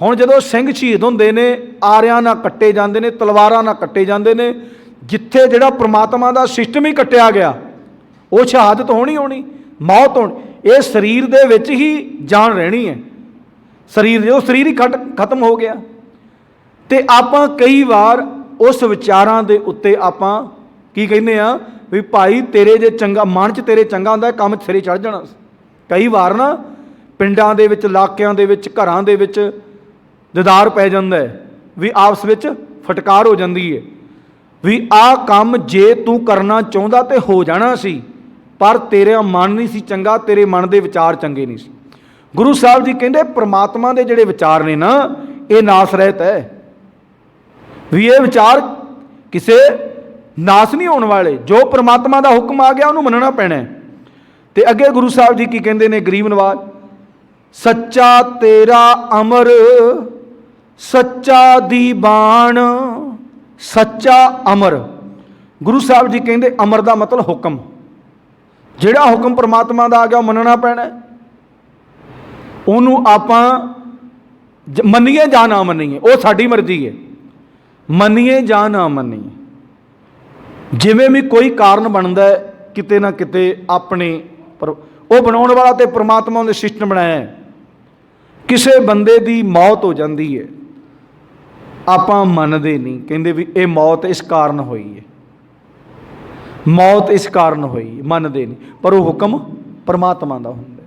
हुण जदों सिंह शहीद हुंदे ने, आरियां ना कट्टे जांदे ने, तलवारां ना कट्टे जांदे ने, जिथे जिहड़ा परमात्मा का सिस्टम ही कट्टिया गया, वो शहादत होनी होनी, मौत होनी। ये शरीर दे विच ही जान रहनी है। शरीर जो शरीर ही खत्म हो गया, तो आपां कई बार उस विचारां दे उत्ते आपां ਕੀ ਕਹਿੰਦੇ ਆ ਵੀ ਭਾਈ ਤੇਰੇ ਜੇ ਚੰਗਾ ਮਨ 'ਚ ਤੇਰੇ ਚੰਗਾ ਹੁੰਦਾ ਕੰਮ ਸਿਰੇ ਚੜ੍ਹ ਜਾਣਾ। ਕਈ ਵਾਰ ਨਾ ਪਿੰਡਾਂ ਦੇ ਵਿੱਚ, ਇਲਾਕਿਆਂ ਦੇ ਵਿੱਚ, ਘਰਾਂ ਦੇ ਵਿੱਚ ਦਿਦਾਰ ਪੈ ਜਾਂਦਾ ਹੈ ਵੀ ਆਪਸ ਵਿੱਚ ਫਟਕਾਰ ਹੋ ਜਾਂਦੀ ਹੈ ਵੀ ਆਹ ਕੰਮ ਜੇ ਤੂੰ ਕਰਨਾ ਚਾਹੁੰਦਾ ਤੇ ਹੋ ਜਾਣਾ ਸੀ, ਪਰ ਤੇਰਾ ਮਨ ਨਹੀਂ ਸੀ ਚੰਗਾ, ਤੇਰੇ ਮਨ ਦੇ ਵਿਚਾਰ ਚੰਗੇ ਨਹੀਂ ਸੀ। ਗੁਰੂ ਸਾਹਿਬ ਜੀ ਕਹਿੰਦੇ ਪ੍ਰਮਾਤਮਾ ਦੇ ਜਿਹੜੇ ਵਿਚਾਰ ਨੇ ਨਾ ਇਹ ਨਾਸ ਰਹਿਤ ਹੈ, ਵੀ ਇਹ ਵਿਚਾਰ ਕਿਸੇ ਨਾਸ ਨਹੀਂ ਹੋਣ ਵਾਲੇ। ਜੋ ਪ੍ਰਮਾਤਮਾ ਦਾ ਹੁਕਮ ਆ ਗਿਆ ਉਹਨੂੰ ਮੰਨਣਾ ਪੈਣਾ। ਤੇ ਅੱਗੇ ਗੁਰੂ ਸਾਹਿਬ ਜੀ ਕੀ ਕਹਿੰਦੇ ਨੇ, ਗਰੀਬ ਨਵਾਜ, ਸੱਚਾ ਤੇਰਾ ਅਮਰ ਸੱਚਾ ਦੀਵਾਨ, ਸੱਚਾ ਅਮਰ। ਗੁਰੂ ਸਾਹਿਬ ਜੀ ਕਹਿੰਦੇ ਅਮਰ ਦਾ ਮਤਲਬ ਹੁਕਮ, ਜਿਹੜਾ ਹੁਕਮ ਪ੍ਰਮਾਤਮਾ ਦਾ ਆ ਗਿਆ ਉਹ ਮੰਨਣਾ ਪੈਣਾ। ਉਹਨੂੰ ਆਪਾਂ ਮੰਨੀਏ ਜਾਂ ਨਾ ਮੰਨੀਏ ਉਹ ਸਾਡੀ ਮਰਜ਼ੀ ਹੈ, ਮੰਨੀਏ ਜਾਂ ਨਾ ਮੰਨੀਏ। ਜਿਵੇਂ ਵੀ ਕੋਈ ਕਾਰਨ ਬਣਦਾ ਹੈ ਕਿਤੇ ਨਾ ਕਿਤੇ ਆਪਣੇ ਉਹ ਬਣਾਉਣ ਵਾਲਾ ਤੇ ਪ੍ਰਮਾਤਮਾ ਨੇ ਸਿਸਟਮ ਬਣਾਇਆ ਹੈ। ਕਿਸੇ ਬੰਦੇ ਦੀ ਮੌਤ ਹੋ ਜਾਂਦੀ ਹੈ, ਆਪਾਂ ਮੰਨਦੇ ਨਹੀਂ, ਕਹਿੰਦੇ ਵੀ ਇਹ ਮੌਤ ਇਸ ਕਾਰਨ ਹੋਈ ਹੈ, ਮੌਤ ਇਸ ਕਾਰਨ ਹੋਈ, ਮੰਨਦੇ ਨਹੀਂ। ਪਰ ਉਹ ਹੁਕਮ ਪ੍ਰਮਾਤਮਾ ਦਾ ਹੁੰਦਾ।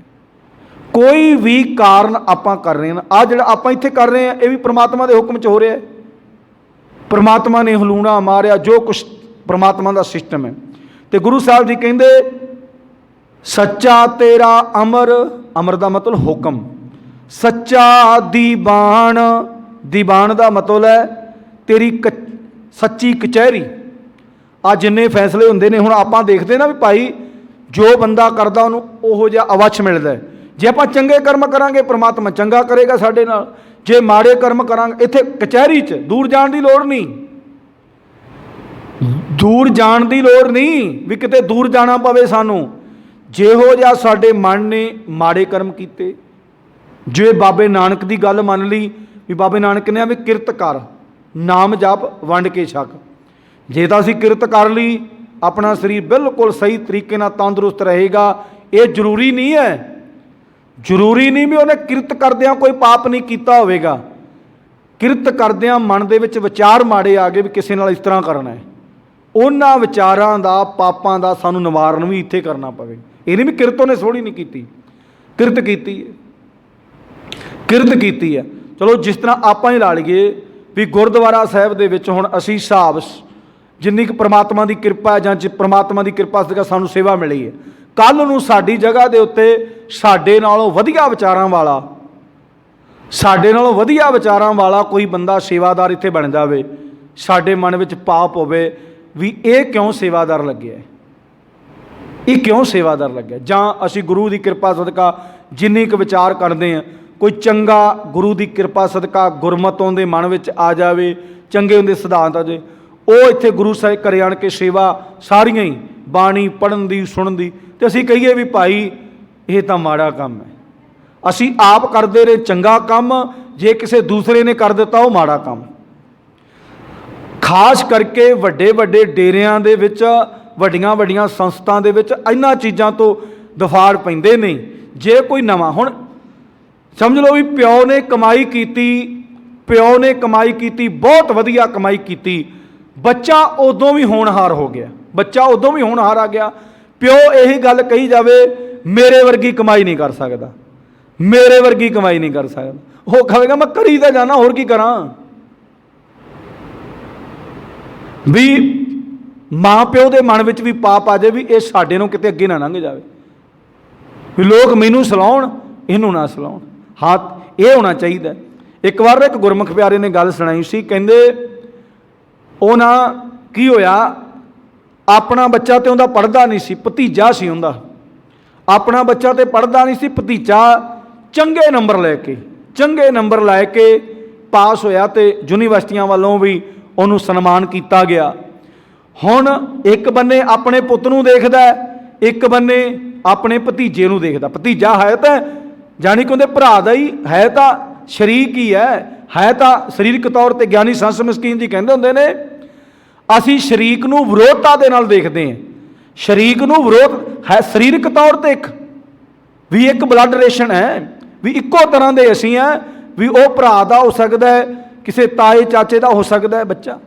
ਕੋਈ ਵੀ ਕਾਰਨ ਆਪਾਂ ਕਰ ਰਹੇ ਹਾਂ, ਆਹ ਜਿਹੜਾ ਆਪਾਂ ਇੱਥੇ ਕਰ ਰਹੇ ਹਾਂ ਇਹ ਵੀ ਪ੍ਰਮਾਤਮਾ ਦੇ ਹੁਕਮ 'ਚ ਹੋ ਰਿਹਾ ਹੈ। ਪ੍ਰਮਾਤਮਾ ਨੇ ਹਲੂਣਾ ਮਾਰਿਆ, ਜੋ ਕੁਛ ਪ੍ਰਮਾਤਮਾ ਦਾ ਸਿਸਟਮ ਹੈ। ਤੇ ਗੁਰੂ ਸਾਹਿਬ ਜੀ ਕਹਿੰਦੇ ਸੱਚਾ ਤੇਰਾ ਅਮਰ, ਅਮਰ ਦਾ ਮਤਲਬ ਹੁਕਮ, ਸੱਚਾ ਦੀਵਾਨ, ਦੀਵਾਨ ਦਾ ਮਤਲਬ ਹੈ ਤੇਰੀ ਸੱਚੀ ਕਚਹਿਰੀ। ਆ ਜਿੰਨੇ ਫੈਸਲੇ ਹੁੰਦੇ ਨੇ, ਹੁਣ ਆਪਾਂ ਦੇਖਦੇ ਨਾ ਵੀ ਭਾਈ ਜੋ ਬੰਦਾ ਕਰਦਾ ਉਹਨੂੰ ਉਹੋ ਜਿਹਾ ਅਵੱਛ ਮਿਲਦਾ। ਜੇ ਆਪਾਂ ਚੰਗੇ ਕਰਮ ਕਰਾਂਗੇ ਪ੍ਰਮਾਤਮਾ ਚੰਗਾ ਕਰੇਗਾ ਸਾਡੇ ਨਾਲ, ਜੇ ਮਾੜੇ ਕਰਮ ਕਰਾਂਗੇ, ਇੱਥੇ ਕਚਹਿਰੀ 'ਚ ਦੂਰ ਜਾਣ ਦੀ ਲੋੜ ਨਹੀਂ, ਦੂਰ ਜਾਣ ਦੀ ਲੋੜ ਨਹੀਂ ਵੀ ਕਿਤੇ ਦੂਰ ਜਾਣਾ ਪਵੇ ਸਾਨੂੰ। ਜਿਹੋ ਜਿਹਾ ਸਾਡੇ ਮਨ ਨੇ ਮਾੜੇ ਕਰਮ ਕੀਤੇ, ਜੇ ਬਾਬੇ ਨਾਨਕ ਦੀ ਗੱਲ ਮੰਨ ਲਈ ਵੀ ਬਾਬੇ ਨਾਨਕ ਨੇ ਵੀ ਕਿਰਤ ਕਰ, ਨਾਮ ਜਪ, ਵੰਡ ਕੇ ਛਕ। ਜੇ ਤਾਂ ਅਸੀਂ ਕਿਰਤ ਕਰ ਲਈ ਆਪਣਾ ਸਰੀਰ ਬਿਲਕੁਲ ਸਹੀ ਤਰੀਕੇ ਨਾਲ ਤੰਦਰੁਸਤ ਰਹੇਗਾ। ਇਹ ਜ਼ਰੂਰੀ ਨਹੀਂ ਹੈ, ਜ਼ਰੂਰੀ ਨਹੀਂ ਵੀ ਉਹਨੇ ਕਿਰਤ ਕਰਦਿਆਂ ਕੋਈ ਪਾਪ ਨਹੀਂ ਕੀਤਾ ਹੋਵੇਗਾ। ਕਿਰਤ ਕਰਦਿਆਂ ਮਨ ਦੇ ਵਿੱਚ ਵਿਚਾਰ ਮਾੜੇ ਆ ਗਏ ਵੀ ਕਿਸੇ ਨਾਲ ਇਸ ਤਰ੍ਹਾਂ ਕਰਨਾ ਹੈ, ਉਹਨਾਂ ਵਿਚਾਰਾਂ ਦਾ, ਪਾਪਾਂ ਦਾ ਸਾਨੂੰ ਨਿਵਾਰਨ ਵੀ ਇੱਥੇ ਕਰਨਾ ਪਵੇ। ਇਹ ਨਹੀਂ ਵੀ ਕਿਰਤ ਉਹਨੇ ਸੋਹਣੀ ਨਹੀਂ ਕੀਤੀ, ਕਿਰਤ ਕੀਤੀ ਹੈ, ਕਿਰਤ ਕੀਤੀ ਹੈ। ਚਲੋ ਜਿਸ ਤਰ੍ਹਾਂ ਆਪਾਂ ਹੀ ਲਾ ਲਈਏ ਵੀ ਗੁਰਦੁਆਰਾ ਸਾਹਿਬ ਦੇ ਵਿੱਚ ਹੁਣ ਅਸੀਂ ਹਿਸਾਬ ਜਿੰਨੀ ਕੁ ਪ੍ਰਮਾਤਮਾ ਦੀ ਕਿਰਪਾ ਜਾਂ ਪ੍ਰਮਾਤਮਾ ਦੀ ਕਿਰਪਾ ਸਦਕਾ ਸਾਨੂੰ ਸੇਵਾ ਮਿਲੀ ਹੈ, ਕੱਲ੍ਹ ਨੂੰ ਸਾਡੀ ਜਗ੍ਹਾ ਦੇ ਉੱਤੇ ਸਾਡੇ ਨਾਲੋਂ ਵਧੀਆ ਵਿਚਾਰਾਂ ਵਾਲਾ, ਸਾਡੇ ਨਾਲੋਂ ਵਧੀਆ ਵਿਚਾਰਾਂ ਵਾਲਾ ਕੋਈ ਬੰਦਾ ਸੇਵਾਦਾਰ ਇੱਥੇ ਬਣ ਜਾਵੇ, ਸਾਡੇ ਮਨ ਵਿੱਚ ਪਾਪ ਹੋਵੇ ਵੀ ਇਹ ਕਿਉਂ ਸੇਵਾਦਾਰ ਲੱਗਿਆ, ਇਹ ਕਿਉਂ ਸੇਵਾਦਾਰ ਲੱਗਿਆ। ਜਾਂ ਅਸੀਂ ਗੁਰੂ ਦੀ ਕਿਰਪਾ ਸਦਕਾ ਜਿੰਨੀ ਕੁ ਵਿਚਾਰ ਕਰਦੇ ਹਾਂ, ਕੋਈ ਚੰਗਾ ਗੁਰੂ ਦੀ ਕਿਰਪਾ ਸਦਕਾ ਗੁਰਮਤੋਂ ਦੇ ਮਨ ਵਿੱਚ ਆ ਜਾਵੇ, ਚੰਗੇ ਹੁੰਦੇ ਸਿਧਾਂਤ ਆ ਜੇ, ਉਹ ਇੱਥੇ ਗੁਰੂ ਸਾਹਿਬ ਘਰੇ ਆਣ ਕੇ ਸੇਵਾ ਸਾਰੀਆਂ ਹੀ ਬਾਣੀ ਪੜ੍ਹਨ ਦੀ, ਸੁਣਨ ਦੀ, ਤੇ ਅਸੀਂ ਕਹੀਏ ਵੀ ਭਾਈ ਇਹ ਤਾਂ ਮਾੜਾ ਕੰਮ ਹੈ। ਅਸੀਂ ਆਪ ਕਰਦੇ ਰਹੇ ਚੰਗਾ ਕੰਮ, ਜੇ ਕਿਸੇ ਦੂਸਰੇ ਨੇ ਕਰ ਦਿੱਤਾ ਉਹ ਮਾੜਾ ਕੰਮ। ਖਾਸ ਕਰਕੇ ਵੱਡੇ ਵੱਡੇ ਡੇਰਿਆਂ ਦੇ ਵਿੱਚ, ਵੱਡੀਆਂ ਵੱਡੀਆਂ ਸੰਸਥਾ ਦੇ ਵਿੱਚ ਇਹਨਾਂ ਚੀਜ਼ਾਂ ਤੋਂ ਦਫਾੜ ਪੈਂਦੇ ਨੇ। ਜੇ ਕੋਈ ਨਵਾਂ, ਹੁਣ ਸਮਝ ਲਓ ਵੀ ਪਿਓ ਨੇ ਕਮਾਈ ਕੀਤੀ, ਪਿਓ ਨੇ ਕਮਾਈ ਕੀਤੀ, ਬਹੁਤ ਵਧੀਆ ਕਮਾਈ ਕੀਤੀ, ਬੱਚਾ ਉਦੋਂ ਵੀ ਹੋਣਹਾਰ ਹੋ ਗਿਆ, ਬੱਚਾ ਉਦੋਂ ਵੀ ਹੋਣਹਾਰ ਆ ਗਿਆ। ਪਿਓ ਇਹੀ ਗੱਲ ਕਹੀ ਜਾਵੇ ਮੇਰੇ ਵਰਗੀ ਕਮਾਈ ਨਹੀਂ ਕਰ ਸਕਦਾ, ਮੇਰੇ ਵਰਗੀ ਕਮਾਈ ਨਹੀਂ ਕਰ ਸਕਦਾ, ਉਹ ਕਹੇਗਾ ਮੈਂ ਕਰੀ ਤਾਂ ਜਾਣਾ, ਹੋਰ ਕੀ ਕਰਾਂ। ਵੀ ਮਾਂ ਪਿਓ ਦੇ ਮਨ ਵਿੱਚ ਵੀ ਪਾਪ ਆ ਜਾਵੇ ਵੀ ਇਹ ਸਾਡੇ ਨੂੰ ਕਿਤੇ ਅੱਗੇ ਨਾ ਲੰਘ ਜਾਵੇ, ਵੀ ਲੋਕ ਮੈਨੂੰ ਸਲਾਉਣ, ਇਹਨੂੰ ਨਾ ਸਲਾਉਣ। ਹਾਂ, ਇਹ ਹੋਣਾ ਚਾਹੀਦਾ। ਇੱਕ ਵਾਰ ਇੱਕ ਗੁਰਮੁਖ ਪਿਆਰੇ ਨੇ ਗੱਲ ਸੁਣਾਈ ਸੀ, ਕਹਿੰਦੇ ਉਹ ਨਾ ਕੀ ਹੋਇਆ, ਆਪਣਾ ਬੱਚਾ ਤੇ ਉਹਦਾ ਪੜ੍ਹਦਾ ਨਹੀਂ ਸੀ, ਭਤੀਜਾ ਸੀ ਉਹਦਾ, ਆਪਣਾ ਬੱਚਾ ਤੇ ਪੜ੍ਹਦਾ ਨਹੀਂ ਸੀ, ਭਤੀਜਾ ਚੰਗੇ ਨੰਬਰ ਲੈ ਕੇ ਪਾਸ ਹੋਇਆ ਤੇ ਯੂਨੀਵਰਸਿਟੀਆਂ ਵੱਲੋਂ ਵੀ ਉਹਨੂੰ ਸਨਮਾਨ ਕੀਤਾ ਗਿਆ। ਹੁਣ ਇੱਕ ਬੰਨੇ ਆਪਣੇ ਪੁੱਤ ਨੂੰ ਦੇਖਦਾ, ਇੱਕ ਬੰਨੇ ਆਪਣੇ ਭਤੀਜੇ ਨੂੰ ਦੇਖਦਾ। ਭਤੀਜਾ ਹੈ ਤਾਂ ਜਾਣੀ ਕਿ ਉਹਦੇ ਭਰਾ ਦਾ ਹੀ ਹੈ, ਤਾਂ ਸ਼ਰੀਕ ਹੀ ਹੈ ਤਾਂ ਸਰੀਰਕ ਤੌਰ ਤੇ ਗਿਆਨੀ ਸੰਤ ਮਸਕੀਨ ਜੀ ਕਹਿੰਦੇ ਹੁੰਦੇ ਨੇ, ਅਸੀਂ ਸ਼ਰੀਕ ਨੂੰ ਵਿਰੋਧਤਾ ਦੇ ਨਾਲ ਦੇਖਦੇ ਹਾਂ। ਸ਼ਰੀਕ ਨੂੰ ਵਿਰੋਧ ਹੈ ਸਰੀਰਕ ਤੌਰ ਤੇ ਇੱਕ ਬਲੱਡ ਰਿਲੇਸ਼ਨ ਹੈ, ਵੀ ਇੱਕੋ ਤਰ੍ਹਾਂ ਦੇ ਅਸੀਂ ਹਾਂ, ਵੀ ਉਹ ਭਰਾ ਦਾ ਹੋ ਸਕਦਾ ਹੈ, ਕਿਸੇ ਤਾਏ ਚਾਚੇ ਦਾ ਹੋ ਸਕਦਾ ਹੈ ਬੱਚਾ।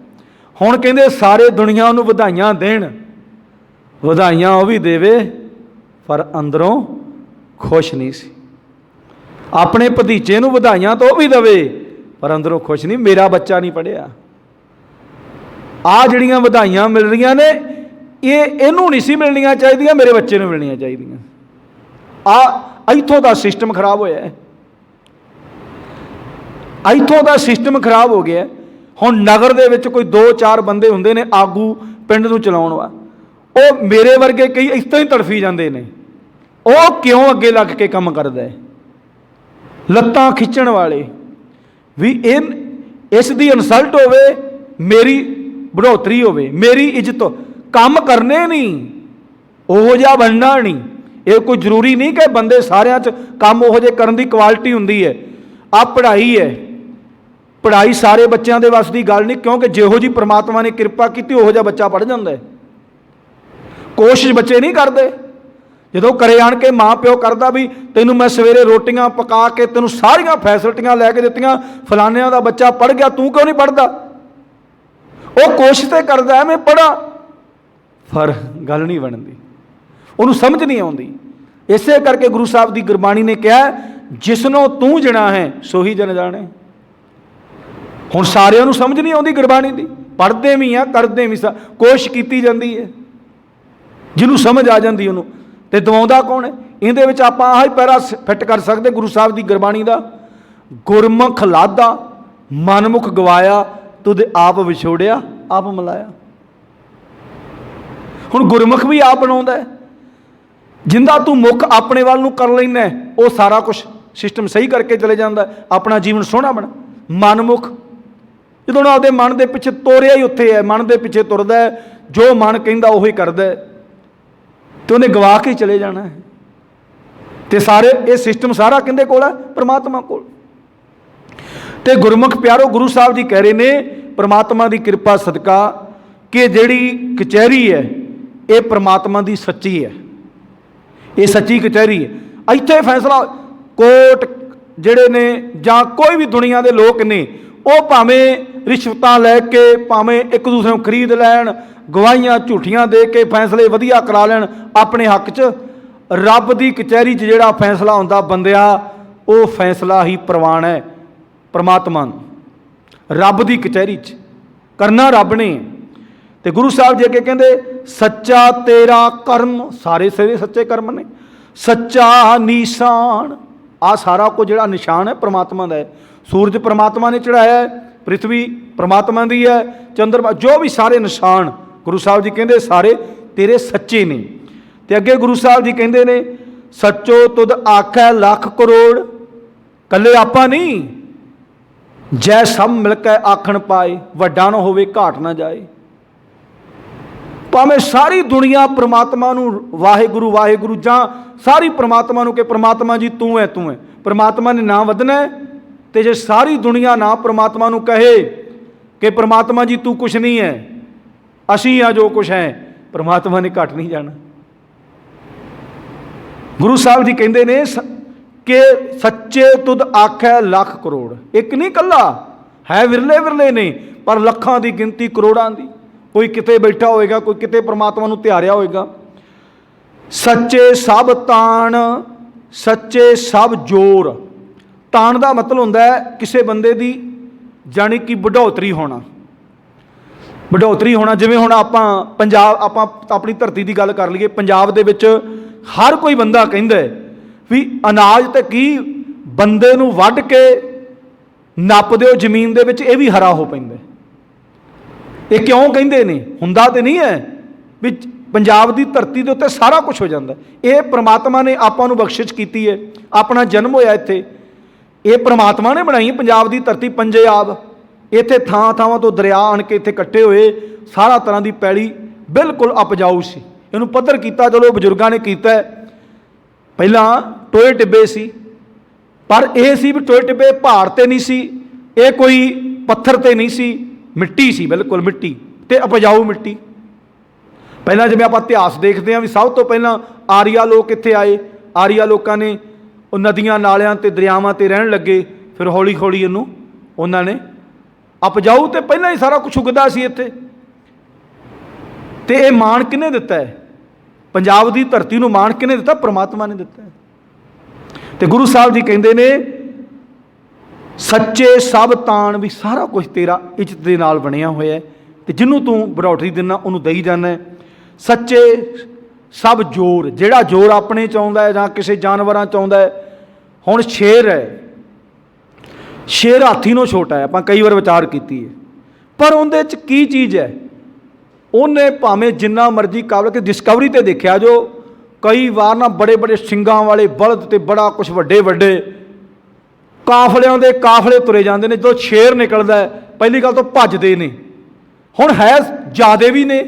ਹੁਣ ਕਹਿੰਦੇ ਸਾਰੇ ਦੁਨੀਆ ਉਹਨੂੰ ਵਧਾਈਆਂ ਦੇਣ, ਵਧਾਈਆਂ ਉਹ ਵੀ ਦੇਵੇ ਪਰ ਅੰਦਰੋਂ ਖੁਸ਼ ਨਹੀਂ ਸੀ। ਆਪਣੇ ਭਤੀਜੇ ਨੂੰ ਵਧਾਈਆਂ ਤਾਂ ਉਹ ਵੀ ਦੇਵੇ ਪਰ ਅੰਦਰੋਂ ਖੁਸ਼ ਨਹੀਂ, ਮੇਰਾ ਬੱਚਾ ਨਹੀਂ ਪੜ੍ਹਿਆ। ਆਹ ਜਿਹੜੀਆਂ ਵਧਾਈਆਂ ਮਿਲ ਰਹੀਆਂ ਨੇ ਇਹਨੂੰ ਨਹੀਂ ਸੀ ਮਿਲਣੀਆਂ ਚਾਹੀਦੀਆਂ, ਮੇਰੇ ਬੱਚੇ ਨੂੰ ਮਿਲਣੀਆਂ ਚਾਹੀਦੀਆਂ। ਇੱਥੋਂ ਦਾ ਸਿਸਟਮ ਖਰਾਬ ਹੋਇਆ ਹੈ, ਇੱਥੋਂ ਦਾ ਸਿਸਟਮ ਖਰਾਬ ਹੋ ਗਿਆ। ਹੁਣ ਨਗਰ ਦੇ ਵਿੱਚ ਕੋਈ 2-4 ਬੰਦੇ ਹੁੰਦੇ ਨੇ ਆਗੂ ਪਿੰਡ ਨੂੰ ਚਲਾਉਣ ਵਾ, ਉਹ ਮੇਰੇ ਵਰਗੇ ਕਈ ਇਸ ਤਰ੍ਹਾਂ ਹੀ ਤੜਫੀ ਜਾਂਦੇ ਨੇ। ਉਹ ਕਿਉਂ ਅੱਗੇ ਲੱਗ ਕੇ ਕੰਮ ਕਰਦਾ ਹੈ? ਲੱਤਾਂ ਖਿੱਚਣ ਵਾਲੇ ਵੀ ਇਸ ਦੀ ਇਨਸਲਟ ਹੋਵੇ, ਮੇਰੀ ਬੜੋਤਰੀ ਹੋਵੇ, ਮੇਰੀ ਇੱਜ਼ਤ, ਕੰਮ ਕਰਨੇ ਨਹੀਂ, ਉਹੋ ਜਿਹਾ ਬਣਨਾ ਨਹੀਂ। ਇਹ ਕੋਈ ਜ਼ਰੂਰੀ ਨਹੀਂ ਕਿ ਬੰਦੇ ਸਾਰਿਆਂ 'ਚ ਕੰਮ ਉਹੋ ਜਿਹੇ ਕਰਨ ਦੀ ਕੁਆਲਿਟੀ ਹੁੰਦੀ ਹੈ। ਆਹ ਪੜ੍ਹਾਈ ਹੈ, ਪੜ੍ਹਾਈ ਸਾਰੇ ਬੱਚਿਆਂ ਦੇ ਵੱਸ ਦੀ ਗੱਲ ਨਹੀਂ, ਕਿਉਂਕਿ ਜਿਹੋ ਜਿਹੀ ਪ੍ਰਮਾਤਮਾ ਨੇ ਕਿਰਪਾ ਕੀਤੀ ਉਹੋ ਜਿਹਾ ਬੱਚਾ ਪੜ੍ਹ ਜਾਂਦਾ ਹੈ। ਕੋਸ਼ਿਸ਼ ਬੱਚੇ ਨਹੀਂ ਕਰਦੇ। ਜਦੋਂ ਘਰੇ ਆਣ ਕੇ ਮਾਂ ਪਿਓ ਕਰਦਾ ਵੀ ਤੈਨੂੰ ਮੈਂ ਸਵੇਰੇ ਰੋਟੀਆਂ ਪਕਾ ਕੇ ਤੈਨੂੰ ਸਾਰੀਆਂ ਫੈਸਿਲਿਟੀਆਂ ਲੈ ਕੇ ਦਿੱਤੀਆਂ, ਫਲਾਨਿਆਂ ਦਾ ਬੱਚਾ ਪੜ੍ਹ ਗਿਆ, ਤੂੰ ਕਿਉਂ ਨਹੀਂ ਪੜ੍ਹਦਾ? ਉਹ ਕੋਸ਼ਿਸ਼ ਤੇ ਕਰਦਾ ਮੈਂ ਪੜ੍ਹਾਂ, ਪਰ ਗੱਲ ਨਹੀਂ ਬਣਦੀ, ਉਹਨੂੰ ਸਮਝ ਨਹੀਂ ਆਉਂਦੀ। ਇਸੇ ਕਰਕੇ ਗੁਰੂ ਸਾਹਿਬ ਦੀ ਗੁਰਬਾਣੀ ਨੇ ਕਿਹਾ ਜਿਸਨੋਂ ਤੂੰ ਜਣਾ ਹੈ ਸੋਹੀ ਜਨ ਜਾਣੇ। ਹੁਣ ਸਾਰਿਆਂ ਨੂੰ ਸਮਝ ਨਹੀਂ ਆਉਂਦੀ ਗੁਰਬਾਣੀ ਦੀ, ਪੜ੍ਹਦੇ ਵੀ ਆ ਕਰਦੇ ਵੀ ਕੋਸ਼ਿਸ਼ ਕੀਤੀ ਜਾਂਦੀ ਹੈ। ਜਿਹਨੂੰ ਸਮਝ ਆ ਜਾਂਦੀ ਉਹਨੂੰ, ਤੇ ਦਵਾਉਂਦਾ ਕੌਣ ਹੈ? ਇਹਦੇ ਵਿੱਚ ਆਪਾਂ ਆਹ ਹੀ ਪੈਰਾ ਫਿੱਟ ਕਰ ਸਕਦੇ ਗੁਰੂ ਸਾਹਿਬ ਦੀ ਗੁਰਬਾਣੀ ਦਾ, ਗੁਰਮੁਖ ਲਾਦਾ ਮਨਮੁਖ ਗਵਾਇਆ, ਤੁਧ ਆਪ ਵਿਛੋੜਿਆ ਆਪ ਮਿਲਾਇਆ। ਹੁਣ ਗੁਰਮੁਖ ਵੀ ਆਪ ਬਣਾਉਂਦਾ, ਜਿੰਦਾ ਤੂੰ ਮੁੱਖ ਆਪਣੇ ਵੱਲ ਨੂੰ ਕਰ ਲੈਂਦਾ, ਉਹ ਸਾਰਾ ਕੁਛ ਸਿਸਟਮ ਸਹੀ ਕਰਕੇ ਚਲੇ ਜਾਂਦਾ, ਆਪਣਾ ਜੀਵਨ ਸੋਹਣਾ ਬਣਾ। ਮਨਮੁਖ ਜਦੋਂ ਆਪਦੇ ਮਨ ਦੇ ਪਿੱਛੇ ਤੋਰਿਆ ਹੀ ਉੱਥੇ ਹੈ, ਮਨ ਦੇ ਪਿੱਛੇ ਤੁਰਦਾ, ਜੋ ਮਨ ਕਹਿੰਦਾ ਉਹੀ ਕਰਦਾ, ਤੇ ਉਹਨੇ ਗਵਾ ਕੇ ਚਲੇ ਜਾਣਾ ਹੈ। ਤੇ ਸਾਰੇ ਇਹ ਸਿਸਟਮ ਸਾਰਾ ਕਿਹਦੇ ਕੋਲ ਹੈ? ਪਰਮਾਤਮਾ ਕੋਲ। ਤੇ ਗੁਰਮੁਖ ਪਿਆਰੋ ਗੁਰੂ ਸਾਹਿਬ ਜੀ ਕਹਿ ਰਹੇ ਨੇ ਪਰਮਾਤਮਾ ਦੀ ਕਿਰਪਾ ਸਦਕਾ ਕਿ ਜਿਹੜੀ ਕਚਹਿਰੀ ਹੈ ਇਹ ਪਰਮਾਤਮਾ ਦੀ ਸੱਚੀ ਹੈ, ਇਹ ਸੱਚੀ ਕਚਹਿਰੀ ਹੈ। ਇੱਥੇ ਫੈਸਲਾ ਕੋਰਟ ਜਿਹੜੇ ਨੇ ਜਾਂ ਕੋਈ ਵੀ ਦੁਨੀਆ ਦੇ ਲੋਕ ਨੇ, ਉਹ ਭਾਵੇਂ ਰਿਸ਼ਵਤਾਂ ਲੈ ਕੇ, ਭਾਵੇਂ ਇੱਕ ਦੂਸਰੇ ਨੂੰ ਖਰੀਦ ਲੈਣ, ਗਵਾਹੀਆਂ ਝੂਠੀਆਂ ਦੇ ਕੇ ਫੈਸਲੇ ਵਧੀਆ ਕਰਾ ਲੈਣ ਆਪਣੇ ਹੱਕ 'ਚ, ਰੱਬ ਦੀ ਕਚਹਿਰੀ 'ਚ ਜਿਹੜਾ ਫੈਸਲਾ ਹੁੰਦਾ ਬੰਦਿਆ, ਉਹ ਫੈਸਲਾ ਹੀ ਪ੍ਰਵਾਨ ਹੈ ਪਰਮਾਤਮਾ ਨੂੰ। ਰੱਬ ਦੀ ਕਚਹਿਰੀ 'ਚ ਕਰਨਾ ਰੱਬ ਨੇ। ਤੇ ਗੁਰੂ ਸਾਹਿਬ ਜੀ ਅੱਗੇ ਕਹਿੰਦੇ ਸੱਚਾ ਤੇਰਾ ਕਰਮ, ਸਾਰੇ ਸੱਚੇ ਕਰਮ ਨੇ, ਸੱਚਾ ਨਿਸ਼ਾਨ, ਆਹ ਸਾਰਾ ਕੁਝ ਜਿਹੜਾ ਨਿਸ਼ਾਨ ਹੈ ਪਰਮਾਤਮਾ ਦਾ ਹੈ। ਸੂਰਜ ਪਰਮਾਤਮਾ ਨੇ ਚੜਾਇਆ ਹੈ, ਪ੍ਰਿਥਵੀ ਪਰਮਾਤਮਾ ਦੀ ਹੈ, ਚੰਦਰਮਾ, ਜੋ ਵੀ ਸਾਰੇ ਨਿਸ਼ਾਨ ਗੁਰੂ ਸਾਹਿਬ ਜੀ ਕਹਿੰਦੇ ਸਾਰੇ ਤੇਰੇ ਸੱਚੇ ਨੇ। ਤੇ ਅੱਗੇ ਗੁਰੂ ਸਾਹਿਬ ਜੀ ਕਹਿੰਦੇ ਨੇ ਸੱਚੋ ਤੁਧ ਆਖੈ ਲੱਖ ਕਰੋੜ, ਕੱਲੇ ਆਪਾਂ ਨਹੀਂ, ਜੈ ਸਭ ਮਿਲ ਕੇ ਆਖਣ ਪਾਏ, ਵੱਡਾ ਨਾ ਹੋਵੇ ਘਾਟ ਨਾ ਜਾਏ। ਭਾਵੇਂ ਸਾਰੀ ਦੁਨੀਆ ਪ੍ਰਮਾਤਮਾ ਨੂੰ ਵਾਹਿਗੁਰੂ ਵਾਹਿਗੁਰੂ, ਜਾਂ ਸਾਰੀ ਪ੍ਰਮਾਤਮਾ ਨੂੰ ਕਿ ਪ੍ਰਮਾਤਮਾ ਜੀ ਤੂੰ ਹੈ ਤੂੰ ਹੈ, ਪ੍ਰਮਾਤਮਾ ਨੇ ਨਾ ਵਧਣਾ। ਤੇ ਜੇ ਸਾਰੀ ਦੁਨੀਆ ਨਾ ਪ੍ਰਮਾਤਮਾ ਨੂੰ ਕਹੇ ਕਿ ਪ੍ਰਮਾਤਮਾ ਜੀ ਤੂੰ ਕੁਛ ਨਹੀਂ ਹੈ, ਅਸੀਂ ਆ ਜੋ ਕੁਛ ਹੈ, ਪ੍ਰਮਾਤਮਾ ਨੇ ਘਟ ਨਹੀਂ ਜਾਣਾ। ਗੁਰੂ ਸਾਹਿਬ ਜੀ ਕਹਿੰਦੇ ਨੇ ਕਿ ਸੱਚੇ ਤੁਧ ਆਖੈ ਲੱਖ ਕਰੋੜ, ਇੱਕ ਨਹੀਂ ਕੱਲਾ ਹੈ, ਵਿਰਲੇ ਵਿਰਲੇ ਨੇ, ਪਰ ਲੱਖਾਂ ਦੀ ਗਿਣਤੀ, ਕਰੋੜਾਂ ਦੀ। ਕੋਈ ਕਿਤੇ ਬੈਠਾ ਹੋਏਗਾ, ਕੋਈ ਕਿਤੇ ਪ੍ਰਮਾਤਮਾ ਨੂੰ ਧਿਆਰਿਆ ਹੋਏਗਾ। ਸੱਚੇ ਸਭ ਤਾਣ, ਸੱਚੇ ਸਭ ਜੋਰ। ਤਾਣ ਦਾ ਮਤਲਬ ਹੁੰਦਾ ਹੈ ਕਿਸੇ ਬੰਦੇ ਦੀ ਜਾਣੀ ਕਿ ਵਡੋਤਰੀ ਹੋਣਾ, ਵਡੋਤਰੀ ਹੋਣਾ। ਜਿਵੇਂ ਹੁਣ ਆਪਾਂ ਪੰਜਾਬ, ਆਪਾਂ ਆਪਣੀ ਧਰਤੀ ਦੀ ਗੱਲ ਕਰ ਲਈਏ, ਪੰਜਾਬ ਦੇ ਵਿੱਚ ਹਰ ਕੋਈ ਬੰਦਾ ਕਹਿੰਦਾ ਵੀ ਅਨਾਜ ਤੇ ਕੀ ਬੰਦੇ ਨੂੰ ਵੱਢ ਕੇ ਨੱਪ ਦਿਓ ਜ਼ਮੀਨ ਦੇ ਵਿੱਚ, ਇਹ ਵੀ ਹਰਾ ਹੋ ਪੈਂਦਾ। ਇਹ ਕਿਉਂ ਕਹਿੰਦੇ ਨੇ? ਹੁੰਦਾ ਤੇ ਨਹੀਂ ਹੈ ਵੀ ਪੰਜਾਬ ਦੀ ਧਰਤੀ ਦੇ ਉੱਤੇ ਸਾਰਾ ਕੁਝ ਹੋ ਜਾਂਦਾ। ਇਹ ਪ੍ਰਮਾਤਮਾ ਨੇ ਆਪਾਂ ਨੂੰ ਬਖਸ਼ਿਸ਼ ਕੀਤੀ ਹੈ, ਆਪਣਾ ਜਨਮ ਹੋਇਆ ਇੱਥੇ, ਇਹ ਪ੍ਰਮਾਤਮਾ ਨੇ ਬਣਾਈ ਪੰਜਾਬ ਦੀ ਧਰਤੀ, ਪੰਜਾਬ। ਇੱਥੇ ਥਾਂ ਥਾਵਾਂ ਤੋਂ ਦਰਿਆ ਆਣ ਕੇ ਇੱਥੇ ਇਕੱਠੇ ਹੋਏ, ਸਾਰਾ ਤਰ੍ਹਾਂ ਦੀ ਪੈਲੀ ਬਿਲਕੁਲ ਉਪਜਾਊ ਸੀ। ਇਹਨੂੰ ਪੱਧਰ ਕੀਤਾ, ਚਲੋ ਬਜ਼ੁਰਗਾਂ ਨੇ ਕੀਤਾ। ਪਹਿਲਾਂ ਟੋਏ ਟਿੱਬੇ ਸੀ, ਪਰ ਇਹ ਸੀ ਵੀ ਟੋਏ ਟਿੱਬੇ ਪਹਾੜ 'ਤੇ ਨਹੀਂ ਸੀ, ਇਹ ਕੋਈ ਪੱਥਰ 'ਤੇ ਨਹੀਂ ਸੀ, ਮਿੱਟੀ ਸੀ, ਬਿਲਕੁਲ ਮਿੱਟੀ ਅਤੇ ਉਪਜਾਊ ਮਿੱਟੀ। ਪਹਿਲਾਂ ਜਿਵੇਂ ਆਪਾਂ ਇਤਿਹਾਸ ਦੇਖਦੇ ਹਾਂ ਵੀ ਸਭ ਤੋਂ ਪਹਿਲਾਂ ਆਰੀਆ ਲੋਕ ਇੱਥੇ ਆਏ, ਆਰੀਆ ਲੋਕਾਂ ਨੇ ਉਹ ਨਦੀਆਂ ਨਾਲਿਆਂ ਅਤੇ ਦਰਿਆਵਾਂ 'ਤੇ ਰਹਿਣ ਲੱਗੇ, ਫਿਰ ਹੌਲੀ ਹੌਲੀ ਇਹਨੂੰ ਉਹਨਾਂ ਨੇ ਉਪਜਾਊ, ਅਤੇ ਪਹਿਲਾਂ ਹੀ ਸਾਰਾ ਕੁਛ ਉਗਦਾ ਸੀ ਇੱਥੇ। तो ये माण किने दिता है? पंजाब की धरती को माण किने दिता? परमात्मा ने दिता है। तो गुरु साहब जी कहते ने सच्चे सब तान भी सारा कुछ तेरा इज्जत के नाल बनिया होया है, तो जिन्हों तू बढ़ोतरी देना उन्होंने दई जाना है। सच्चे सब जोर, जिहड़ा जोर अपने च आउंदा है जां किसी जानवरां च आउंदा है। हुण शेर है, शेर हाथी नों छोटा है, आपां कई बार विचार कीती है, पर उहदे च की चीज़ है? उन्हें भावें जिन्ना मर्जी काबल के डिस्कवरी ते देखिया जो कई बार ना बड़े बड़े सिंगां वाले बलद ते बड़ा कुछ वड्डे वड्डे काफलियां दे काफले तुरे जाते हैं। जो शेर निकलता है पहली गल तो भजते ने, हुण है ज़्यादा भी ने,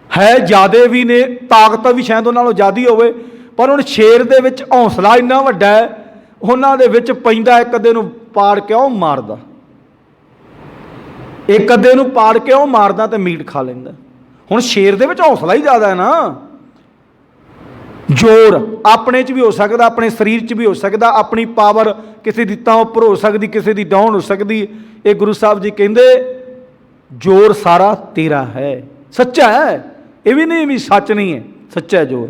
है ज़्यादा भी ने, ताकत भी शायद उन्होंने ज़्यादा होवे, पर हुण शेर दे विच हौसला इन्ना वड्डा है, उन्हां दे विच पैंदा एक अद्धे नूं पाड़ के ओह मारदा, एक अद्धे नूं पाड़ के ओह मारदा ते मीट खा लैंदा। हुण शेर दे विच हौसला ही ज़्यादा है ना। जोर अपने च भी हो सकता, अपने शरीर च भी हो सकता, अपनी पावर किसी की तां उपर हो सकती, किसी की डाउन हो सकती। ये गुरु साहब जी कहते जोर सारा तेरा है, सच्चा है, ये भी नहीं भी सच नहीं है, सच्चा है जोर।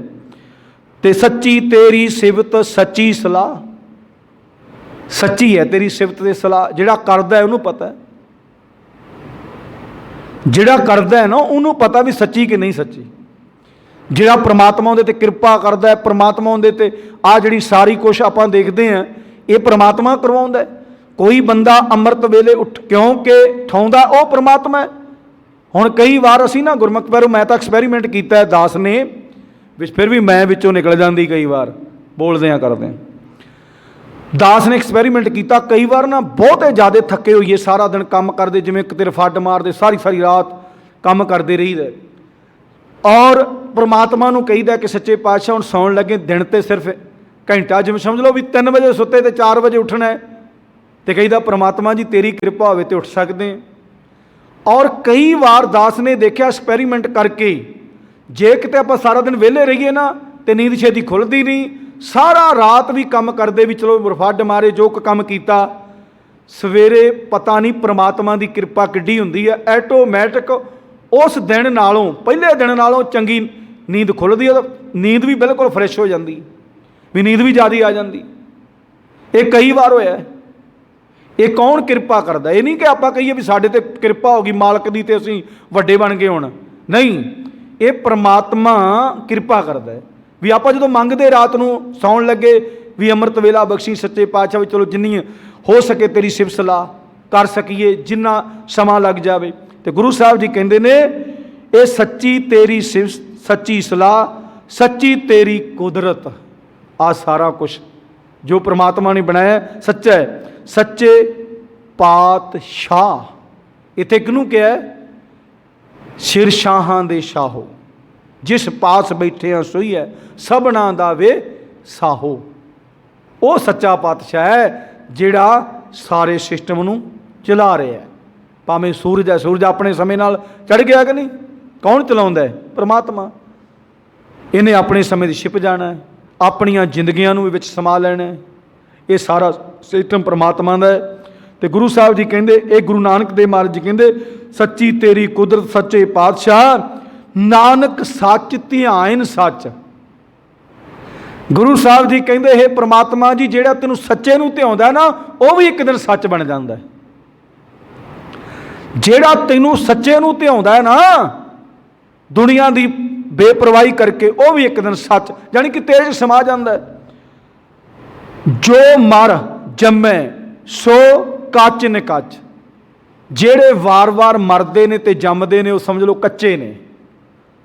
ते सच्ची तेरी सिफत सच्ची सलाह, सच्ची है तेरी सिफत ते सलाह। जिहड़ा करदा है उन्होंने पता है, जिहड़ा करदा है ना उन्होंने पता भी सच्ची कि नहीं सच्ची। जिहड़ा परमात्मा उहदे ते कृपा करदा है, परमात्मा उहदे ते आ जिहड़ी सारी कुछ आपां देखते हैं ये परमात्मा करवाउंदा है। कोई बंदा अमृत वेले उठ क्योंकि ठाउंदा वह परमात्मा है। हुण कई बार असीं ना गुरमुख पैरों मैं तो एक्सपैरीमेंट किया है, दास ने फिर भी मैं विचों निकल जाती कई बार बोलदे करदे। दास ने एक्सपैरीमेंट किया कई बार ना बहुत ज़्यादा थके होइए, सारा दिन काम करते जिवें किते रफड़ मारते, सारी सारी रात काम करते रहीदा और परमात्मा नूं कहीदा कि सच्चे पातशाह हुण सौण लगे दिन तो सिर्फ घंटा, जिवें समझ लो भी 3 बजे सुते तो 4 बजे उठना है, तो कहीदा परमात्मा जी तेरी कृपा होवे तो उठ सकते हैं। और कई बार दास ने देखा एक्सपैरीमेंट करके जे किते आपां सारा दिन विहले रहीए ना तो नींद छेती खुलती नहीं, सारा रात भी काम करते भी चलो रफड़ मारे जो काम किया, सवेरे पता नहीं परमात्मा की कृपा किड्डी हुंदी है, ऐटोमैटिक उस दिन नालों पहले दिन नालों चंगी नींद खुलती है, नींद भी बिल्कुल फ्रैश हो जाती, भी नींद भी ज़्यादा आ जाती। ये कई बार होया है। ये कौन कृपा करता? ये नहीं कि आप कहीए भी साढ़े ते कृपा होगी मालक की तो असीं वड्डे बन गए होण, नहीं, ये परमात्मा कृपा करता है। भी आप जो मंगते रात को सौण लगे भी अमृत वेला बख्शी सच्चे पातशाह, चलो जिन्नी हो सके तेरी सिफत सलाह कर सकीए, जिन्ना समा लग जाए। तो गुरु साहब जी कहते ने ये सच्ची तेरी सिफत सच्ची सलाह सच्ची तेरी कुदरत, आ सारा कुछ जो परमात्मा ने बनाया सच्चा है। सच्चे पातशाह इत्थे किनू क्या है? सिर शाहां दे शाहो, जिस पास बैठे हैं सोई है सबना दा वे साहो। वो सच्चा पातशाह है जिहड़ा सारे सिस्टम नूं चला रहा है। भावें सूरज है, सूरज अपने समय नाल चढ़ गया कि नहीं, कौन चलाउंदा है? परमात्मा। इन्हें अपने समय दी छिप जाना है, अपनियां जिंदगियां नूं विच समा लेना है, ये सारा सिस्टम परमात्मा का है। तो गुरु साहब जी कहते, ये गुरु नानक देव महाराज जी कहते सच्ची तेरी कुदरत सच्चे पातशाह, नानक सच ध्यान सच। गुरु साहब जी कहते हे परमात्मा जी जेड़ा तेनों सच्चे नूं ध्याउंदा ना वह भी एक दिन सच बन जाता है। जेड़ा तेनों सच्चे नूं ध्याउंदा है ना दुनिया की बेपरवाही करके वह भी एक दिन सच यानी कि तेरे समा जाता है। जो मर जम्मे सो कच ने कच, जेड़े वार वार मरते ने ते जमते ने वो समझ लो कच्चे ने,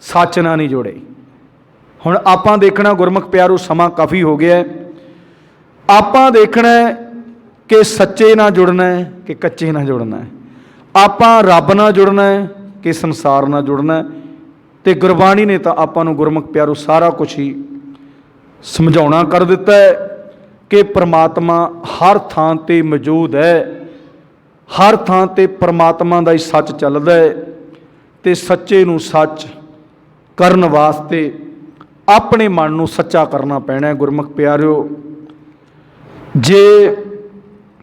सच ना नहीं जुड़े। हुण आपां देखना गुरमुख प्यारो समा काफ़ी हो गया है, आपां देखना है कि सच्चे ना जुड़ना है कि कच्चे ना जुड़ना है, आपां रब ना जुड़ना है कि संसार ना जुड़ना है। तो गुरबाणी ने तो आपां नूं गुरमुख प्यारो सारा कुछ ही समझाउणा कर दिता है कि परमात्मा हर थां ते मौजूद है, हर थां ते परमात्मा दा ही सच चलदा है। ते सच्चे नूं सच करन वास्ते अपने मन नूं सच्चा करना पैना है। गुरमुख प्यारिओ जे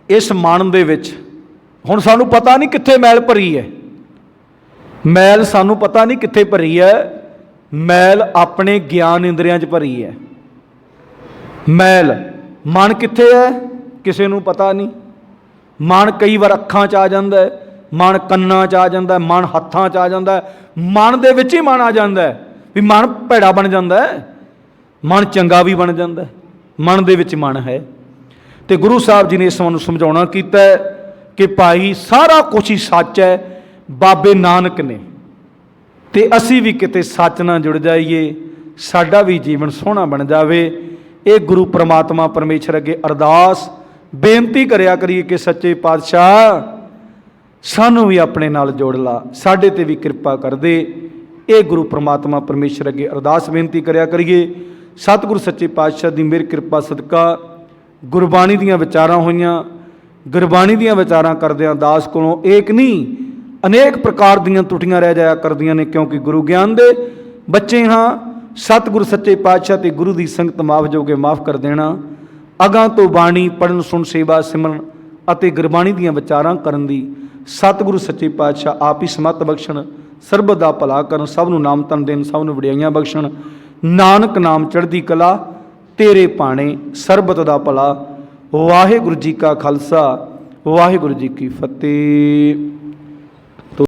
इस मन दे विच हुण सानूं पता नहीं कित्थे मैल भरी है, मैल सानू पता नहीं कित्थे भरी है, मैल अपने ज्ञान इंद्रियां च भरी है। मैल मन कित्थे है किसी नू पता नहीं। मन कई बार अखां च आ जाता है, मन कन्नां च आ जाता है, मन हत्थां च आ जाता है, मन दे विच ही मन आ जाता है भी मन भैड़ा बन जाता है, मन चंगा भी बन जाता है, मन दे विच मन है। तो गुरु साहब जी ने इस नूं समझाउणा कीता है कि भाई सारा कुछ ही सच है बाबे नानक ने, ते असी भी किते सच नाल जुड़ जाइए, साडा भी जीवन सोहना बन जावे। ये गुरु परमात्मा परमेश्वर अगे अरदास बेनती करया करिए कि सच्चे पातशाह सानू भी अपने नाल जोड़ ला, साडे ते भी कृपा कर दे। ये गुरु परमात्मा परमेश्वर अगे अरदास बेनती करया करिए। सतगुरु सच्चे पातशाह दी मेहर कृपा सदका गुरबाणी दीयां विचारां होईयां, गुरबाणी दीयां विचारां करदियां दास कोलों एक नहीं अनेक प्रकार दीयां त्रुटियां रह जाया करदियां ने, क्योंकि गुरु ज्ञान दे बच्चे हाँ। सतगुरु सच्चे पातशाह ते गुरु दी संगत माफ जोगे माफ़ कर देना। अगां तो बाणी पढ़न सुन सेवा सिमरन अते गुरबाणी दीयां विचारां करन दी सतगुरु सच्चे पातशाह आप ही समत बख्शण, सरबत दा भला करन, सब नूं नाम तन देन, सब नूं वडियाइयां बख्शण। नानक नाम चढ़दी कला तेरे भाणे, सरबत दा भला। वाहिगुरू जी का खालसा वाहिगुरू जी की फतेह।